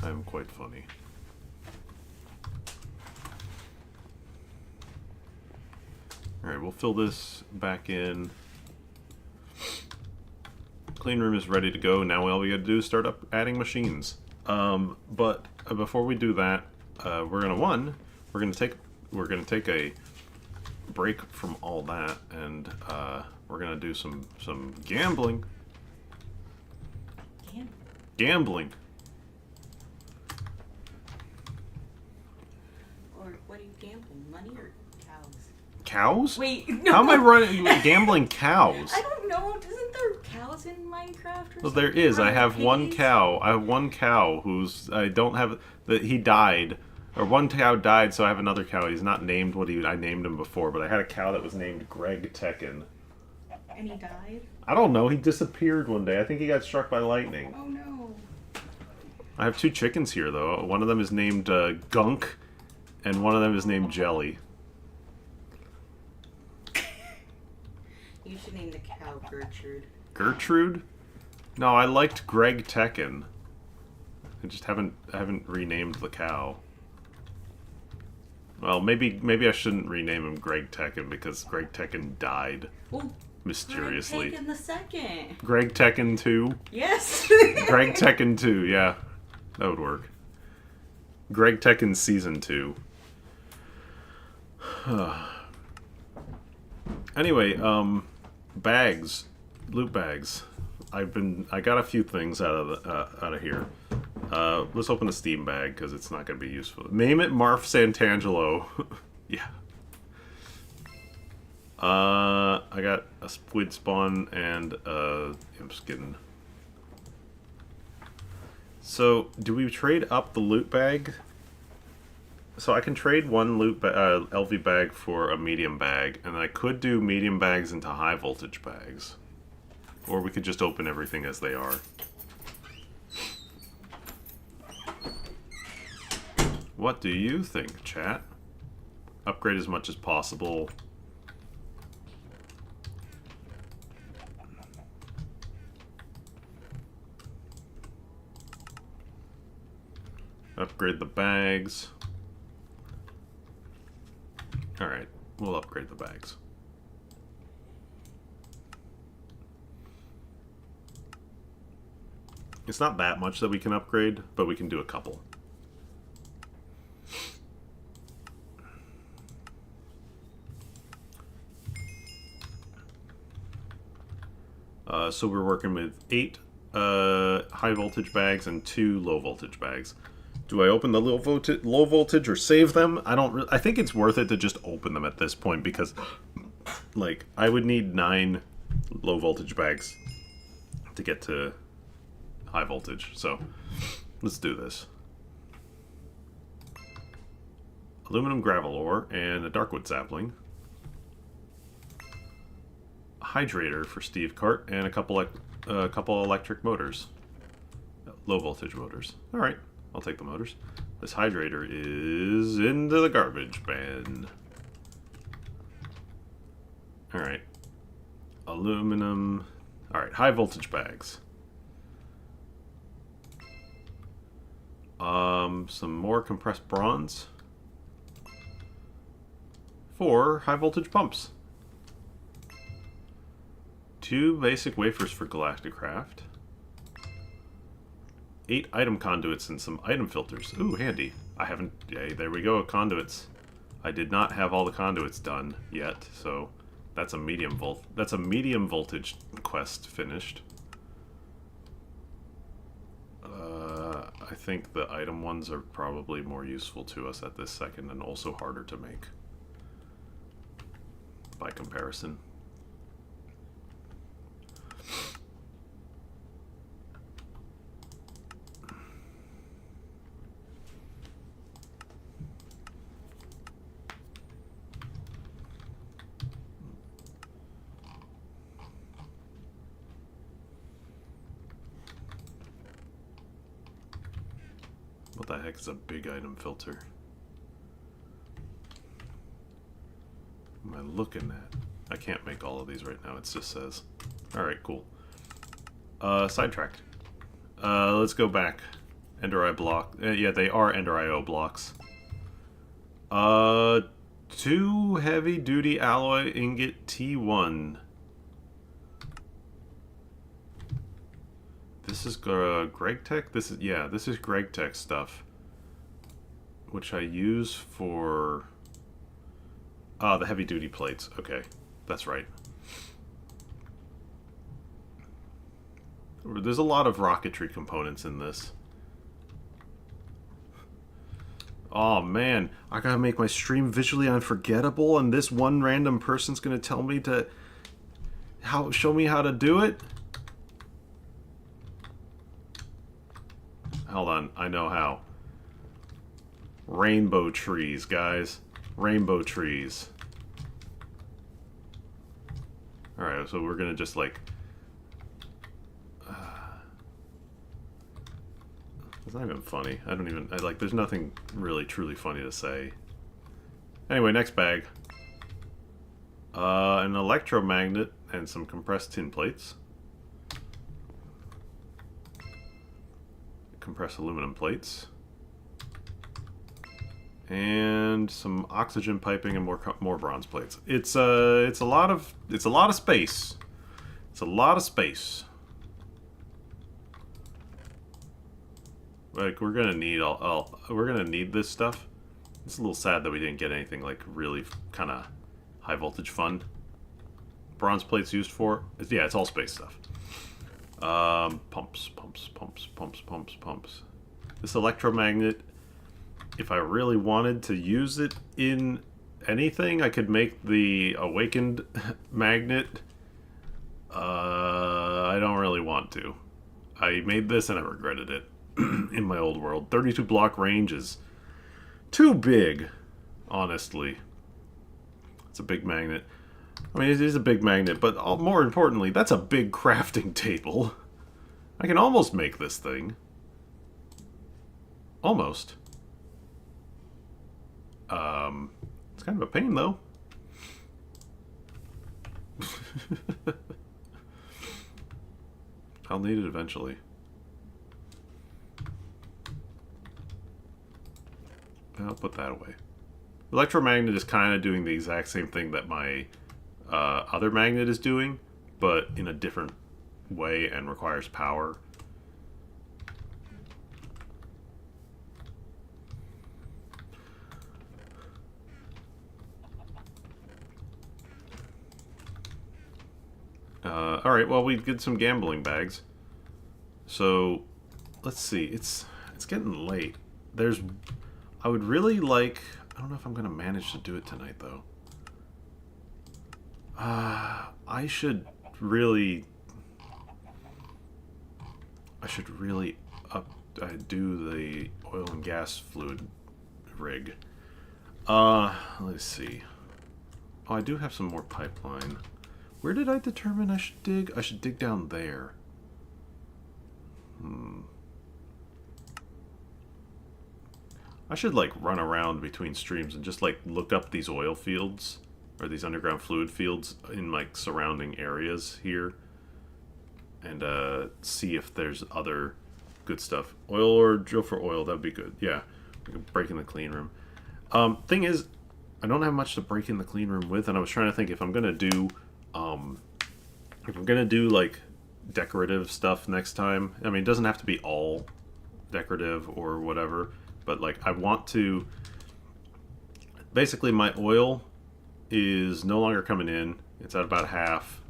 I am quite funny. Alright, we'll fill this back in. Clean room is ready to go. Now all we gotta do is start up adding machines. But before we do that, we're gonna take a break from all that, and we're gonna do some gambling. Gambling. Or what are you gambling? Money or cows? Cows? Wait, no. How am I running gambling cows? I don't know. Isn't there cows in Minecraft or Well, something? there is. I have one Piggies? cow. I have one cow who's I don't have that he died. Or one cow died, so I have another cow. He's not named what I named him before, but I had a cow that was named Gregtech. And he died? I don't know. He disappeared one day. I think he got struck by lightning. Oh no. I have two chickens here, though. One of them is named Gunk, and one of them is named Jelly. You should name the cow Gertrude. Gertrude? No, I liked Greg Tekken. I just haven't renamed the cow. Well, maybe I shouldn't rename him Greg Tekken because Greg Tekken died Oh, mysteriously. Greg Tekken the second. Greg Tekken 2? Yes. Greg Tekken 2, yeah. That would work. Greg Tekken Season 2. Anyway, bags. Loot bags. I got a few things out of here. Let's open the Steam bag because it's not going to be useful. Name it Marf Santangelo. Yeah. I got a squid spawn and imp skin. So, do we trade up the loot bag? So I can trade one LV bag for a medium bag, and I could do medium bags into high voltage bags. Or we could just open everything as they are. What do you think, chat? Upgrade as much as possible. Upgrade the bags. Alright, we'll upgrade the bags. It's not that much that we can upgrade, but we can do a couple. So we're working with 8 high voltage bags and 2 low voltage bags. Do I open the low voltage or save them? I think it's worth it to just open them at this point because, like, I would need 9 low voltage bags to get to high voltage. So let's do this. Aluminum gravel ore and a darkwood sapling. Hydrator for Steve Cart and a couple electric motors, low voltage motors. All right, I'll take the motors. This hydrator is into the garbage bin. Alright. Aluminum. Alright, high voltage bags. Some more compressed bronze. 4 high voltage pumps. 2 basic wafers for Galacticraft. 8 item conduits and some item filters. Ooh, handy. I haven't... Yay, there we go, conduits. I did not have all the conduits done yet, so that's a medium voltage quest finished. I think the item ones are probably more useful to us at this second and also harder to make by comparison. What the heck is a big item filter? What am I looking at? I can't make all of these right now, it just says. Alright, cool. Sidetracked. Let's go back. Ender Eye block. Yeah, they are Ender IO blocks. 2 heavy duty alloy ingot T1. This is Gregtech? This is Gregtech stuff. Which I use for... the heavy duty plates. Okay, that's right. There's a lot of rocketry components in this. Oh man, I gotta make my stream visually unforgettable and this one random person's gonna tell me to... show me how to do it? Hold on, I know how. Rainbow trees, guys. Rainbow trees. Alright, so we're gonna just like... It's not even funny. There's nothing really truly funny to say. Anyway, next bag. An electromagnet and some compressed tin plates. Compressed aluminum plates. And some oxygen piping and more bronze plates. It's a lot of space. It's a lot of space. Like we're gonna need this stuff. It's a little sad that we didn't get anything like really kind of high voltage fun. Bronze plates used for it's all space stuff. Pumps. This electromagnet, if I really wanted to use it in anything, I could make the awakened magnet. I don't really want to. I made this and I regretted it in my old world. 32 block range is too big, honestly. It's a big magnet. I mean, it is a big magnet, but more importantly, that's a big crafting table. I can almost make this thing. Almost. It's kind of a pain, though. I'll need it eventually. I'll put that away. Electromagnet is kind of doing the exact same thing that my other magnet is doing, but in a different way and requires power. Alright, well, we did some gambling bags. So, let's see. It's getting late. I would really like... I don't know if I'm going to manage to do it tonight, though. I should really do the oil and gas fluid rig. Let's see. Oh, I do have some more pipeline. Where did I determine I should dig? I should dig down there. I should like run around between streams and just like look up these oil fields or these underground fluid fields in like surrounding areas here and see if there's other good stuff. Oil or drill for oil, that'd be good. Yeah, we can break in the clean room. Thing is, I don't have much to break in the clean room with, and I was trying to think um, if I'm gonna do like decorative stuff next time. I mean, it doesn't have to be all decorative or whatever, but like I want to. Basically, my oil is no longer coming in. It's at about half.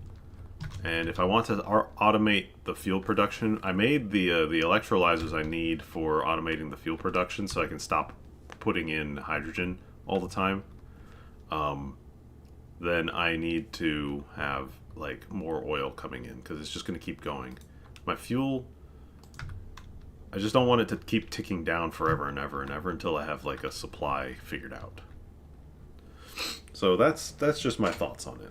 And if I want to automate the fuel production, I made the electrolyzers I need for automating the fuel production, so I can stop putting in hydrogen all the time. Then I need to have like more oil coming in because it's just going to keep going. My fuel, I just don't want it to keep ticking down forever and ever and ever until I have like a supply figured out. So that's just my thoughts on it.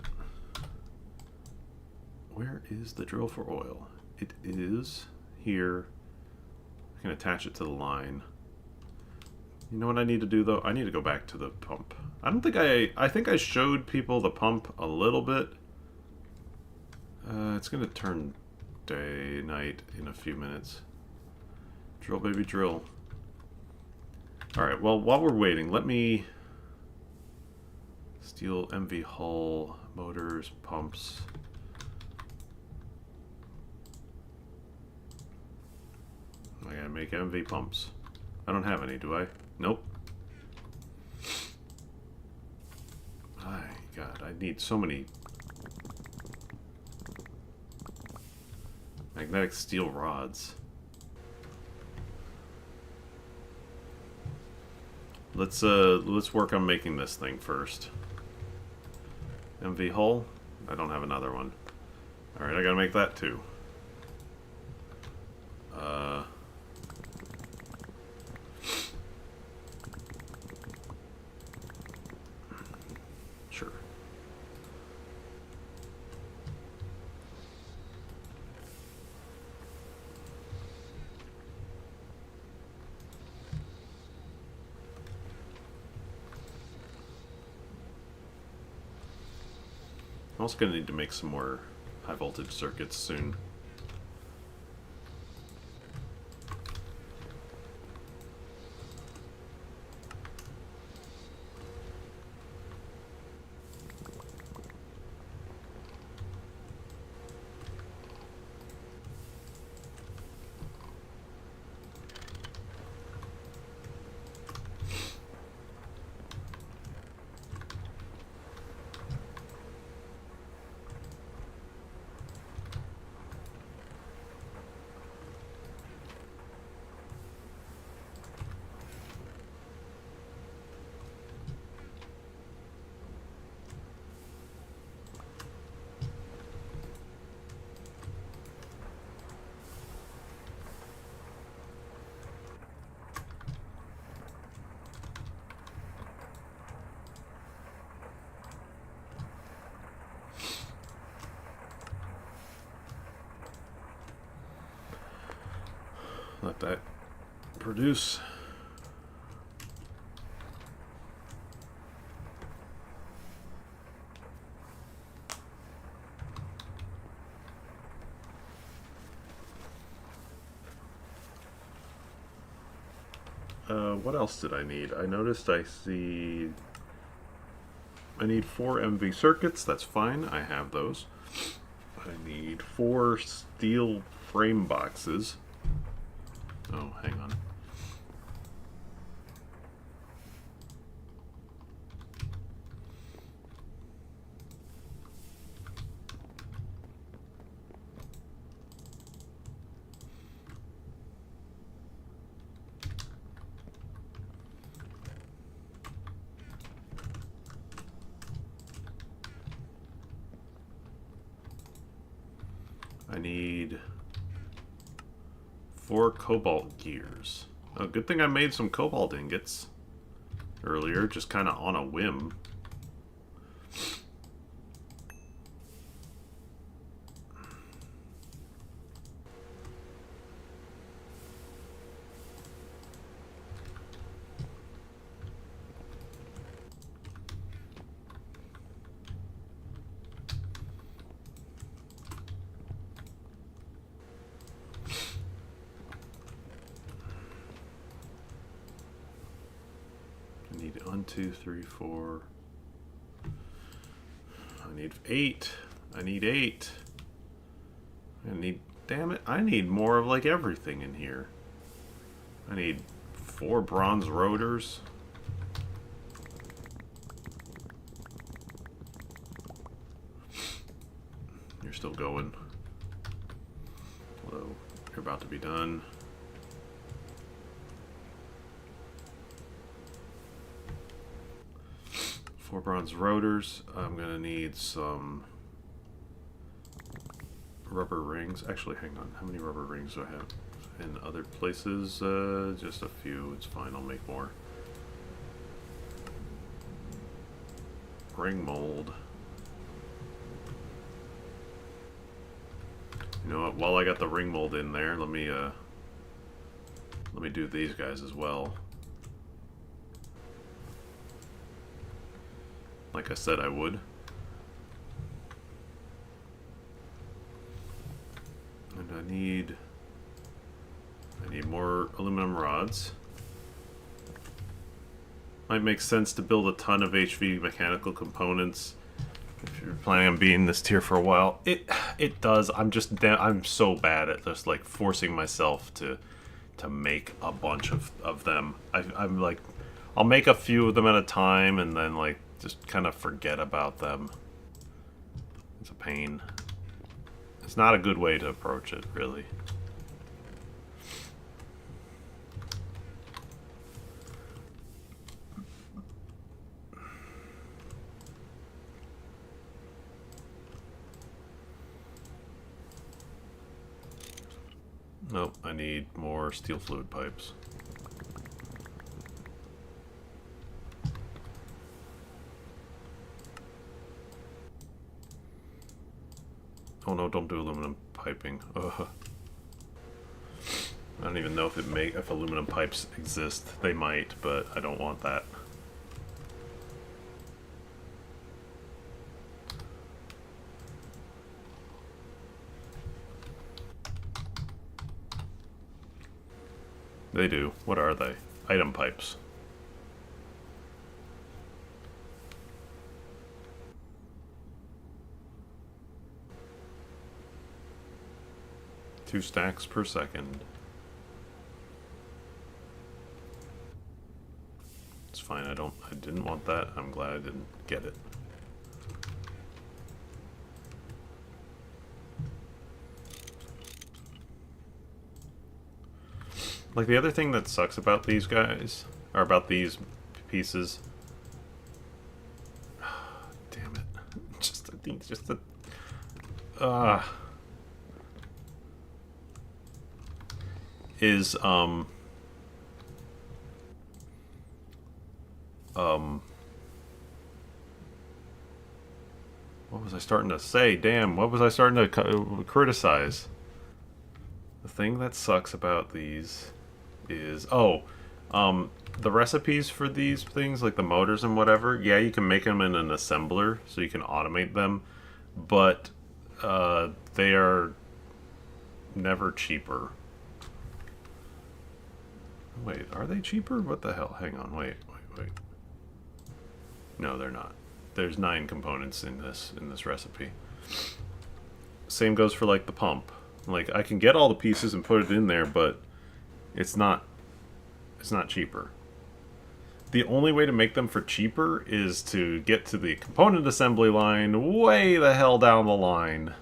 Where is the drill for oil? It is here. I can attach it to the line. You know what I need to do though? I need to go back to the pump. I don't think I think I showed people the pump a little bit. It's gonna turn night in a few minutes. Drill, baby, drill. Alright, well, while we're waiting, let me... Steel, MV hull, motors, pumps. I gotta make MV pumps. I don't have any, do I? Nope. My God, I need so many magnetic steel rods. Let's work on making this thing first. MV hull? I don't have another one. Alright, I gotta make that too. Sure. I'm also going to need to make some more high voltage circuits soon. Let that produce. What else did I need? I noticed I need 4 MV circuits. That's fine. I have those. I need 4 steel frame boxes. Oh, hang on. I need 4 cobalt gears. Oh, good thing I made some cobalt ingots earlier, just kind of on a whim. 2, 3, 4. I need 8. I need 8. Damn it, I need more of like everything in here. I need 4 bronze rotors. You're still going. Hello, you're about to be done. Four bronze rotors. I'm gonna need some rubber rings. Actually, hang on. How many rubber rings do I have? In other places, just a few. It's fine. I'll make more. Ring mold. You know what? While I got the ring mold in there, let me do these guys as well. Like I said I would. And I need more aluminum rods. Might make sense to build a ton of HV mechanical components if you're planning on being this tier for a while. It does. I'm so bad at just like forcing myself to make a bunch of them. I'm like, I'll make a few of them at a time and then like just kind of forget about them. It's a pain. It's not a good way to approach it, really. Nope, I need more steel fluid pipes. Oh no, don't do aluminum piping. Ugh. I don't even know if aluminum pipes exist. They might, but I don't want that. They do. What are they? Item pipes. Two stacks per second. It's fine. I didn't want that. I'm glad I didn't get it. Like, the other thing that sucks about these guys, or about these pieces... Damn it. I think just the... is, what was I starting to say? Damn, what was I starting to criticize? The thing that sucks about these is, the recipes for these things, like the motors and whatever, yeah, you can make them in an assembler, so you can automate them, but they are never cheaper. Wait, are they cheaper? What the hell? Hang on, wait. No, they're not. There's 9 components in this recipe. Same goes for like the pump. Like, I can get all the pieces and put it in there, but it's not cheaper. The only way to make them for cheaper is to get to the component assembly line way the hell down the line.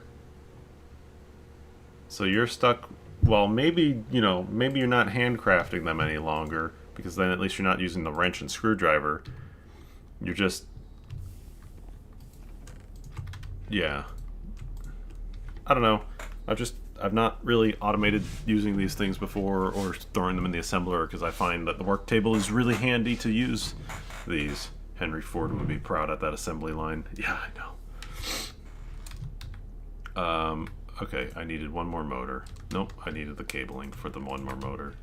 So you're stuck. Well, maybe, you know, maybe you're not handcrafting them any longer, because then at least you're not using the wrench and screwdriver. You're just... Yeah. I don't know. I've not really automated using these things before, or throwing them in the assembler, because I find that the work table is really handy to use these. Henry Ford would be proud at that assembly line. Yeah, I know. Okay, I needed one more motor. Nope, I needed the cabling for the one more motor.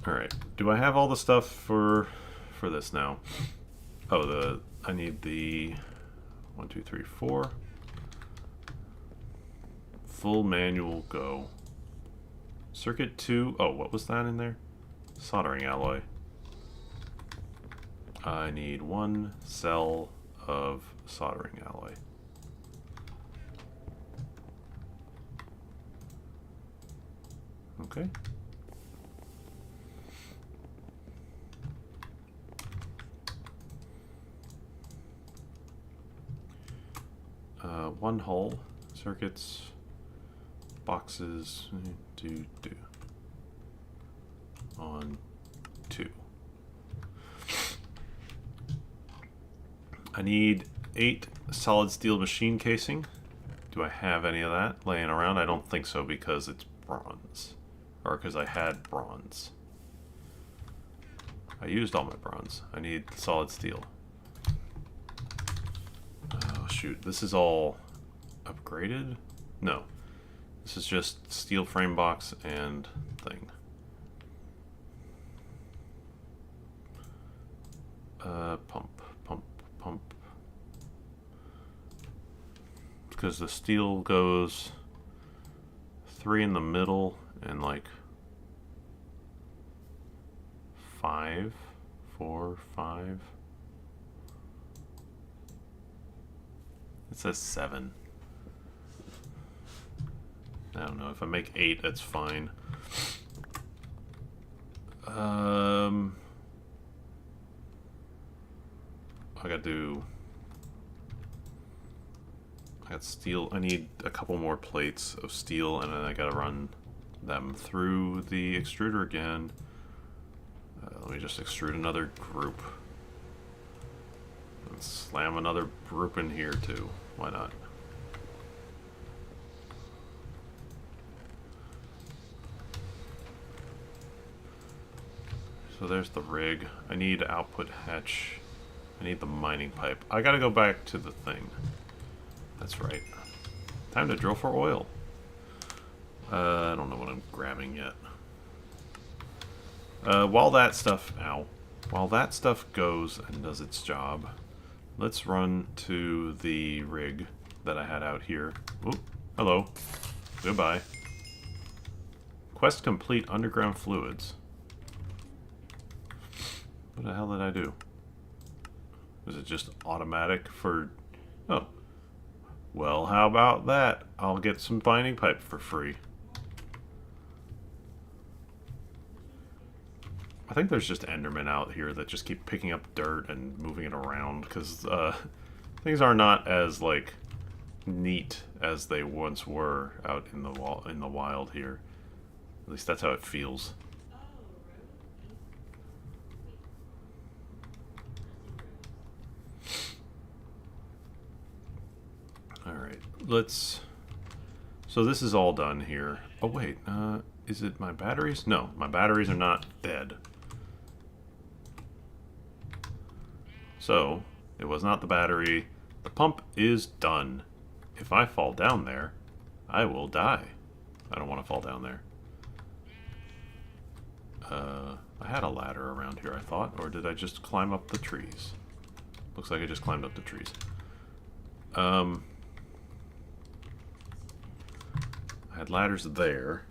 Alright, do I have all the stuff for this now? Oh, I need the 1, 2, 3, 4. Full manual go. Circuit 2. Oh, what was that in there? soldering alloy. I need 1 cell of soldering alloy. Okay. One hull, circuits, boxes, do. On 2. I need 8 solid steel machine casing. Do I have any of that laying around? I don't think so because it's bronze. Or because I had bronze. I used all my bronze. I need solid steel. Oh shoot, this is all upgraded? No. This is just steel frame box and thing. Pump. Because the steel goes 3 in the middle and like 5, 4, 5. It says 7. I don't know. If I make 8, that's fine. I got steel. I need a couple more plates of steel, and then I gotta run them through the extruder again. Let me just extrude another group. And slam another group in here too. Why not? So there's the rig. I need output hatch. I need the mining pipe. I gotta go back to the thing. That's right. Time to drill for oil. I don't know what I'm grabbing yet. While that stuff goes and does its job, let's run to the rig that I had out here. Oop, hello. Goodbye. Quest complete underground fluids. What the hell did I do? Is it just automatic for... Oh. Well, how about that? I'll get some binding pipe for free. I think there's just Endermen out here that just keep picking up dirt and moving it around, because things are not as, like, neat as they once were out in the wild here. At least that's how it feels. Alright, let's... So this is all done here. Oh wait, is it my batteries? No, my batteries are not dead. So, it was not the battery. The pump is done. If I fall down there, I will die. I don't want to fall down there. I had a ladder around here, I thought, or did I just climb up the trees? Looks like I just climbed up the trees. I had ladders there.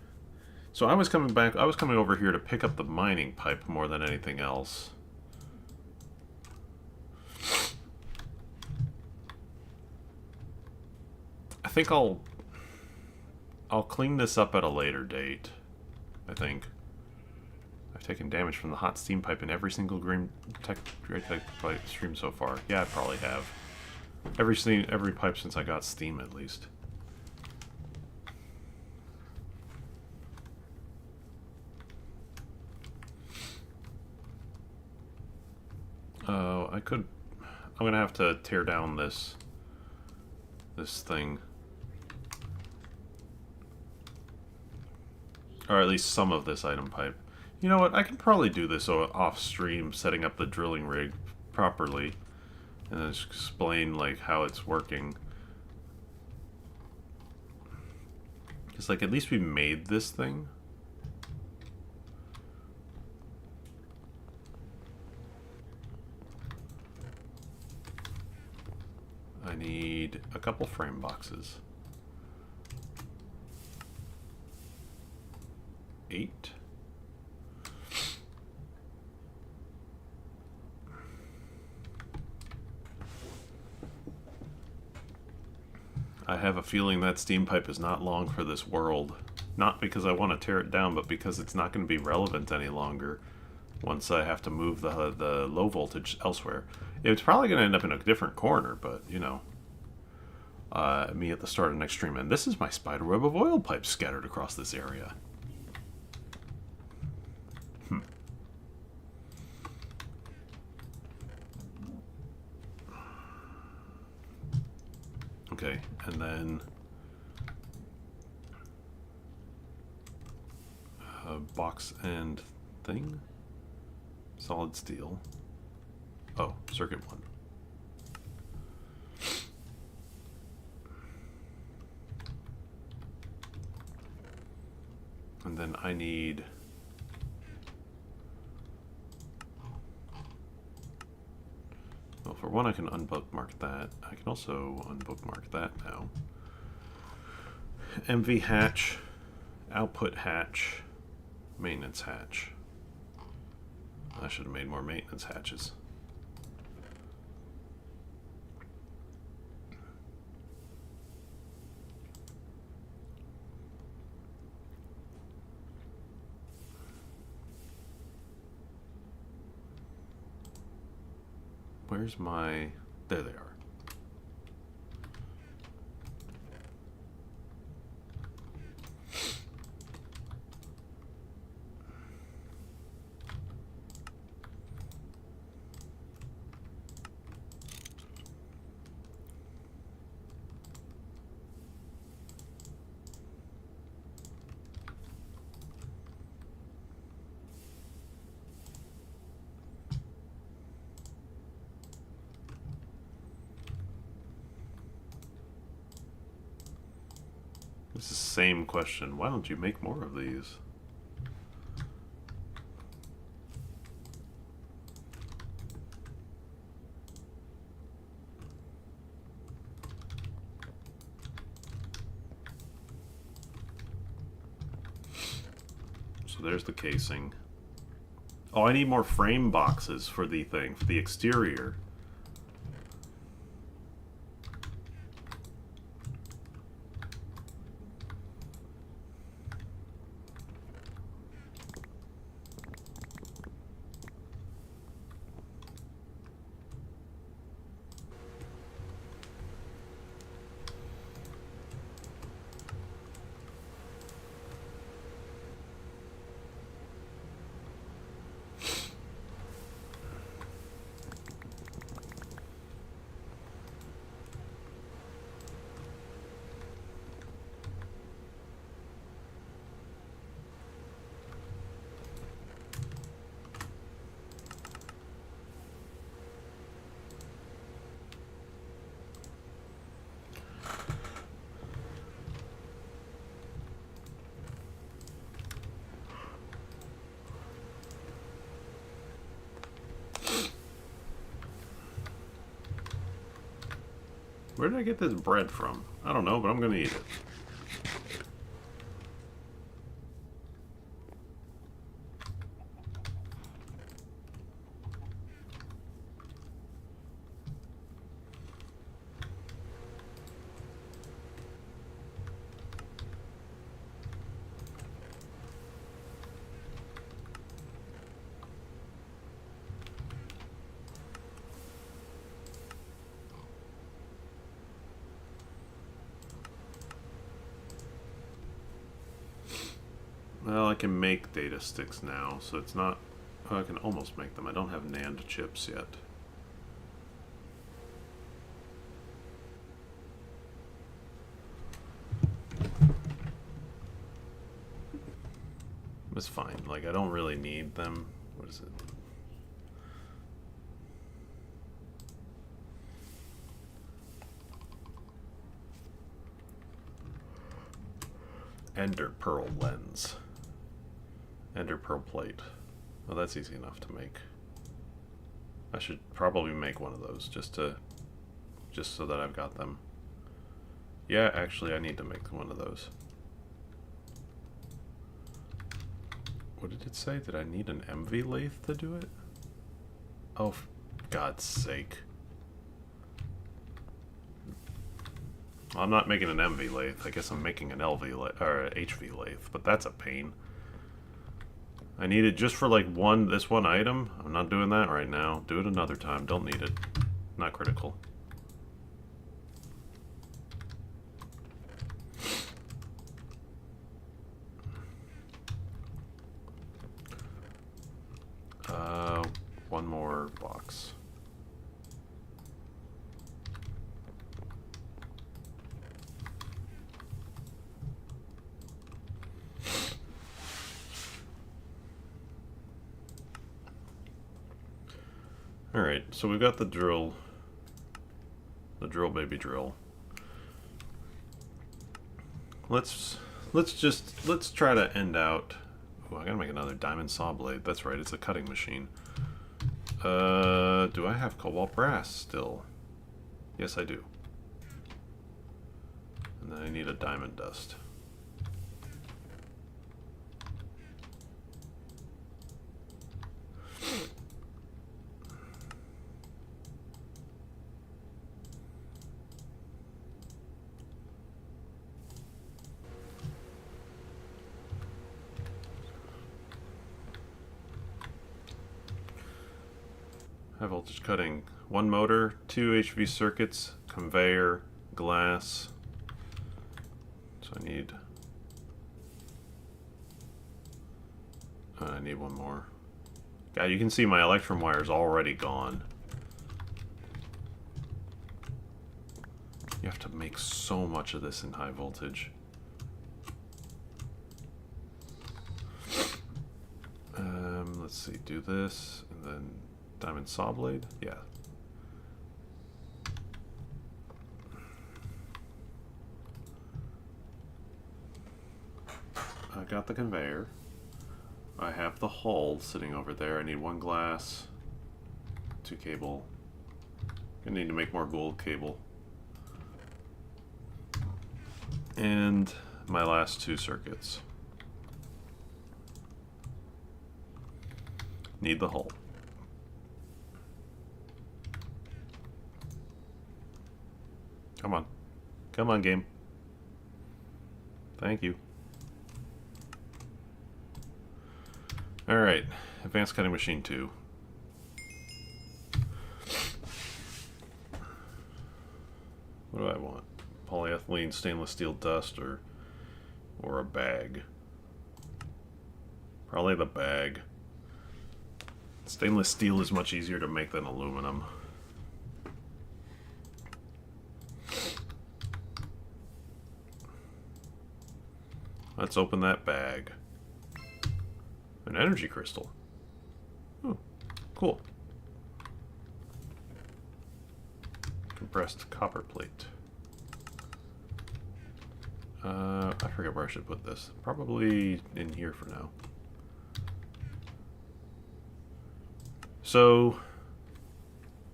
So I was coming over here to pick up the mining pipe more than anything else. I think I'll clean this up at a later date, I think. I've taken damage from the hot steam pipe in every single Gregtech stream so far. Yeah, I probably have. Every pipe since I got Steam, at least. Oh, I'm gonna have to tear down this thing. Or at least some of this item pipe. You know what, I can probably do this off stream, setting up the drilling rig properly. And then just explain, like, how it's working. Because, like, at least we made this thing. I need a couple frame boxes. 8. I have a feeling that steam pipe is not long for this world. Not because I want to tear it down, but because it's not going to be relevant any longer once I have to move the low voltage elsewhere. It's probably going to end up in a different corner, but, you know, me at the start of next stream. And this is my spiderweb of oil pipes scattered across this area. Okay, and then box and thing, solid steel. Oh, circuit one. And then I need well, for one I can unbookmark that. I can also unbookmark that now. MV hatch, output hatch, maintenance hatch. I should have made more maintenance hatches. Where's my... There they are. It's the same question. Why don't you make more of these? So there's the casing. Oh, I need more frame boxes for the thing, for the exterior. Where did I get this bread from? I don't know, but I'm gonna eat it. Well, I can make data sticks now, so it's not... Oh, I can almost make them. I don't have NAND chips yet. It's fine. Like, I don't really need them. What is it? Ender pearl lens. Ender pearl plate. Well, that's easy enough to make. I should probably make one of those just so that I've got them. Yeah, actually, I need to make one of those. What did it say? Did I need an MV lathe to do it? Oh, for God's sake. I'm not making an MV lathe. I guess I'm making an LV lathe, or HV lathe, but that's a pain. I need it just for like this one item. I'm not doing that right now. Do it another time. Don't need it. Not critical. One more box. Alright, so we've got the drill. The drill baby drill. Let's try to end out. Oh, I gotta make another diamond saw blade. That's right, it's a cutting machine. Do I have cobalt brass still? Yes, I do. And then I need a diamond dust. High voltage cutting. One motor, 2 HV circuits, conveyor, glass. So I need one more. God, you can see my electrum wire is already gone. You have to make so much of this in high voltage. Let's see, do this, and then diamond saw blade? Yeah. I got the conveyor. I have the hull sitting over there. I need one glass, 2 cable. I need to make more gold cable. And my last 2 circuits. Need the hull. Come on. Come on, game. Thank you. Alright. Advanced cutting machine 2. What do I want? Polyethylene, stainless steel dust, or a bag? Probably the bag. Stainless steel is much easier to make than aluminum. Let's open that bag. An energy crystal. Oh, cool. Compressed copper plate. I forget where I should put this. Probably in here for now. So,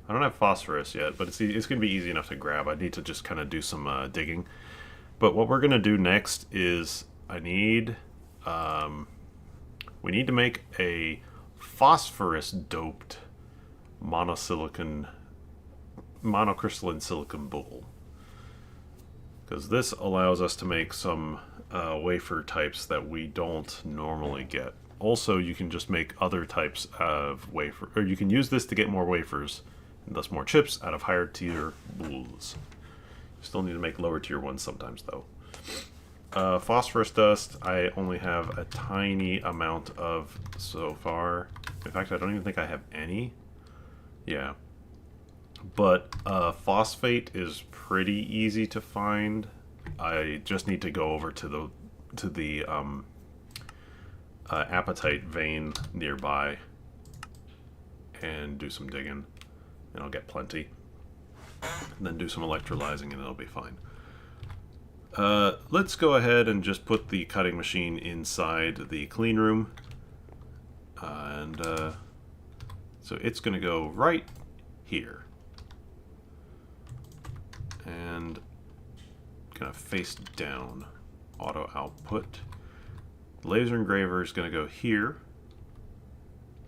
I don't have phosphorus yet, but it's going to be easy enough to grab. I need to just kind of do some digging. But what we're going to do next is we need to make a phosphorus doped monocrystalline silicon bowl, because this allows us to make some wafer types that we don't normally get. Also, you can just make other types of wafer, or you can use this to get more wafers and thus more chips out of higher tier bowls. You still need to make lower tier ones sometimes though. Phosphorus dust, I only have a tiny amount of so far. In fact, I don't even think I have any. Yeah. But phosphate is pretty easy to find. I just need to go over to the apatite vein nearby and do some digging, and I'll get plenty. And then do some electrolyzing and it'll be fine. Let's go ahead and just put the cutting machine inside the clean room. So it's going to go right here. And going to face down. Auto output. The laser engraver is going to go here.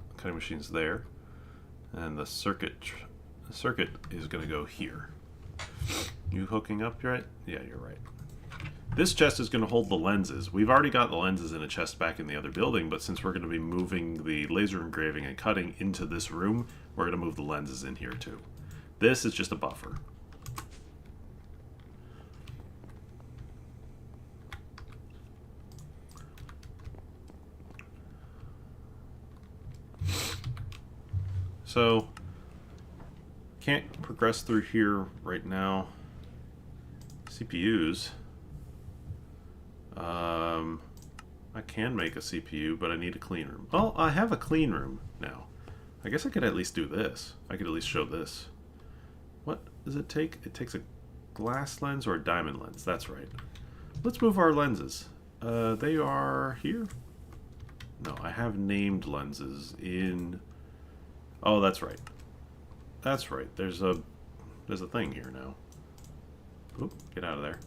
The cutting machine's there. And the circuit is going to go here. You hooking up, right? Yeah, you're right. This chest is going to hold the lenses. We've already got the lenses in a chest back in the other building, but since we're going to be moving the laser engraving and cutting into this room, we're going to move the lenses in here too. This is just a buffer. So, can't progress through here right now. CPUs. I can make a CPU, but I need a clean room. Well, I have a clean room now. I guess I could at least do this. I could at least show this. What does it take? It takes a glass lens or a diamond lens. That's right. Let's move our lenses. They are here? No, I have named lenses in... Oh, that's right. That's right. There's a thing here now. Oop, get out of there.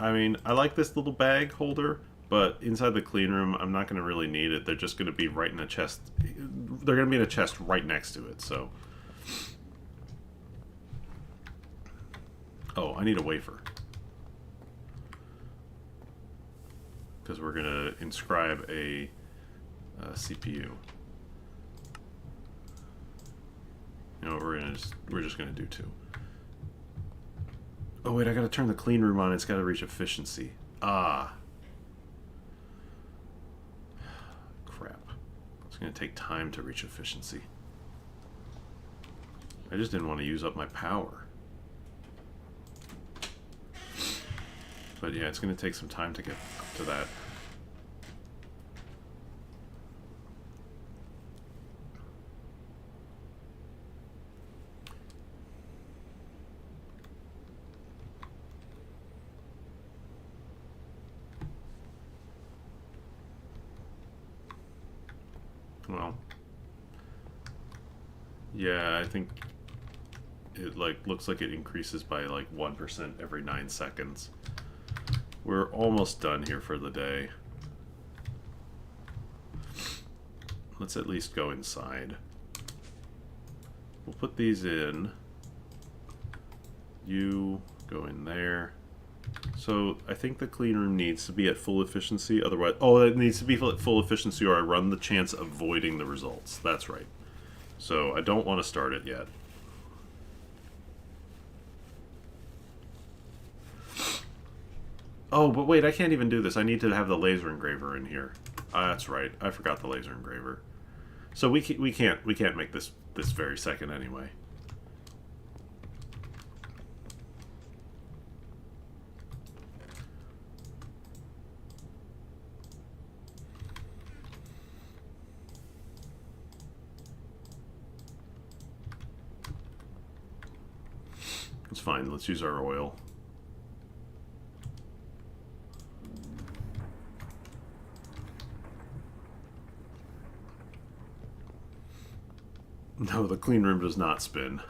I mean, I like this little bag holder, but inside the clean room, I'm not going to really need it. They're just going to be right in a chest. They're going to be in a chest right next to it, so... Oh, I need a wafer. Because we're going to inscribe a CPU. You know, we're just going to do 2. Oh wait, I gotta turn the clean room on. It's gotta reach efficiency. Ah. Crap. It's gonna take time to reach efficiency. I just didn't want to use up my power. But yeah, it's gonna take some time to get up to that. Well, yeah, I think it looks like it increases by like 1% every 9 seconds. We're almost done here for the day. Let's at least go inside. We'll put these in. You go in there. So I think the clean room needs to be at full efficiency, otherwise... Oh, it needs to be at full efficiency or I run the chance of voiding the results. That's right. So I don't want to start it yet. Oh, but wait, I can't even do this. I need to have the laser engraver in here. That's right. I forgot the laser engraver. So we can't make this very second anyway. It's fine. Let's use our oil. No, the clean room does not spin.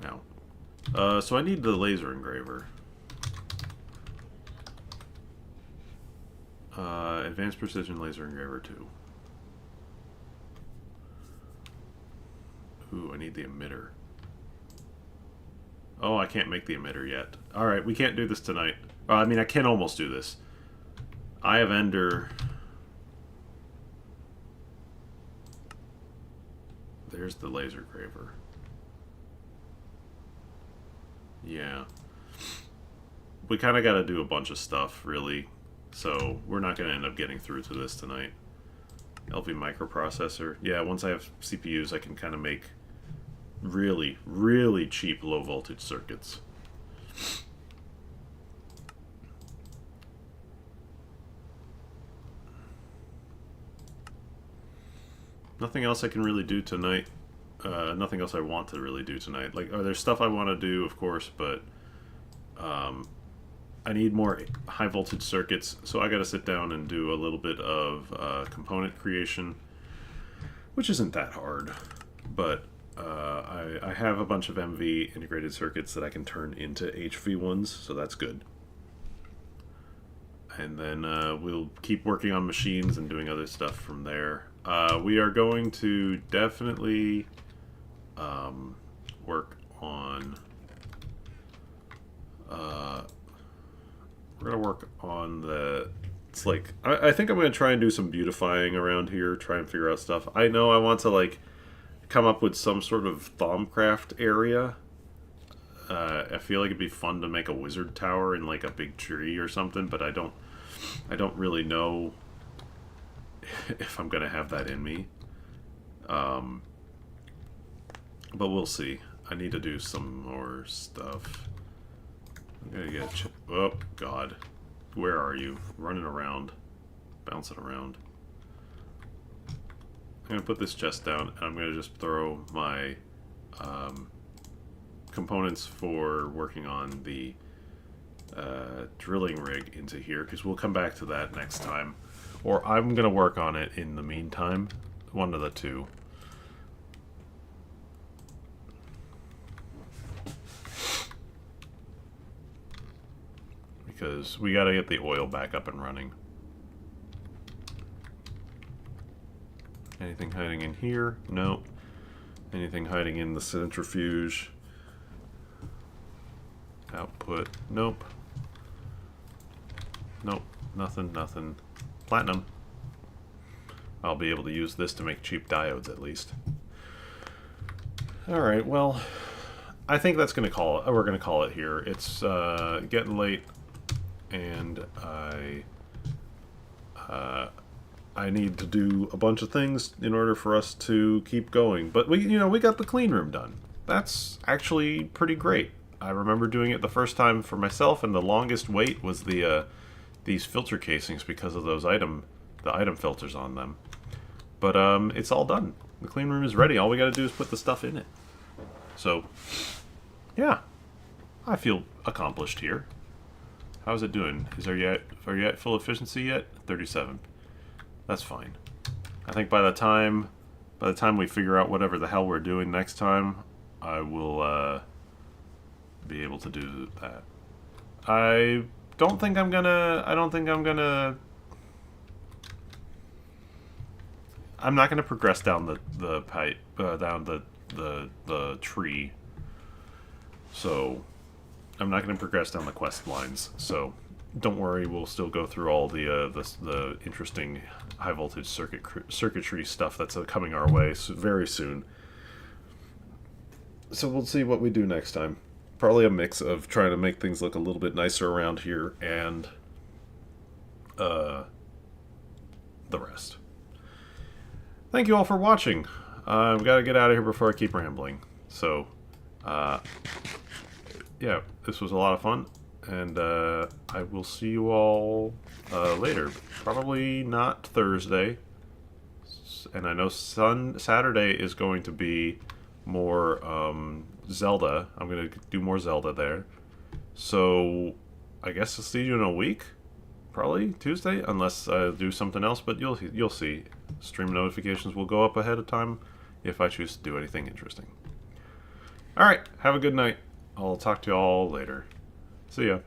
Now, so I need the laser engraver. Advanced precision laser engraver 2. Ooh, I need the emitter. Oh, I can't make the emitter yet. Alright, we can't do this tonight. I mean, I can almost do this. Eye of Ender. There's the laser engraver. Yeah. We kind of got to do a bunch of stuff, really. So, we're not going to end up getting through to this tonight. LV microprocessor. Yeah, once I have CPUs, I can kind of make really, really cheap low voltage circuits. Nothing else I can really do tonight. Nothing else I want to really do tonight. Like, there's stuff I want to do, of course, but I need more high voltage circuits, so I got to sit down and do a little bit of component creation, which isn't that hard, but I have a bunch of MV integrated circuits that I can turn into HV ones, so that's good. and then we'll keep working on machines and doing other stuff from there. We are going to definitely work on. We're gonna work on the. It's like I think I'm gonna try and do some beautifying around here. Try and figure out stuff. I know I want to like come up with some sort of Thaumcraft area. I feel like it'd be fun to make a wizard tower in like a big tree or something, but I don't really know if I'm gonna have that in me. But we'll see. I need to do some more stuff. I'm gonna get. Oh God, where are you? Running around, bouncing around. I'm gonna put this chest down, and I'm gonna just throw my components for working on the drilling rig into here, because we'll come back to that next time. Or I'm gonna work on it in the meantime. One of the two. Because we gotta get the oil back up and running. Anything hiding in here? Nope. Anything hiding in the centrifuge? Output? Nope. Nope. Nothing, nothing. Platinum. I'll be able to use this to make cheap diodes at least. Alright, well, I think that's gonna call it. We're gonna call it here. It's getting late, and I need to do a bunch of things in order for us to keep going. But we got the clean room done. That's actually pretty great. I remember doing it the first time for myself, and the longest wait was these filter casings because of those the item filters on them. But it's all done. The clean room is ready. All we got to do is put the stuff in it. So, yeah, I feel accomplished here. How's it doing? Are you at full efficiency yet? 37. That's fine. I think by the time we figure out whatever the hell we're doing next time, I will be able to do that. I don't think I'm gonna. I'm not gonna progress down the pipe, down the tree. So I'm not gonna progress down the quest lines. So don't worry, we'll still go through all the interesting high voltage circuitry stuff that's coming our way very soon. So we'll see what we do next time. Probably a mix of trying to make things look a little bit nicer around here and the rest. Thank you all for watching. I've got to get out of here before I keep rambling. So, yeah, this was a lot of fun, and I will see you all later. Probably not Thursday, and I know Saturday is going to be more Zelda. I'm going to do more Zelda there. So, I guess I'll see you in a week? Probably Tuesday, unless I do something else, but you'll see. Stream notifications will go up ahead of time if I choose to do anything interesting. Alright, have a good night. I'll talk to you all later. See ya.